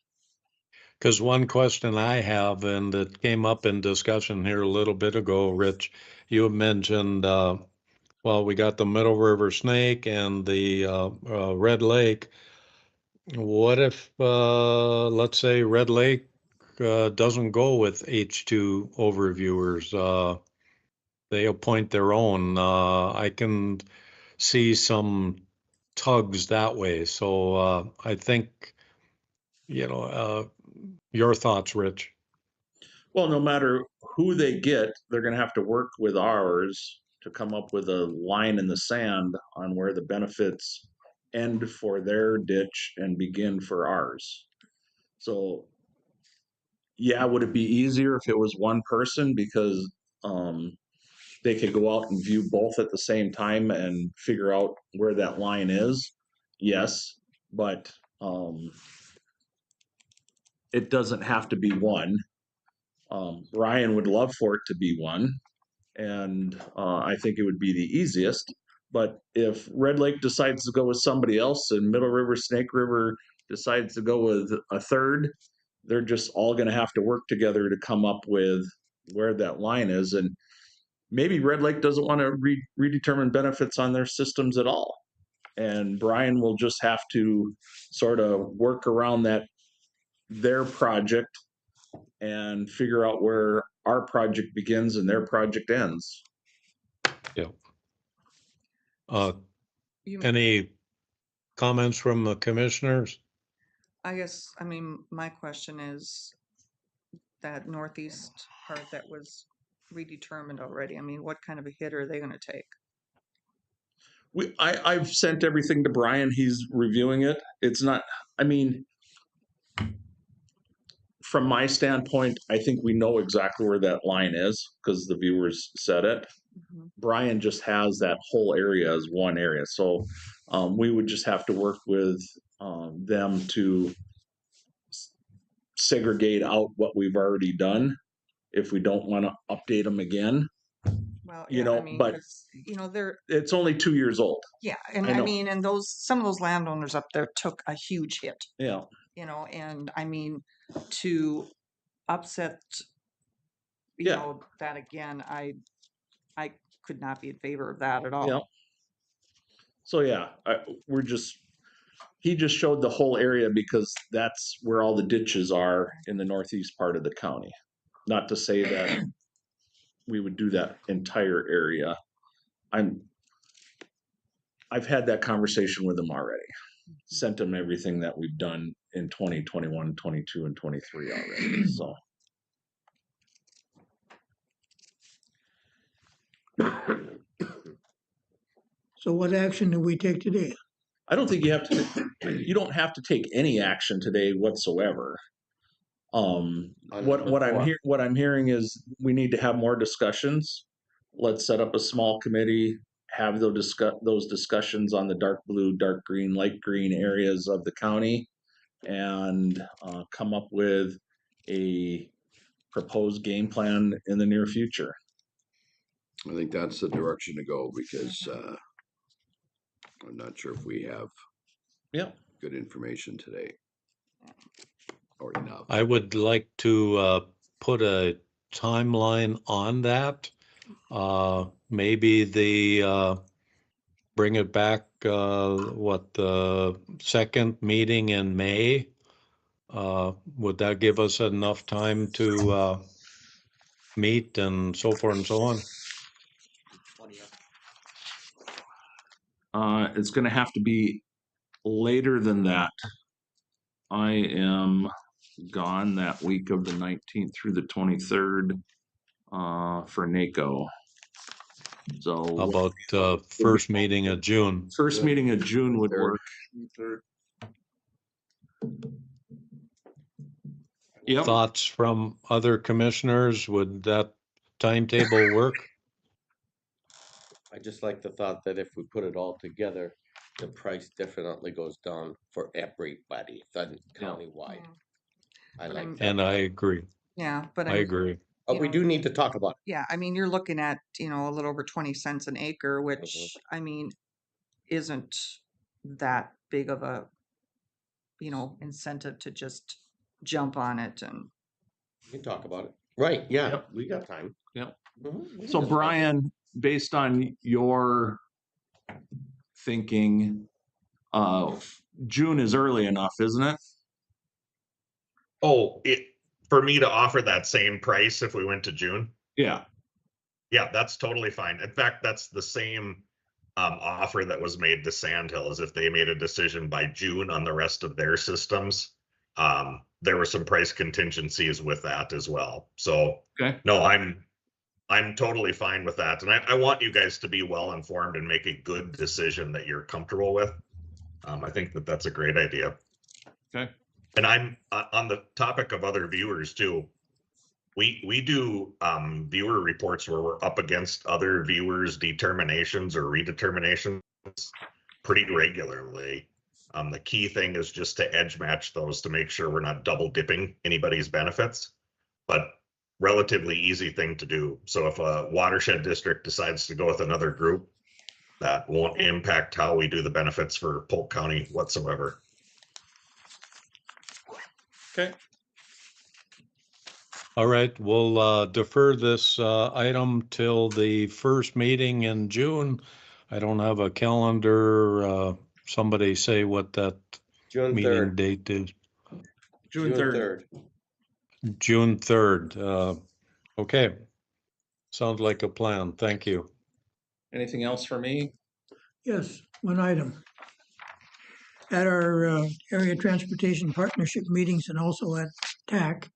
Because one question I have, and it came up in discussion here a little bit ago, Rich, you mentioned, well, we got the Middle River Snake and the Red Lake. What if, let's say, Red Lake doesn't go with H2 overviewers? They appoint their own. I can see some tugs that way. So I think, your thoughts, Rich. Well, no matter who they get, they're going to have to work with ours to come up with a line in the sand on where the benefits end for their ditch and begin for ours. So, yeah, would it be easier if it was one person because they could go out and view both at the same time and figure out where that line is? Yes, but it doesn't have to be one. Brian would love for it to be one, and I think it would be the easiest. But if Red Lake decides to go with somebody else and Middle River, Snake River decides to go with a third, they're just all going to have to work together to come up with where that line is. And maybe Red Lake doesn't want to redetermine benefits on their systems at all. And Brian will just have to sort of work around their project and figure out where our project begins and their project ends. Yeah. You, Any comments from the commissioners? I guess, I mean, my question is that northeast part that was redetermined already. I mean, what kind of a hit are they going to take? I've sent everything to Brian. He's reviewing it. It's not, I mean, from my standpoint, I think we know exactly where that line is because the viewers said it. Mm-hmm. Brian just has that whole area as one area. So we would just have to work with them to segregate out what we've already done if we don't want to update them again. Well, You yeah, know, I mean, but 'cause, you know, they're, it's only 2 years old. yeah, and I I know. mean, and some of those landowners up there took a huge hit, Yeah. you know, and I mean, to upset, you Yeah. know, that again, I could not be in favor of that at all. Yeah. So yeah, he just showed the whole area because that's where all the ditches are in the northeast part of the county. Not to say that we would do that entire area. I've had that conversation with them already. Sent them everything that we've done in 2021, 22, and 23 already. So So what action do we take today? I don't think you don't have to take any action today whatsoever. What I'm hearing is we need to have more discussions. Let's set up a small committee, have those discussions on the dark blue, dark green, light green areas of the county, and come up with a proposed game plan in the near future. I think that's the direction to go because I'm not sure if we have good information today or enough. I would like to put a timeline on that. Maybe bring it back, the second meeting in May? Would that give us enough time to meet and so forth and so on? It's going to have to be later than that. I am gone that week of the 19th through the 23rd for NACO. So how about first meeting of June? First meeting of June would work. Yep. Thoughts from other commissioners? Would that timetable work? I just like the thought that if we put it all together, the price definitely goes down for everybody, countywide. I like that. And I agree. Yeah, but I agree. But we do need to talk about it. Yeah, I mean, you're looking at, a little over 20 cents an acre, which, I mean, isn't that big of a, incentive to just jump on it and. We can talk about it. Right, yeah, Yep. we got time. Yep. Mhm. So Brian, based on your thinking, June is early enough, isn't it? Oh, for me to offer that same price if we went to June? Yeah. Yeah, that's totally fine. In fact, that's the same offer that was made to Sandhills. If they made a decision by June on the rest of their systems, there were some price contingencies with that as well. So no, I'm totally fine with that. And I want you guys to be well informed and make a good decision that you're comfortable with. I think that that's a great idea. Okay. And I'm on the topic of other viewers too. We do viewer reports where we're up against other viewers' determinations or redeterminations pretty regularly. The key thing is just to edge match those to make sure we're not double dipping anybody's benefits, but relatively easy thing to do. So if a watershed district decides to go with another group, that won't impact how we do the benefits for Polk County whatsoever. Okay. All right, we'll defer this item till the first meeting in June. I don't have a calendar. Somebody say what that June meeting 3rd. date is. June 3rd. June 3rd. Okay. Sounds like a plan. Thank you. Anything else for me? Yes, one item. At our area transportation partnership meetings and also at TAC,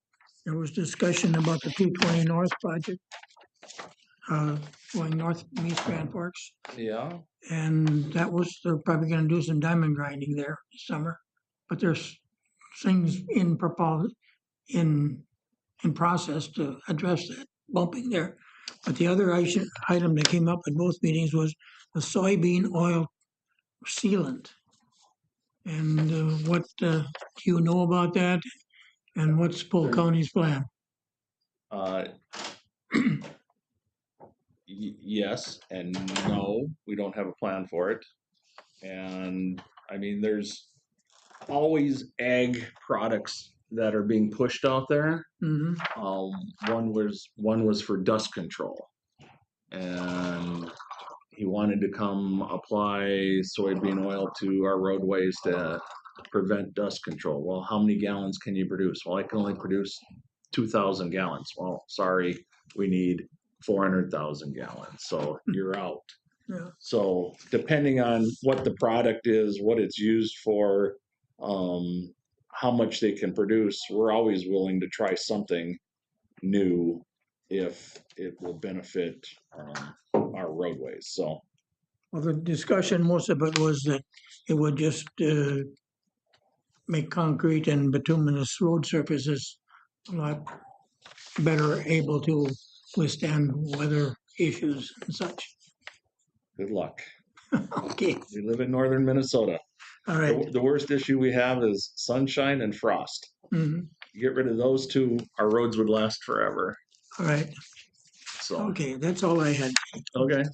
there was discussion about the 220 North project, going north from East Grand Forks. Yeah. And they're probably gonna do some diamond grinding there this summer. But there's things in process to address that bumping there. But the other item that came up at both meetings was the soybean oil sealant. And what do you know about that? And what's Polk County's plan? Yes and no, we don't have a plan for it. And I mean, there's always ag products that are being pushed out there. One was for dust control, and he wanted to come apply soybean oil to our roadways to prevent dust control. Well, how many gallons can you produce? Well, I can only produce 2,000 gallons. Well, sorry, we need 400,000 gallons. So you're out. Yeah. So depending on what the product is, what it's used for, how much they can produce, we're always willing to try something new if it will benefit our roadways. So Well, the discussion, most of it was that it would just make concrete and bituminous road surfaces a lot better able to withstand weather issues and such. good luck. Okay, We live in northern Minnesota. all right. The worst issue we have is sunshine and frost. Mhm. Get rid of those two, our roads would last forever. All right, So, okay, that's all I had. okay.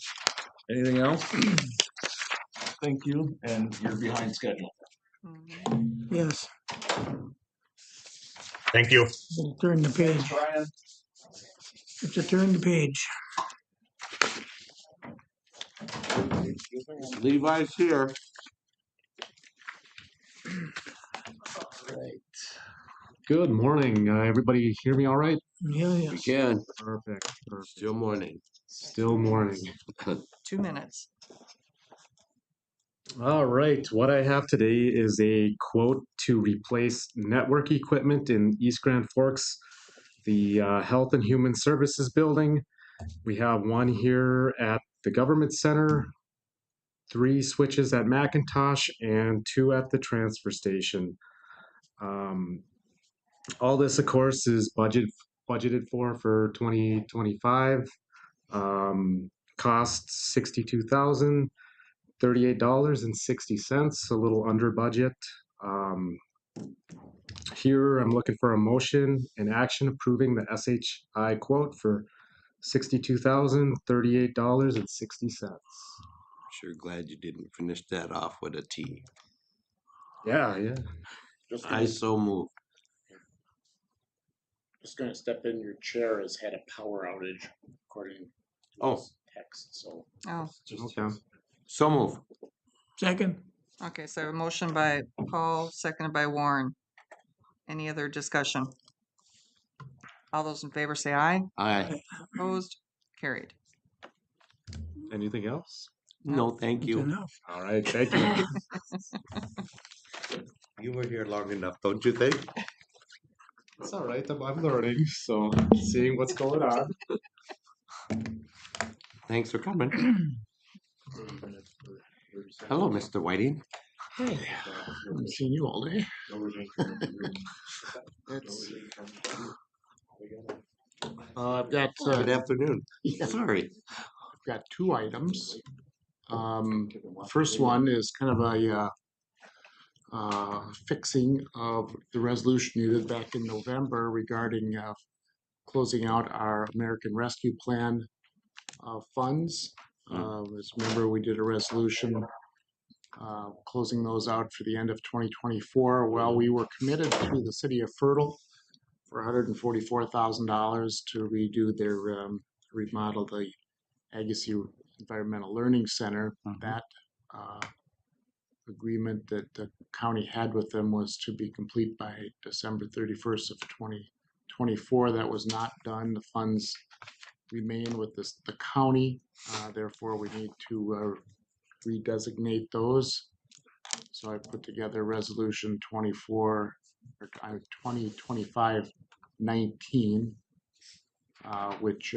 Anything else? Thank you, and you're behind schedule. Yes, Thank you. we'll turn the page. Brian. It's a turn the page. Levi's here. Good morning. Everybody hear me all right? Yeah, We yes. can. Perfect. Perfect. Still morning. Still morning. 2 minutes. All right. What I have today is a quote to replace network equipment in East Grand Forks, the Health and Human Services building. We have one here at the Government Center, 3 switches at McIntosh, and 2 at the transfer station. All this, of course, is budgeted for 2025. Costs $62,038.60, a little under budget. Here, I'm looking for a motion and action approving the SHI quote for $62,038.60. Sure glad you didn't finish that off with a T. Yeah. I so move. Just gonna step in, your chair has had a power outage according to Oh. this text, so. Oh, Okay. So move. Second, okay, so a motion by Paul, seconded by Warren. Any other discussion? All those in favor say aye. Aye. Opposed? Carried. Anything else? No, thank it's you. enough. All right. Thank you. You were here long enough, don't you think? It's all right. I'm learning, so seeing what's going on. Thanks for coming. Hello, Mr. Whiting. Hey, haven't seen you all day. I've got, Good afternoon. yeah, Sorry. I've got 2 items. First one is kind of a fixing of the resolution you did back in November regarding closing out our American Rescue Plan funds. As remember, we did a resolution closing those out for the end of 2024. Well, we were committed to the city of Fertile for $144,000 to redo their remodel the Agassiz Environmental Learning Center. That agreement that the county had with them was to be complete by December 31st of 2024. That was not done. The funds remain with the county. Therefore, we need to redesignate those. So I put together resolution 2025-19, which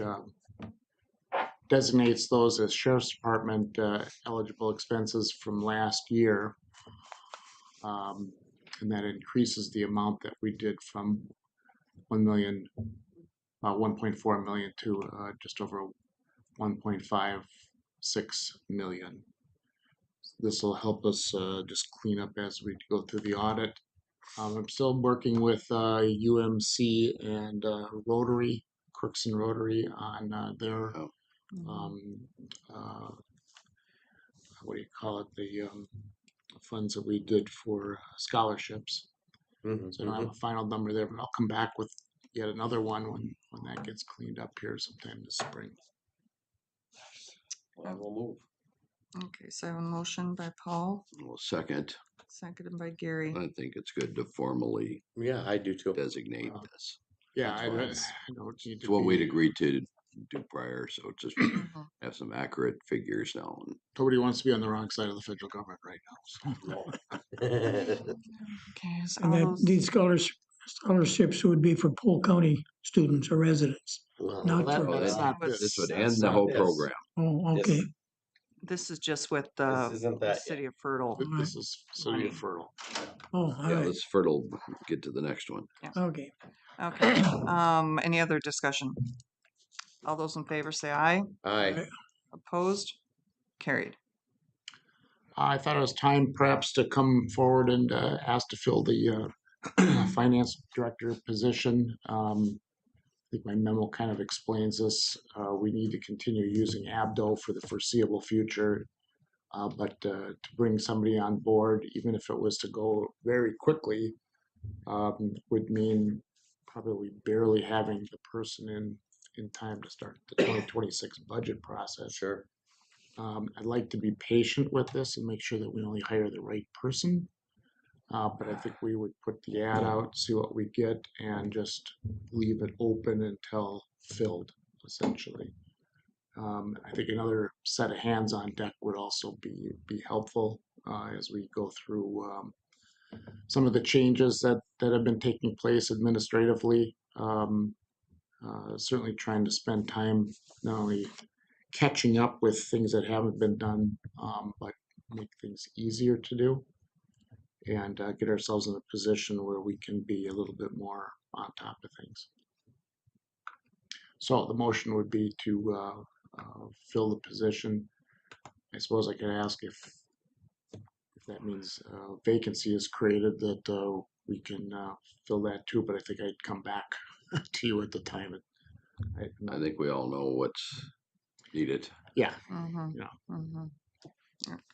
designates those as Sheriff's Department eligible expenses from last year. And that increases the amount that we did from about 1.4 million to just over 1.56 million. This will help us just clean up as we go through the audit. I'm still working with UMC and Rotary, Crooks and Rotary on their what do you call it, the funds that we did for scholarships. So I don't have a final number there, but I'll come back with yet another one when that gets cleaned up here sometime this spring. I will move. Okay, so I have a motion by Paul, Well, second, seconded by Gary. I think it's good to formally Yeah, I do too. designate this. Yeah, I don't need It's to what we'd be, agreed to do prior, so just Mhm. have some accurate figures now. Nobody wants to be on the wrong side of the federal government right now. Okay, so And all that those, these scholarships would be for Polk County students or residents, not That, for, Oh, that's that, not was- this would this. end That's the not whole this. program. oh, okay. this is just with This isn't the that city of Fertile. This is City of Fertile. Oh, all Yeah, right, let's fertile, get to the next one. okay. Okay, any other discussion? All those in favor say aye. Aye. Opposed? Carried. I thought it was time perhaps to come forward and ask to fill the finance director position. I think my memo kind of explains this. We need to continue using Abdo for the foreseeable future. But to bring somebody on board, even if it was to go very quickly, would mean probably barely having the person in time to start the 2026 budget process. Sure. I'd like to be patient with this and make sure that we only hire the right person. But I think we would put the ad out, see what we get, and just leave it open until filled, essentially. I think another set of hands on deck would also be helpful as we go through some of the changes that have been taking place administratively. Certainly trying to spend time not only catching up with things that haven't been done, but make things easier to do and get ourselves in a position where we can be a little bit more on top of things. So the motion would be to fill the position. I suppose I could ask if that means vacancy is created that we can fill that too, but I think I'd come back to you at the time. I think we all know what's needed. Yeah. Mhm, Yeah. mhm.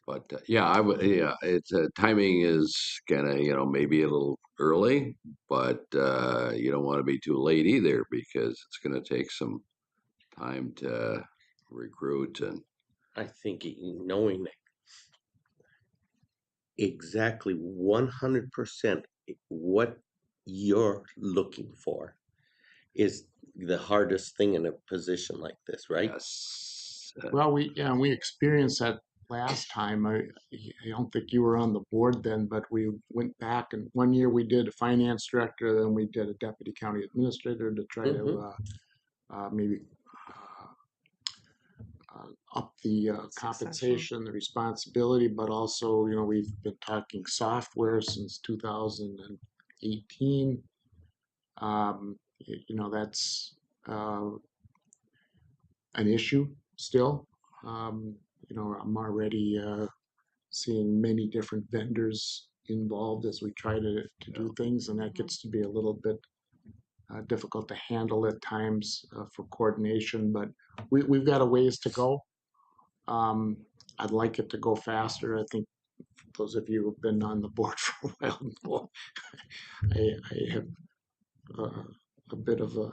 But yeah, I would. Yeah, it's timing is kind of maybe a little early, but you don't want to be too late either because it's going to take some time to recruit and I think knowing exactly 100% what you're looking for is the hardest thing in a position like this, right? yes, Well, we experienced that last time. I don't think you were on the board then, but we went back and one year we did a finance director, then we did a deputy county administrator to try to maybe up the compensation, the responsibility, but also, we've been talking software since 2018. That's an issue still. I'm already seeing many different vendors involved as we try to do things, and that gets to be a little bit difficult to handle at times for coordination, but we've got a ways to go. I'd like it to go faster. I think those of you who've been on the board for a while know I have a bit of a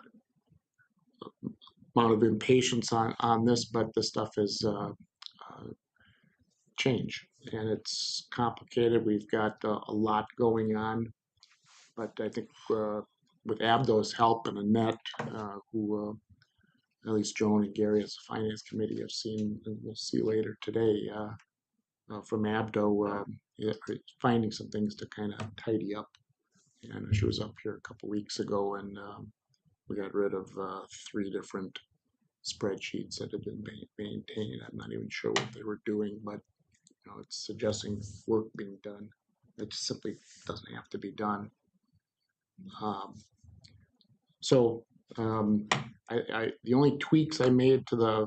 amount of impatience on this, but the stuff is change and it's complicated. We've got a lot going on, but I think with Abdo's help and Annette, who at least Joan and Gary as a finance committee have seen, and we'll see later today from Abdo, finding some things to kind of tidy up. And she was up here a couple weeks ago, and we got rid of 3 different spreadsheets that had been maintained. I'm not even sure what they were doing, but it's suggesting work being done. It simply doesn't have to be done. The only tweaks I made to the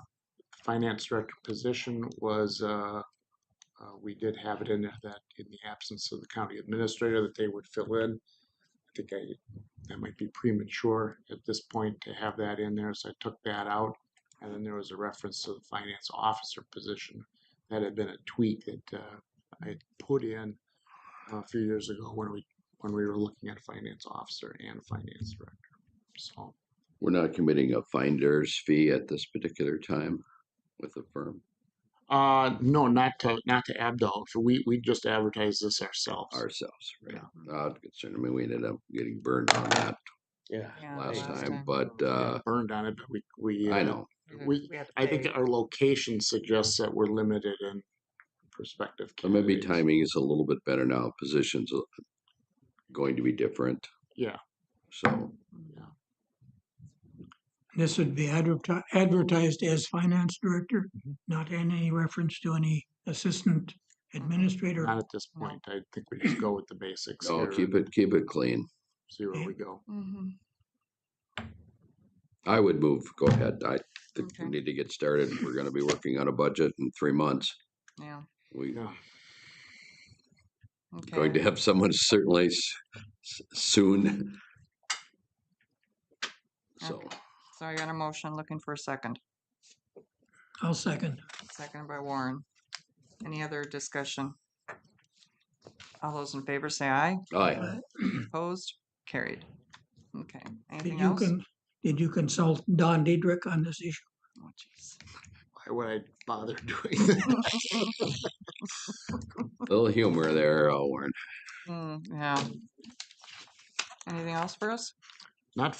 finance director position was we did have it in there that in the absence of the county administrator that they would fill in. I think that might be premature at this point to have that in there, so I took that out. And then there was a reference to the finance officer position that had been a tweak that I had put in a few years ago when we were looking at a finance officer and a finance director. So we're not committing a finder's fee at this particular time with the firm. no, not to Abdo. So we just advertise this ourselves. Right? Not concerned. I mean, we ended up getting burned on that Yeah. last last time, time. but, We got burned on it, but we. I know. We, had to I think pay. our location suggests that we're limited in prospective So maybe candidates. timing is a little bit better now. Positions are going to be different, Yeah, so. This would be advertised as finance director, not any reference to any assistant administrator. not at this point. I think we just go with the basics No, here. keep it clean. See where we go. Mhm. I would move, go ahead. I think we Okay. need to get started. We're gonna be working on a budget in 3 months. Yeah, We Yeah. going to okay. have someone certainly soon. So, Okay. So I got a motion, looking for a second. I'll second. Seconded by Warren. Any other discussion? All those in favor say aye. aye. Opposed? Carried. Okay. Anything Did you else? did you consult Don Diedrich on this issue? Oh, jeez. Why would I bother doing that? A little humor there, Warren. Yeah. Anything else for us? Not